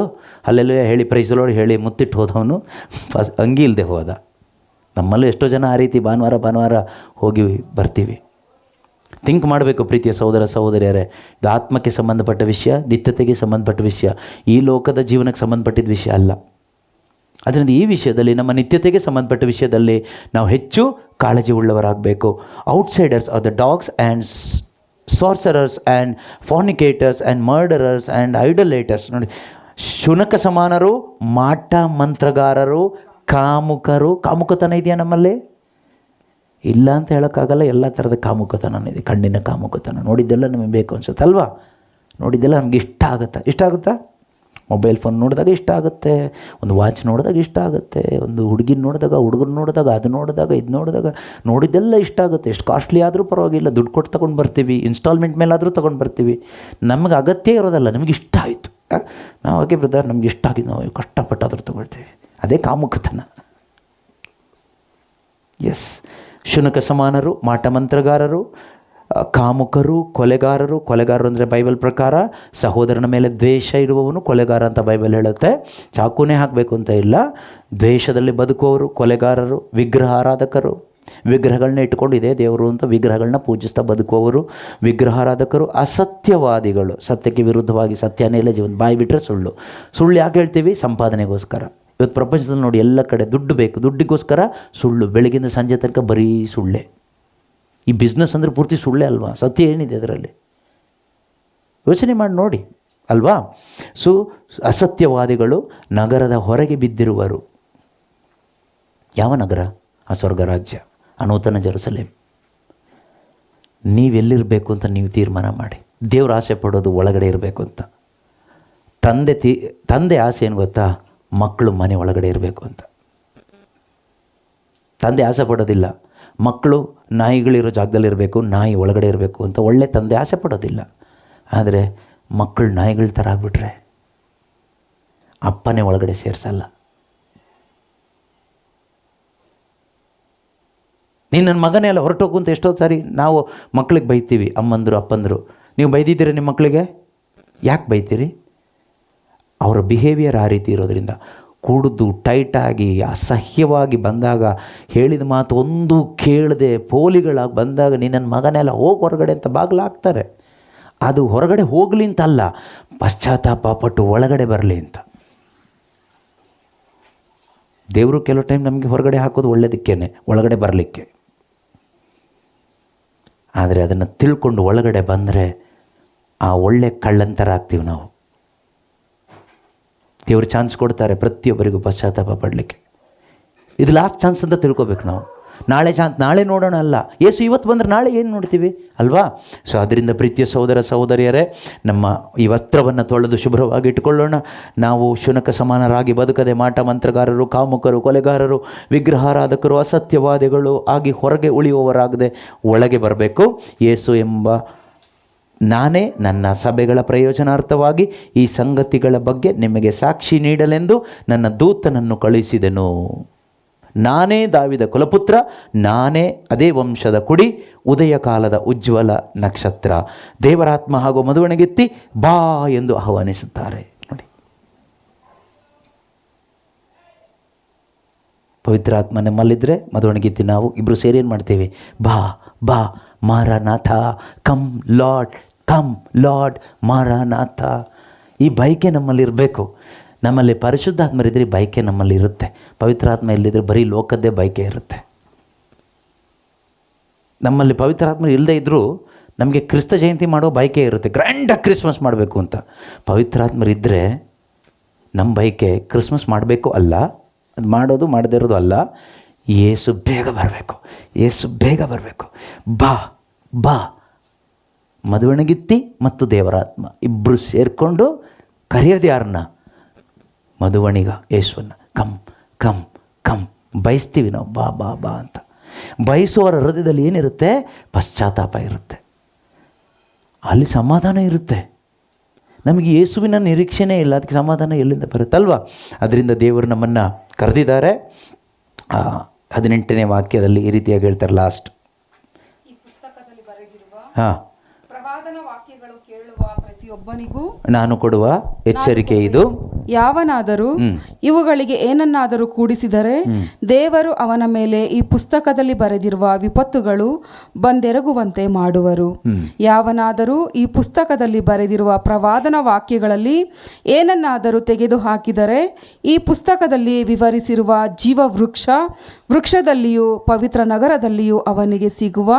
ಅಲ್ಲೆಲ್ಲ ಹೇಳಿ ಪ್ರೈಸಲೋಡು ಹೇಳಿ ಮುತ್ತಿಟ್ಟು ಹೋದವನು ಅಂಗಿ ಇಲ್ಲದೆ ಹೋದ. ನಮ್ಮಲ್ಲೂ ಎಷ್ಟೋ ಜನ ಆ ರೀತಿ ಭಾನುವಾರ ಹೋಗಿ ಬರ್ತೀವಿ. ಥಿಂಕ್ ಮಾಡಬೇಕು ಪ್ರೀತಿಯ ಸಹೋದರ ಸಹೋದರಿಯರೇ, ಇದು ಆತ್ಮಕ್ಕೆ ಸಂಬಂಧಪಟ್ಟ ವಿಷಯ, ನಿತ್ಯತೆಗೆ ಸಂಬಂಧಪಟ್ಟ ವಿಷಯ, ಈ ಲೋಕದ ಜೀವನಕ್ಕೆ ಸಂಬಂಧಪಟ್ಟಿದ್ದ ವಿಷಯ ಅಲ್ಲ. ಅದರಿಂದ ಈ ವಿಷಯದಲ್ಲಿ, ನಮ್ಮ ನಿತ್ಯತೆಗೆ ಸಂಬಂಧಪಟ್ಟ ವಿಷಯದಲ್ಲಿ ನಾವು ಹೆಚ್ಚು ಕಾಳಜಿ ಉಳ್ಳವರಾಗಬೇಕು. Outsiders are the dogs and sorcerers and fornicators and murderers and idolaters. ನೋಡಿ, ಶುನಕ ಸಮಾನರು, ಮಾಟ ಮಂತ್ರಗಾರರು, ಕಾಮುಕರು. ಕಾಮುಕತನ ಇದೆಯಾ ನಮ್ಮಲ್ಲಿ? ಇಲ್ಲ ಅಂತ ಹೇಳೋಕ್ಕಾಗಲ್ಲ. ಎಲ್ಲ ಥರದ ಕಾಮುಕತನ ಇದೆ. ಕಣ್ಣಿನ ಕಾಮುಕತನ ನೋಡಿದ್ದೆಲ್ಲ ನಮಗೆ ಬೇಕು ಅನ್ಸುತ್ತಲ್ವಾ? ನೋಡಿದ್ದೆಲ್ಲ ನಮಗೆ ಇಷ್ಟ ಆಗುತ್ತಾ? ಮೊಬೈಲ್ ಫೋನ್ ನೋಡಿದಾಗ ಇಷ್ಟ ಆಗುತ್ತೆ, ಒಂದು ವಾಚ್ ನೋಡಿದಾಗ ಇಷ್ಟ ಆಗುತ್ತೆ, ಒಂದು ಹುಡುಗಿನ ನೋಡಿದಾಗ, ಹುಡುಗನ ನೋಡಿದಾಗ, ಅದು ನೋಡಿದಾಗ, ಇದು ನೋಡಿದಾಗ ನೋಡಿದ್ದೆಲ್ಲ ಇಷ್ಟ ಆಗುತ್ತೆ. ಎಷ್ಟು ಕಾಸ್ಟ್ಲಿ ಆದರೂ ಪರವಾಗಿಲ್ಲ, ದುಡ್ಡು ಕೊಟ್ಟು ತೊಗೊಂಡು ಬರ್ತೀವಿ, ಇನ್ಸ್ಟಾಲ್ಮೆಂಟ್ ಮೇಲಾದರೂ ತೊಗೊಂಡು ಬರ್ತೀವಿ. ನಮಗೆ ಅಗತ್ಯ ಇರೋದಲ್ಲ, ನಮಗೆ ಇಷ್ಟ ಆಯಿತು, ನಾವು ಹಾಗೆ ಬ್ರದರ್ ನಮ್ಗೆ ಇಷ್ಟ ಆಗಿದ್ದು ನಾವು ಕಷ್ಟಪಟ್ಟಾದರೂ ತೊಗೊಳ್ತೀವಿ. ಅದೇ ಕಾಮುಕತನ. ಎಸ್, ಶುನಕ ಸಮಾನರು, ಮಾಟ ಮಂತ್ರಗಾರರು, ಕಾಮುಕರು, ಕೊಲೆಗಾರರು. ಕೊಲೆಗಾರರು ಅಂದರೆ ಬೈಬಲ್ ಪ್ರಕಾರ ಸಹೋದರನ ಮೇಲೆ ದ್ವೇಷ ಇಡುವವನು ಕೊಲೆಗಾರ ಅಂತ ಬೈಬಲ್ ಹೇಳುತ್ತೆ. ಚಾಕುನೇ ಹಾಕಬೇಕು ಅಂತ ಇಲ್ಲ. ದ್ವೇಷದಲ್ಲಿ ಬದುಕುವವರು ಕೊಲೆಗಾರರು. ವಿಗ್ರಹ ಆರಾಧಕರು, ವಿಗ್ರಹಗಳನ್ನ ಇಟ್ಕೊಂಡು ಇದೇ ದೇವರು ಅಂತ ವಿಗ್ರಹಗಳನ್ನ ಪೂಜಿಸ್ತಾ ಬದುಕುವವರು ವಿಗ್ರಹಾರಾಧಕರು. ಅಸತ್ಯವಾದಿಗಳು, ಸತ್ಯಕ್ಕೆ ವಿರುದ್ಧವಾಗಿ ಸತ್ಯನೇ ಇಲ್ಲ ಜೀವನ, ಬಾಯಿ ಬಿಟ್ಟರೆ ಸುಳ್ಳು. ಸುಳ್ಳು ಯಾಕೆ ಹೇಳ್ತೀವಿ? ಸಂಪಾದನೆಗೋಸ್ಕರ. ಇವತ್ತು ಪ್ರಪಂಚದಲ್ಲಿ ನೋಡಿ, ಎಲ್ಲ ಕಡೆ ದುಡ್ಡು ಬೇಕು, ದುಡ್ಡಿಗೋಸ್ಕರ ಸುಳ್ಳು. ಬೆಳಗಿಂದ ಸಂಜೆ ತನಕ ಬರೀ ಸುಳ್ಳೆ. ಈ ಬಿಸ್ನೆಸ್ ಅಂದರೆ ಪೂರ್ತಿ ಸುಳ್ಳೆ ಅಲ್ವಾ? ಸತ್ಯ ಏನಿದೆ ಅದರಲ್ಲಿ? ಯೋಚನೆ ಮಾಡಿ ನೋಡಿ ಅಲ್ವಾ? ಸೊ ಅಸತ್ಯವಾದಿಗಳು ನಗರದ ಹೊರಗೆ ಬಿದ್ದಿರುವರು. ಯಾವ ನಗರ? ಆ ಸ್ವರ್ಗ ರಾಜ್ಯ, ಆ ನೂತನ ಜೆರುಸಲೇಮ್. ನೀವೆಲ್ಲಿರಬೇಕು ಅಂತ ನೀವು ತೀರ್ಮಾನ ಮಾಡಿ. ದೇವ್ರ ಆಸೆ ಪಡೋದು ಒಳಗಡೆ ಇರಬೇಕು ಅಂತ. ತಂದೆ ಆಸೆ ಏನು ಗೊತ್ತಾ? ಮಕ್ಕಳು ಮನೆ ಒಳಗಡೆ ಇರಬೇಕು ಅಂತ. ತಂದೆ ಆಸೆ ಪಡೋದಿಲ್ಲ ಮಕ್ಕಳು ನಾಯಿಗಳಿರೋ ಜಾಗದಲ್ಲಿ ಇರಬೇಕು, ನಾಯಿ ಒಳಗಡೆ ಇರಬೇಕು ಅಂತ. ಒಳ್ಳೆ ತಂದೆ ಆಸೆ ಪಡೋದಿಲ್ಲ. ಆದರೆ ಮಕ್ಕಳು ನಾಯಿಗಳ ಥರ ಆಗ್ಬಿಟ್ರೆ ಅಪ್ಪನೇ ಒಳಗಡೆ ಸೇರಿಸಲ್ಲ. ನೀನು ನನ್ನ ಮಗನೇ ಅಲ್ಲ, ಹೊರಟೋಗು ಅಂತ ಎಷ್ಟೋ ಸಾರಿ ನಾವು ಮಕ್ಕಳಿಗೆ ಬೈತೀವಿ. ಅಮ್ಮಂದರು ಅಪ್ಪಂದರು, ನೀವು ಬೈದಿದ್ದೀರ ನಿಮ್ಮ ಮಕ್ಕಳಿಗೆ? ಯಾಕೆ ಬೈತೀರಿ? ಅವರ ಬಿಹೇವಿಯರ್ ಆ ರೀತಿ ಇರೋದ್ರಿಂದ. ಕುಡಿದು ಟೈಟಾಗಿ ಅಸಹ್ಯವಾಗಿ ಬಂದಾಗ, ಹೇಳಿದ ಮಾತು ಒಂದು ಕೇಳದೆ ಪೋಲಿಗಳಾಗಿ ಬಂದಾಗ, ನೀನು ನನ್ನ ಮಗನೆಲ್ಲ ಹೋಗಿ ಹೊರಗಡೆ ಅಂತ ಬಾಗಿಲು ಹಾಕ್ತಾರೆ. ಅದು ಹೊರಗಡೆ ಹೋಗಲಿ ಅಂತಲ್ಲ, ಪಶ್ಚಾತ್ತಾಪ ಪಟ್ಟು ಒಳಗಡೆ ಬರಲಿ ಅಂತ. ದೇವರು ಕೆಲವು ಟೈಮ್ ನಮಗೆ ಹೊರಗಡೆ ಹಾಕೋದು ಒಳ್ಳೆಯದಕ್ಕೇನೆ, ಒಳಗಡೆ ಬರಲಿಕ್ಕೆ. ಆದರೆ ಅದನ್ನು ತಿಳ್ಕೊಂಡು ಒಳಗಡೆ ಬಂದರೆ ಆ ಒಳ್ಳೆ ಕಳ್ಳಂತರ ಆಗ್ತೀವಿ ನಾವು. ದೇವರು ಚಾನ್ಸ್ ಕೊಡ್ತಾರೆ ಪ್ರತಿಯೊಬ್ಬರಿಗೂ ಪಶ್ಚಾತ್ತಾಪ ಪಡಲಿಕ್ಕೆ. ಇದು ಲಾಸ್ಟ್ ಚಾನ್ಸ್ ಅಂತ ತಿಳ್ಕೊಬೇಕು ನಾವು. ನಾಳೆ ನೋಡೋಣ ಅಲ್ಲ. ಯೇಸು ಇವತ್ತು ಬಂದರೆ ನಾಳೆ ಏನು ನೋಡ್ತೀವಿ ಅಲ್ವಾ? ಸೊ ಅದರಿಂದ ಪ್ರೀತಿಯ ಸಹೋದರ ಸಹೋದರಿಯರೇ, ನಮ್ಮ ಈ ವಸ್ತ್ರವನ್ನು ತೊಳೆದು ಶುಭ್ರವಾಗಿ ಇಟ್ಟುಕೊಳ್ಳೋಣ. ನಾವು ಶುನಕ ಸಮಾನರಾಗಿ ಬದುಕದೆ ಮಾಟ ಮಂತ್ರಗಾರರು, ಕಾಮುಕರು, ಕೊಲೆಗಾರರು, ವಿಗ್ರಹಾರಾಧಕರು, ಅಸತ್ಯವಾದಿಗಳು ಆಗಿ ಹೊರಗೆ ಉಳಿಯುವವರಾಗದೆ ಒಳಗೆ ಬರಬೇಕು. ಯೇಸು ಎಂಬ ನಾನೇ ನನ್ನ ಸಭೆಗಳ ಪ್ರಯೋಜನಾರ್ಥವಾಗಿ ಈ ಸಂಗತಿಗಳ ಬಗ್ಗೆ ನಿಮಗೆ ಸಾಕ್ಷಿ ನೀಡಲೆಂದು ನನ್ನ ದೂತನನ್ನು ಕಳುಹಿಸಿದೆನು. ನಾನೇ ದಾವಿದ ಕುಲಪುತ್ರ, ನಾನೇ ಅದೇ ವಂಶದ ಕುಡಿ, ಉದಯ ಕಾಲದ ಉಜ್ವಲ ನಕ್ಷತ್ರ. ದೇವರಾತ್ಮ ಹಾಗೂ ಮದುವಣೆಗೆತ್ತಿ ಬಾ ಎಂದು ಆಹ್ವಾನಿಸುತ್ತಾರೆ. ನೋಡಿ, ಪವಿತ್ರಾತ್ಮ ನಮ್ಮಲ್ಲಿದ್ದರೆ ಮದುವಣೆಗೆತ್ತಿ ನಾವು ಇಬ್ಬರು ಸೇರಿ ಏನು ಮಾಡ್ತೀವಿ? ಬಾ ಬಾ Maranatha, come lord, come lord Maranatha. ಈ ಬೈಕೆ ನಮ್ಮಲ್ಲಿರಬೇಕು. ನಮ್ಮಲ್ಲಿ ಪರಿಶುದ್ಧಾತ್ಮರಿದ್ದರೆ ಬೈಕೆ ನಮ್ಮಲ್ಲಿ ಇರುತ್ತೆ. ಪವಿತ್ರಾತ್ಮ ಇಲ್ಲದಿದ್ದರೆ ಬರೀ ಲೋಕದ್ದೇ ಬೈಕೆ ಇರುತ್ತೆ. ನಮ್ಮಲ್ಲಿ ಪವಿತ್ರಾತ್ಮ ಇಲ್ಲದೇ ಇದ್ದರೂ ನಮಗೆ ಕ್ರಿಸ್ತ ಜಯಂತಿ ಮಾಡೋ ಬೈಕೆ ಇರುತ್ತೆ, ಗ್ರ್ಯಾಂಡಾಗಿ ಕ್ರಿಸ್ಮಸ್ ಮಾಡಬೇಕು ಅಂತ. ಪವಿತ್ರಾತ್ಮರಿದ್ದರೆ ನಮ್ಮ ಬೈಕೆ ಕ್ರಿಸ್ಮಸ್ ಮಾಡಬೇಕು ಅಲ್ಲ, ಅದು ಮಾಡೋದು ಮಾಡದೇ ಇರೋದು ಅಲ್ಲ, ಯೇಸು ಬೇಗ ಬರಬೇಕು, ಯೇಸು ಬೇಗ ಬರಬೇಕು. ಬಾ ಬಾ. ಮದುವಣಗಿತ್ತಿ ಮತ್ತು ದೇವರಾತ್ಮ ಇಬ್ಬರು ಸೇರಿಕೊಂಡು ಕರೆಯೋದು ಯಾರನ್ನ? ಮದುವಣಿಗ ಯೇಸುವನ್ನ. ಕಮ್ ಕಮ್ ಕಮ್ ಬಯಸ್ತೀವಿ ನಾವು, ಬಾ ಬಾ ಬಾ ಅಂತ. ಬಯಸುವವರ ಹೃದಯದಲ್ಲಿ ಏನಿರುತ್ತೆ? ಪಶ್ಚಾತ್ತಾಪ ಇರುತ್ತೆ. ಅಲ್ಲಿ ಸಮಾಧಾನ ಇರುತ್ತೆ. ನಮಗೆ ಯೇಸುವಿನ ನಿರೀಕ್ಷೆನೇ ಇಲ್ಲ, ಅದಕ್ಕೆ ಸಮಾಧಾನ ಎಲ್ಲಿಂದ ಬರುತ್ತಲ್ವ? ಅದರಿಂದ ದೇವರು ನಮ್ಮನ್ನು ಕರೆದಿದ್ದಾರೆ. 18ನೇ ವಾಕ್ಯದಲ್ಲಿ ಈ ರೀತಿಯಾಗಿ ಹೇಳ್ತಾರೆ ಲಾಸ್ಟ್. ಈ ಪುಸ್ತಕದಲ್ಲಿ ಬರೆದಿರುವ ಹಾಂ, ಪ್ರವಾದನ ವಾಕ್ಯಗಳು ಕೇಳುವ ಪ್ರತಿಯೊಬ್ಬನಿಗೂ ನಾನು ಕೊಡುವ ಎಚ್ಚರಿಕೆ ಇದು. ಯಾವನಾದರೂ ಇವುಗಳಿಗೆ ಏನನ್ನಾದರೂ ಕೂಡಿಸಿದರೆ ದೇವರು ಅವನ ಮೇಲೆ ಈ ಪುಸ್ತಕದಲ್ಲಿ ಬರೆದಿರುವ ವಿಪತ್ತುಗಳು ಬಂದೆರಗುವಂತೆ ಮಾಡುವರು. ಯಾವನಾದರೂ ಈ ಪುಸ್ತಕದಲ್ಲಿ ಬರೆದಿರುವ ಪ್ರವಾದನ ವಾಕ್ಯಗಳಲ್ಲಿ ಏನನ್ನಾದರೂ ತೆಗೆದು ಹಾಕಿದರೆ ಈ ಪುಸ್ತಕದಲ್ಲಿ ವಿವರಿಸಿರುವ ಜೀವ ವೃಕ್ಷದಲ್ಲಿಯೂ ಪವಿತ್ರ ನಗರದಲ್ಲಿಯೂ ಅವನಿಗೆ ಸಿಗುವ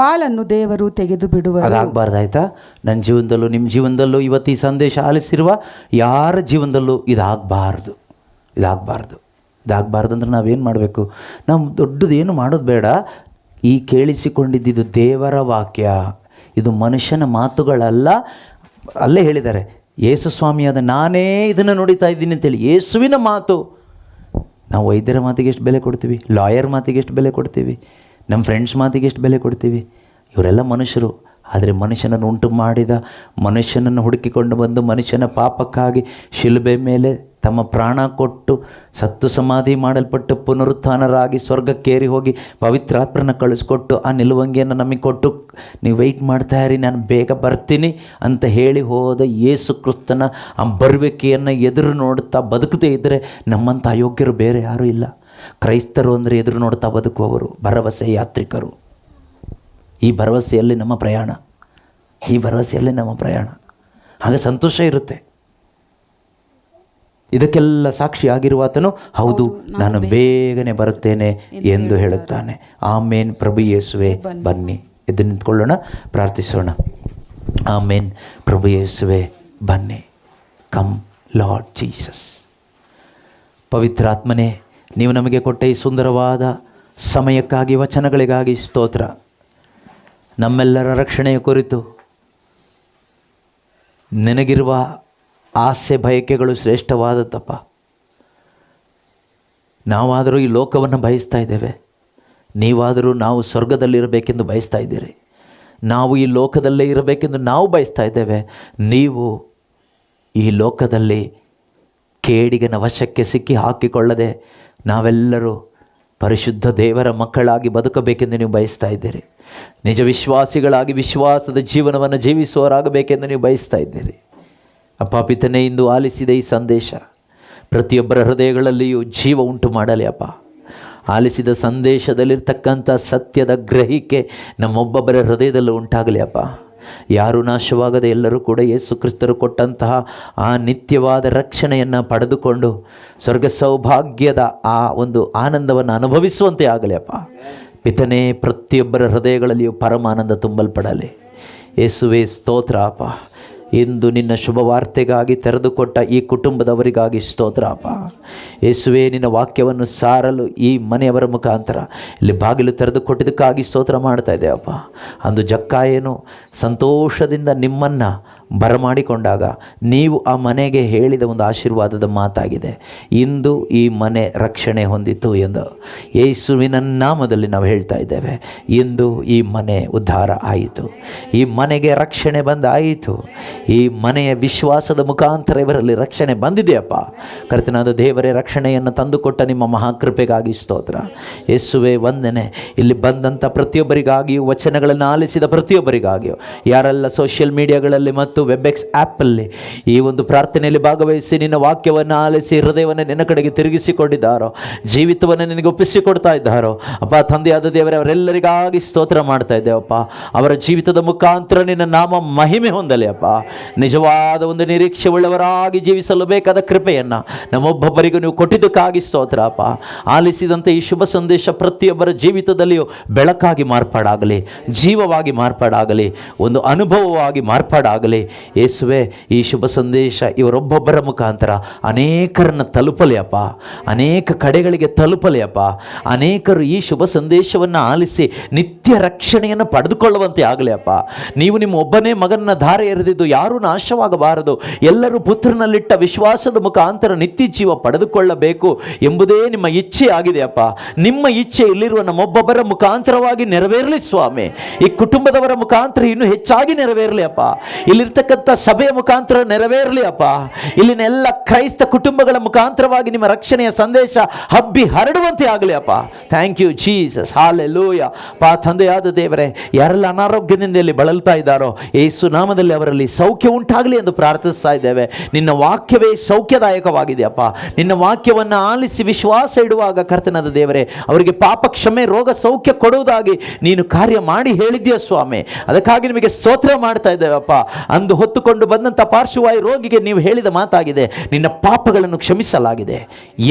ಪಾಲನ್ನು ದೇವರು ತೆಗೆದು ಬಿಡುವರು. ಅದಾಗಬಾರ್ದಾಯ್ತಾ? ನನ್ನ ಜೀವನದಲ್ಲೂ ನಿಮ್ಮ ಜೀವನದಲ್ಲೂ ಇವತ್ತು ಈ ಸಂದೇಶ ಆಲಿಸಿರುವ ಯಾರ ಜೀವನದಲ್ಲೂ ಇದಾಗಬಾರ್ದು. ಅಂದ್ರೆ ನಾವೇನು ಮಾಡಬೇಕು? ನಾವು ದೊಡ್ಡದೇನು ಮಾಡೋದು ಬೇಡ. ಈ ಕೇಳಿಸಿಕೊಂಡಿದ್ದು ದೇವರ ವಾಕ್ಯ, ಇದು ಮನುಷ್ಯನ ಮಾತುಗಳಲ್ಲ. ಅಲ್ಲೇ ಹೇಳಿದ್ದಾರೆ, ಯೇಸು ಸ್ವಾಮಿಯಾದ ನಾನೇ ಇದನ್ನು ನೋಡಿತಾ ಇದ್ದೀನಿ ಅಂತೇಳಿ. ಯೇಸುವಿನ ಮಾತು. ನಾವು ವೈದ್ಯರ ಮಾತಿಗೆ ಎಷ್ಟು ಬೆಲೆ ಕೊಡ್ತೀವಿ, ಲಾಯರ್ ಮಾತಿಗೆ ಎಷ್ಟು ಬೆಲೆ ಕೊಡ್ತೀವಿ, ನಮ್ಮ ಫ್ರೆಂಡ್ಸ್ ಮಾತಿಗೆ ಎಷ್ಟು ಬೆಲೆ ಕೊಡ್ತೀವಿ. ಇವರೆಲ್ಲ ಮನುಷ್ಯರು. ಆದರೆ ಮನುಷ್ಯನನ್ನು ಉಂಟು ಮಾಡಿದ, ಮನುಷ್ಯನನ್ನು ಹುಡುಕಿಕೊಂಡು ಬಂದು ಮನುಷ್ಯನ ಪಾಪಕ್ಕಾಗಿ ಶಿಲುಬೆ ಮೇಲೆ ತಮ್ಮ ಪ್ರಾಣ ಕೊಟ್ಟು ಸತ್ತು ಸಮಾಧಿ ಮಾಡಲ್ಪಟ್ಟು ಪುನರುತ್ಥಾನರಾಗಿ ಸ್ವರ್ಗಕ್ಕೇರಿ ಹೋಗಿ ಪವಿತ್ರಾತ್ಮನ ಕಳಿಸ್ಕೊಟ್ಟು ಆ ನಿಲುವಂಗಿಯನ್ನು ನಮಗೆ ಕೊಟ್ಟು ನೀವು ವೆಯ್ಟ್ ಮಾಡ್ತಾ ಇರಿ, ನಾನು ಬೇಗ ಬರ್ತೀನಿ ಅಂತ ಹೇಳಿ ಹೋದ ಯೇಸು ಕ್ರಿಸ್ತನ ಆ ಬರುವಿಕೆಯನ್ನು ಎದುರು ನೋಡ್ತಾ ಬದುಕದೇ ಇದ್ದರೆ ನಮ್ಮಂಥ ಅಯೋಗ್ಯರು ಬೇರೆ ಯಾರೂ ಇಲ್ಲ. ಕ್ರೈಸ್ತರು ಅಂದರೆ ಎದುರು ನೋಡ್ತಾ ಬದುಕುವವರು, ಭರವಸೆ ಯಾತ್ರಿಕರು. ಈ ಭರವಸೆಯಲ್ಲಿ ನಮ್ಮ ಪ್ರಯಾಣ, ಹಾಗೆ ಸಂತೋಷ ಇರುತ್ತೆ. ಇದಕ್ಕೆಲ್ಲ ಸಾಕ್ಷಿ ಆಗಿರುವ ಆತನು ಹೌದು ನಾನು ಬೇಗನೆ ಬರುತ್ತೇನೆ ಎಂದು ಹೇಳುತ್ತಾನೆ. ಆಮೇನ್. ಪ್ರಭು ಯೇಸುವೆ ಬನ್ನಿ. ಎದ್ದು ನಿಂತ್ಕೊಳ್ಳೋಣ, ಪ್ರಾರ್ಥಿಸೋಣ. ಆಮೇನ್. ಪ್ರಭು ಯೇಸುವೆ ಬನ್ನಿ. Come lord Jesus. ಪವಿತ್ರಾತ್ಮನೇ, ನೀವು ನಮಗೆ ಕೊಟ್ಟ ಈ ಸುಂದರವಾದ ಸಮಯಕ್ಕಾಗಿ, ವಚನಗಳಿಗಾಗಿ ಸ್ತೋತ್ರ. ನಮ್ಮೆಲ್ಲರ ರಕ್ಷಣೆಯ ಕುರಿತು ನಿನಗಿರುವ ಆಸೆ ಬಯಕೆಗಳು ಶ್ರೇಷ್ಠವಾದದ್ದಪ್ಪ. ನಾವಾದರೂ ಈ ಲೋಕವನ್ನು ಬಯಸ್ತಾ ಇದ್ದೇವೆ, ನೀವಾದರೂ ನಾವು ಸ್ವರ್ಗದಲ್ಲಿರಬೇಕೆಂದು ಬಯಸ್ತಾ ಇದ್ದೀರಿ. ನಾವು ಈ ಲೋಕದಲ್ಲೇ ಇರಬೇಕೆಂದು ನಾವು ಬಯಸ್ತಾ ಇದ್ದೇವೆ. ನೀವು ಈ ಲೋಕದಲ್ಲಿ ಕೇಡಿಗನ ವಶಕ್ಕೆ ಸಿಕ್ಕಿ ಹಾಕಿಕೊಳ್ಳದೆ ನಾವೆಲ್ಲರೂ ಪರಿಶುದ್ಧ ದೇವರ ಮಕ್ಕಳಾಗಿ ಬದುಕಬೇಕೆಂದು ನೀವು ಬಯಸ್ತಾ ಇದ್ದೀರಿ. ನಿಜ ವಿಶ್ವಾಸಿಗಳಾಗಿ ವಿಶ್ವಾಸದ ಜೀವನವನ್ನು ಜೀವಿಸುವವರಾಗಬೇಕೆಂದು ನೀವು ಬಯಸ್ತಾ ಇದ್ದೀರಿ. ಅಪ್ಪ ಪಿತನೇ, ಇಂದು ಆಲಿಸಿದ ಈ ಸಂದೇಶ ಪ್ರತಿಯೊಬ್ಬರ ಹೃದಯಗಳಲ್ಲಿಯೂ ಜೀವ ಉಂಟು ಮಾಡಲಿ ಅಪ್ಪ. ಆಲಿಸಿದ ಸಂದೇಶದಲ್ಲಿರ್ತಕ್ಕಂಥ ಸತ್ಯದ ಗ್ರಹಿಕೆ ನಮ್ಮೊಬ್ಬೊಬ್ಬರ ಹೃದಯದಲ್ಲೂ ಉಂಟಾಗಲಿ ಅಪ್ಪ. ಯಾರೂ ನಾಶವಾಗದೆ ಎಲ್ಲರೂ ಕೂಡ ಯೇಸು ಕ್ರಿಸ್ತರು ಕೊಟ್ಟಂತಹ ಆ ನಿತ್ಯವಾದ ರಕ್ಷಣೆಯನ್ನು ಪಡೆದುಕೊಂಡು ಸ್ವರ್ಗ ಸೌಭಾಗ್ಯದ ಆ ಒಂದು ಆನಂದವನ್ನು ಅನುಭವಿಸುವಂತೆ ಆಗಲಿ ಅಪ್ಪ. ಪಿತನೇ, ಪ್ರತಿಯೊಬ್ಬರ ಹೃದಯಗಳಲ್ಲಿಯೂ ಪರಮಾನಂದ ತುಂಬಲ್ಪಡಲಿ. ಯೇಸುವೇ ಸ್ತೋತ್ರ ಅಪ್ಪ. ಇಂದು ನಿನ್ನ ಶುಭ ವಾರ್ತೆಗಾಗಿ ತೆರೆದುಕೊಟ್ಟ ಈ ಕುಟುಂಬದವರಿಗಾಗಿ ಸ್ತೋತ್ರ ಅಪ್ಪ. ಯೇಸುವೇ, ನಿನ್ನ ವಾಕ್ಯವನ್ನು ಸಾರಲು ಈ ಮನೆಯವರ ಮುಖಾಂತರ ಇಲ್ಲಿ ಬಾಗಿಲು ತೆರೆದುಕೊಟ್ಟಿದ್ದಕ್ಕಾಗಿ ಸ್ತೋತ್ರ ಮಾಡ್ತಾ ಇದ್ದೇವಪ್ಪ. ಅಂದು ಜಕ್ಕಾಯೇನು ಸಂತೋಷದಿಂದ ನಿಮ್ಮನ್ನು ಬರಮಾಡಿಕೊಂಡಾಗ ನೀವು ಆ ಮನೆಗೆ ಹೇಳಿದ ಒಂದು ಆಶೀರ್ವಾದದ ಮಾತಾಗಿದೆ. ಇಂದು ಈ ಮನೆ ರಕ್ಷಣೆ ಹೊಂದಿತು ಎಂದು ಯೇಸುವಿನ ನಾಮದಲ್ಲಿ ನಾವು ಹೇಳ್ತಾ ಇದ್ದೇವೆ. ಇಂದು ಈ ಮನೆ ಉದ್ಧಾರ ಆಯಿತು, ಈ ಮನೆಗೆ ರಕ್ಷಣೆ ಬಂದಾಯಿತು. ಈ ಮನೆಯ ವಿಶ್ವಾಸದ ಮುಖಾಂತರ ಇವರಲ್ಲಿ ರಕ್ಷಣೆ ಬಂದಿದೆಯಪ್ಪ. ಕರ್ತನಾದ ದೇವರೇ, ರಕ್ಷಣೆಯನ್ನು ತಂದುಕೊಟ್ಟ ನಿಮ್ಮ ಮಹಾಕೃಪೆಗಾಗಿ ಸ್ತೋತ್ರ. ಯೇಸುವೇ ವಂದನೆ. ಇಲ್ಲಿ ಬಂದಂಥ ಪ್ರತಿಯೊಬ್ಬರಿಗಾಗಿಯೂ, ವಚನಗಳನ್ನು ಆಲಿಸಿದ ಪ್ರತಿಯೊಬ್ಬರಿಗಾಗಿಯೂ, ಯಾರೆಲ್ಲ ಸೋಷಿಯಲ್ ಮೀಡಿಯಾಗಳಲ್ಲಿ ಮತ್ತು ವೆಬ್ಎಕ್ಸ್ ಆ್ಯಪಲ್ಲಿ ಈ ಒಂದು ಪ್ರಾರ್ಥನೆಯಲ್ಲಿ ಭಾಗವಹಿಸಿ ನಿನ್ನ ವಾಕ್ಯವನ್ನು ಆಲಿಸಿ ಹೃದಯವನ್ನು ನಿನ್ನ ಕಡೆಗೆ ತಿರುಗಿಸಿಕೊಂಡಿದ್ದಾರೋ, ಜೀವಿತವನ್ನು ನಿನಗೆ ಒಪ್ಪಿಸಿಕೊಡ್ತಾ ಇದ್ದಾರೋ ಅಪ್ಪ, ತಂದೆಯಾದ ದೇವರೇ, ಅವರೆಲ್ಲರಿಗಾಗಿ ಸ್ತೋತ್ರ ಮಾಡ್ತಾ ಇದ್ದೇವಪ್ಪ. ಅವರ ಜೀವಿತದ ಮುಖಾಂತರ ನಿನ್ನ ನಾಮ ಮಹಿಮೆ ಹೊಂದಲಿ ಅಪ್ಪ. ನಿಜವಾದ ಒಂದು ನಿರೀಕ್ಷೆ ಉಳ್ಳವರಾಗಿ ಜೀವಿಸಲು ಬೇಕಾದ ಕೃಪೆಯನ್ನು ನಮ್ಮೊಬ್ಬೊಬ್ಬರಿಗೂ ನೀವು ಕೊಟ್ಟಿದ್ದಕ್ಕಾಗಿ ಸ್ತೋತ್ರ ಅಪ್ಪ. ಆಲಿಸಿದಂತೆ ಈ ಶುಭ ಸಂದೇಶ ಪ್ರತಿಯೊಬ್ಬರ ಜೀವಿತದಲ್ಲಿಯೂ ಬೆಳಕಾಗಿ ಮಾರ್ಪಾಡಾಗಲಿ, ಜೀವವಾಗಿ ಮಾರ್ಪಾಡಾಗಲಿ, ಒಂದು ಅನುಭವವಾಗಿ ಮಾರ್ಪಾಡಾಗಲಿ. ಯೇಸುವೆ, ಈ ಶುಭ ಸಂದೇಶ ಇವರೊಬ್ಬೊಬ್ಬರ ಮುಖಾಂತರ ಅನೇಕರನ್ನು ತಲುಪಲಿ ಅಪ್ಪ, ಅನೇಕ ಕಡೆಗಳಿಗೆ ತಲುಪಲಿ ಅಪ್ಪ. ಅನೇಕರು ಈ ಶುಭ ಸಂದೇಶವನ್ನು ಆಲಿಸಿ ನಿತ್ಯ ರಕ್ಷಣೆಯನ್ನು ಪಡೆದುಕೊಳ್ಳುವಂತೆ ಆಗಲಿ ಅಪ್ಪ. ನೀವು ನಿಮ್ಮ ಒಬ್ಬನೇ ಮಗನ ಧಾರೆ ಎರೆದಿದ್ದು ಯಾರೂ ನಾಶವಾಗಬಾರದು, ಎಲ್ಲರೂ ಪುತ್ರನಲ್ಲಿಟ್ಟ ವಿಶ್ವಾಸದ ಮುಖಾಂತರ ನಿತ್ಯ ಜೀವ ಪಡೆದುಕೊಳ್ಳಬೇಕು ಎಂಬುದೇ ನಿಮ್ಮ ಇಚ್ಛೆ ಆಗಿದೆ ಅಪ್ಪ. ನಿಮ್ಮ ಇಚ್ಛೆ ಇಲ್ಲಿರುವ ನಮ್ಮೊಬ್ಬೊಬ್ಬರ ಮುಖಾಂತರವಾಗಿ ನೆರವೇರಲಿ ಸ್ವಾಮಿ. ಈ ಕುಟುಂಬದವರ ಮುಖಾಂತರ ಇನ್ನೂ ಹೆಚ್ಚಾಗಿ ನೆರವೇರಲಿ ಅಪ್ಪ. ಇಲ್ಲಿರ್ತಕ್ಕಂಥ ಸಭೆಯ ಮುಖಾಂತರ ನೆರವೇರಲಿ ಅಪ್ಪ. ಇಲ್ಲಿನ ಎಲ್ಲ ಕ್ರೈಸ್ತ ಕುಟುಂಬಗಳ ಮುಖಾಂತರವಾಗಿ ನಿಮ್ಮ ರಕ್ಷಣೆಯ ಸಂದೇಶ ಹಬ್ಬಿ ಹರಡುವಂತೆ ಆಗಲಿ ಅಪ್ಪ. Thank you Jesus, hallelujah. ತಂದೆಯಾದ ದೇವರೇ, ಯಾರೆಲ್ಲ ಅನಾರೋಗ್ಯದಿಂದ ಇಲ್ಲಿ ಬಳಲ್ತಾ ಇದ್ದಾರೋ ಯೇಸು ನಾಮದಲ್ಲಿ ಅವರಲ್ಲಿ ಸೌಖ್ಯ ಉಂಟಾಗಲಿ ಎಂದು ಪ್ರಾರ್ಥಿಸ್ತಾ ಇದ್ದೇವೆ. ನಿನ್ನ ವಾಕ್ಯವೇ ಸೌಖ್ಯದಾಯಕವಾಗಿದೆಯಪ್ಪ. ನಿನ್ನ ವಾಕ್ಯವನ್ನು ಆಲಿಸಿ ವಿಶ್ವಾಸ ಇಡುವಾಗ ಕರ್ತನಾದ ದೇವರೇ, ಅವರಿಗೆ ಪಾಪ ಕ್ಷಮೆ, ರೋಗ ಸೌಖ್ಯ ಕೊಡುವುದಾಗಿ ನೀನು ಕಾರ್ಯ ಮಾಡಿ ಹೇಳಿದ್ಯಾ ಸ್ವಾಮಿ. ಅದಕ್ಕಾಗಿ ನಿಮಗೆ ಸ್ತೋತ್ರ ಮಾಡ್ತಾ ಇದ್ದೇವಪ್ಪ. ಅಂದು ಹೊತ್ತುಕೊಂಡು ಬಂದಂಥ ಪಾರ್ಶ್ವವಾಯು ರೋಗಿಗೆ ನೀವು ಹೇಳಿದ ಮಾತಾಗಿದೆ, ನಿನ್ನ ಪಾಪಗಳನ್ನು ಕ್ಷಮಿಸಲಾಗಿದೆ,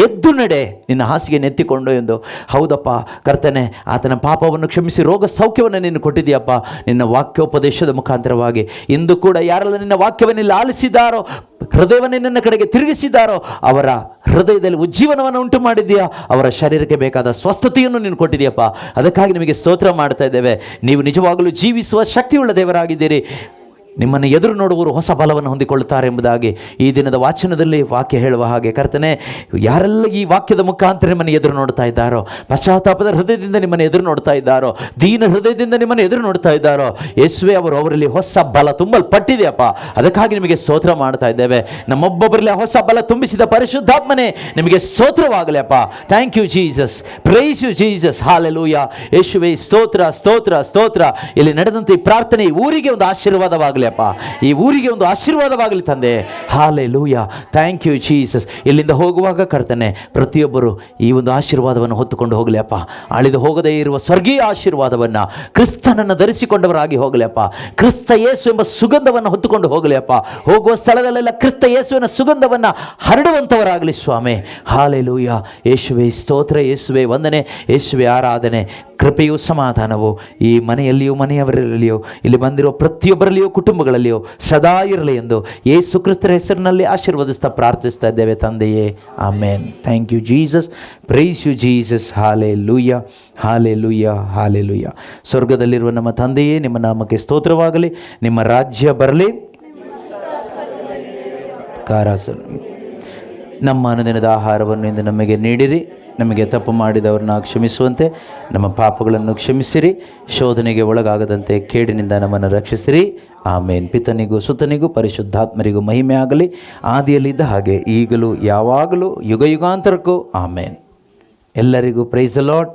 ಎದ್ದು ನಡೆ, ನಿನ್ನ ಹಾಸಿಗೆ ನೆತ್ತಿಕೊಂಡು ಎಂದು. ಹೌದಪ್ಪ ಕರ್ತನೆ, ಆತನ ಪಾಪವನ್ನು ಕ್ಷಮಿಸಿ ರೋಗ ಸೌಖ್ಯವನ್ನು ನೀನು ಕೊಟ್ಟಿದ್ದೀಯಪ್ಪ ನಿನ್ನ ವಾಕ್ಯೋಪದೇಶದ ಮುಖಾಂತರವಾಗಿ. ಇಂದು ಕೂಡ ಯಾರೆಲ್ಲ ನಿನ್ನ ವಾಕ್ಯವನ್ನು ಇಲ್ಲಿ ಆಲಿಸಿದ್ದಾರೋ, ಹೃದಯವನ್ನೇ ನನ್ನ ಕಡೆಗೆ ತಿರುಗಿಸಿದ್ದಾರೋ, ಅವರ ಹೃದಯದಲ್ಲಿ ಉಜ್ಜೀವನವನ್ನು ಉಂಟು ಮಾಡಿದ್ದೀಯಾ, ಅವರ ಶರೀರಕ್ಕೆ ಬೇಕಾದ ಸ್ವಸ್ಥತೆಯನ್ನು ನೀನು ಕೊಟ್ಟಿದ್ದೀಯಪ್ಪ. ಅದಕ್ಕಾಗಿ ನಿಮಗೆ ಸ್ತೋತ್ರ ಮಾಡ್ತಾ ಇದ್ದೇವೆ. ನೀವು ನಿಜವಾಗಲೂ ಜೀವಿಸುವ ಶಕ್ತಿಯುಳ್ಳ ದೇವರಾಗಿದ್ದೀರಿ. ನಿಮ್ಮನ್ನು ಎದುರು ನೋಡುವವರು ಹೊಸ ಬಲವನ್ನು ಹೊಂದಿಕೊಳ್ಳುತ್ತಾರೆ ಎಂಬುದಾಗಿ ಈ ದಿನದ ವಾಚನದಲ್ಲಿ ವಾಕ್ಯ ಹೇಳುವ ಹಾಗೆ ಕರ್ತನೆ, ಯಾರೆಲ್ಲ ಈ ವಾಕ್ಯದ ಮುಖಾಂತರ ನಿಮ್ಮನ್ನು ಎದುರು ನೋಡ್ತಾ ಇದ್ದಾರೋ, ಪಶ್ಚಾತ್ತಾಪದ ಹೃದಯದಿಂದ ನಿಮ್ಮನ್ನು ಎದುರು ನೋಡ್ತಾ ಇದ್ದಾರೋ, ದೀನ ಹೃದಯದಿಂದ ನಿಮ್ಮನ್ನು ಎದುರು ನೋಡ್ತಾ ಇದ್ದಾರೋ, ಯೇಸುವೆ ಅವರಲ್ಲಿ ಹೊಸ ಬಲ ತುಂಬಲ್ಪಟ್ಟಿದೆಯಪ್ಪ. ಅದಕ್ಕಾಗಿ ನಿಮಗೆ ಸ್ತೋತ್ರ ಮಾಡ್ತಾ ಇದ್ದೇವೆ. ನಮ್ಮೊಬ್ಬೊಬ್ಬರಲ್ಲಿ ಹೊಸ ಬಲ ತುಂಬಿಸಿದ ಪರಿಶುದ್ಧಾತ್ಮನೇ ನಿಮಗೆ ಸ್ತೋತ್ರವಾಗಲಿ ಅಪ್ಪ. Thank you Jesus, praise you Jesus, hallelujah. ಯೇಸುವೆ ಸ್ತೋತ್ರ ಸ್ತೋತ್ರ ಸ್ತೋತ್ರ. ಇಲ್ಲಿ ನಡೆದಂತೆ ಈ ಪ್ರಾರ್ಥನೆ ಈ ಊರಿಗೆ ಒಂದು ಆಶೀರ್ವಾದವಾಗಲಿ ಅಪ್ಪ, ಈ ಊರಿಗೆ ಒಂದು ಆಶೀರ್ವಾದವಾಗಲಿ ತಂದೆ. Hallelujah, thank you Jesus. ಇಲ್ಲಿಂದ ಹೋಗುವಾಗ ಕರ್ತನೆ, ಪ್ರತಿಯೊಬ್ಬರು ಈ ಒಂದು ಆಶೀರ್ವಾದವನ್ನು ಹೊತ್ತುಕೊಂಡು ಹೋಗಲಿ ಅಪ್ಪ. ಅಳಿದು ಹೋಗದೇ ಇರುವ ಸ್ವರ್ಗೀಯ ಆಶೀರ್ವಾದವನ್ನು ಕ್ರಿಸ್ತನನ್ನು ಧರಿಸಿಕೊಂಡವರಾಗಿ ಹೋಗಲಿ ಅಪ್ಪ. ಕ್ರಿಸ್ತ ಯೇಸು ಎಂಬ ಸುಗಂಧವನ್ನು ಹೊತ್ತುಕೊಂಡು ಹೋಗಲಿ ಅಪ್ಪ. ಹೋಗುವ ಸ್ಥಳದಲ್ಲೆಲ್ಲ ಕ್ರಿಸ್ತ ಯೇಸುವಿನ ಸುಗಂಧವನ್ನು ಹರಡುವಂಥವರಾಗಲಿ ಸ್ವಾಮಿ. ಹಾಲೆಲೂಯಾ. ಯೇಸುವೆ ಸ್ತೋತ್ರ, ಯೇಸುವೆ ವಂದನೆ, ಯೇಸುವೆ ಆರಾಧನೆ. ಕೃಪೆಯೂ ಸಮಾಧಾನವು ಈ ಮನೆಯಲ್ಲಿಯೂ ಮನೆಯವರಲ್ಲಿಯೂ ಇಲ್ಲಿ ಬಂದಿರೋ ಪ್ರತಿಯೊಬ್ಬರಲ್ಲಿಯೂ ಕುಟುಂಬಗಳಲ್ಲಿಯೂ ಸದಾ ಇರಲಿ ಎಂದು ಯೇಸು ಕ್ರಿಸ್ತರ ಹೆಸರಿನಲ್ಲಿ ಆಶೀರ್ವದಿಸ್ತಾ ಪ್ರಾರ್ಥಿಸ್ತಾ ಇದ್ದೇವೆ ತಂದೆಯೇ, amen. Thank you Jesus, praise you Jesus, hallelujah, hallelujah, hallelujah. ಸ್ವರ್ಗದಲ್ಲಿರುವ ನಮ್ಮ ತಂದೆಯೇ, ನಿಮ್ಮ ನಾಮಕ್ಕೆ ಸ್ತೋತ್ರವಾಗಲಿ. ನಿಮ್ಮ ರಾಜ್ಯ ಬರಲಿ. ನಮ್ಮ ಅನುದಿನದ ಆಹಾರವನ್ನು ಇಂದು ನಮಗೆ ನೀಡಿರಿ. ನಮಗೆ ತಪ್ಪು ಮಾಡಿದವ್ರನ್ನ ಕ್ಷಮಿಸುವಂತೆ ನಮ್ಮ ಪಾಪಗಳನ್ನು ಕ್ಷಮಿಸಿರಿ. ಶೋಧನೆಗೆ ಒಳಗಾಗದಂತೆ ಕೇಡಿನಿಂದ ನಮ್ಮನ್ನು ರಕ್ಷಿಸಿರಿ. ಆಮೇನ್. ಪಿತನಿಗೂ ಸುತನಿಗೂ ಪರಿಶುದ್ಧಾತ್ಮರಿಗೂ ಮಹಿಮೆ ಆಗಲಿ, ಆದಿಯಲ್ಲಿದ್ದ ಹಾಗೆ ಈಗಲೂ ಯಾವಾಗಲೂ ಯುಗ ಯುಗಾಂತರಕ್ಕೂ. ಆಮೇನ್. ಎಲ್ಲರಿಗೂ ಪ್ರೈಸ್ ದ ಲಾರ್ಡ್.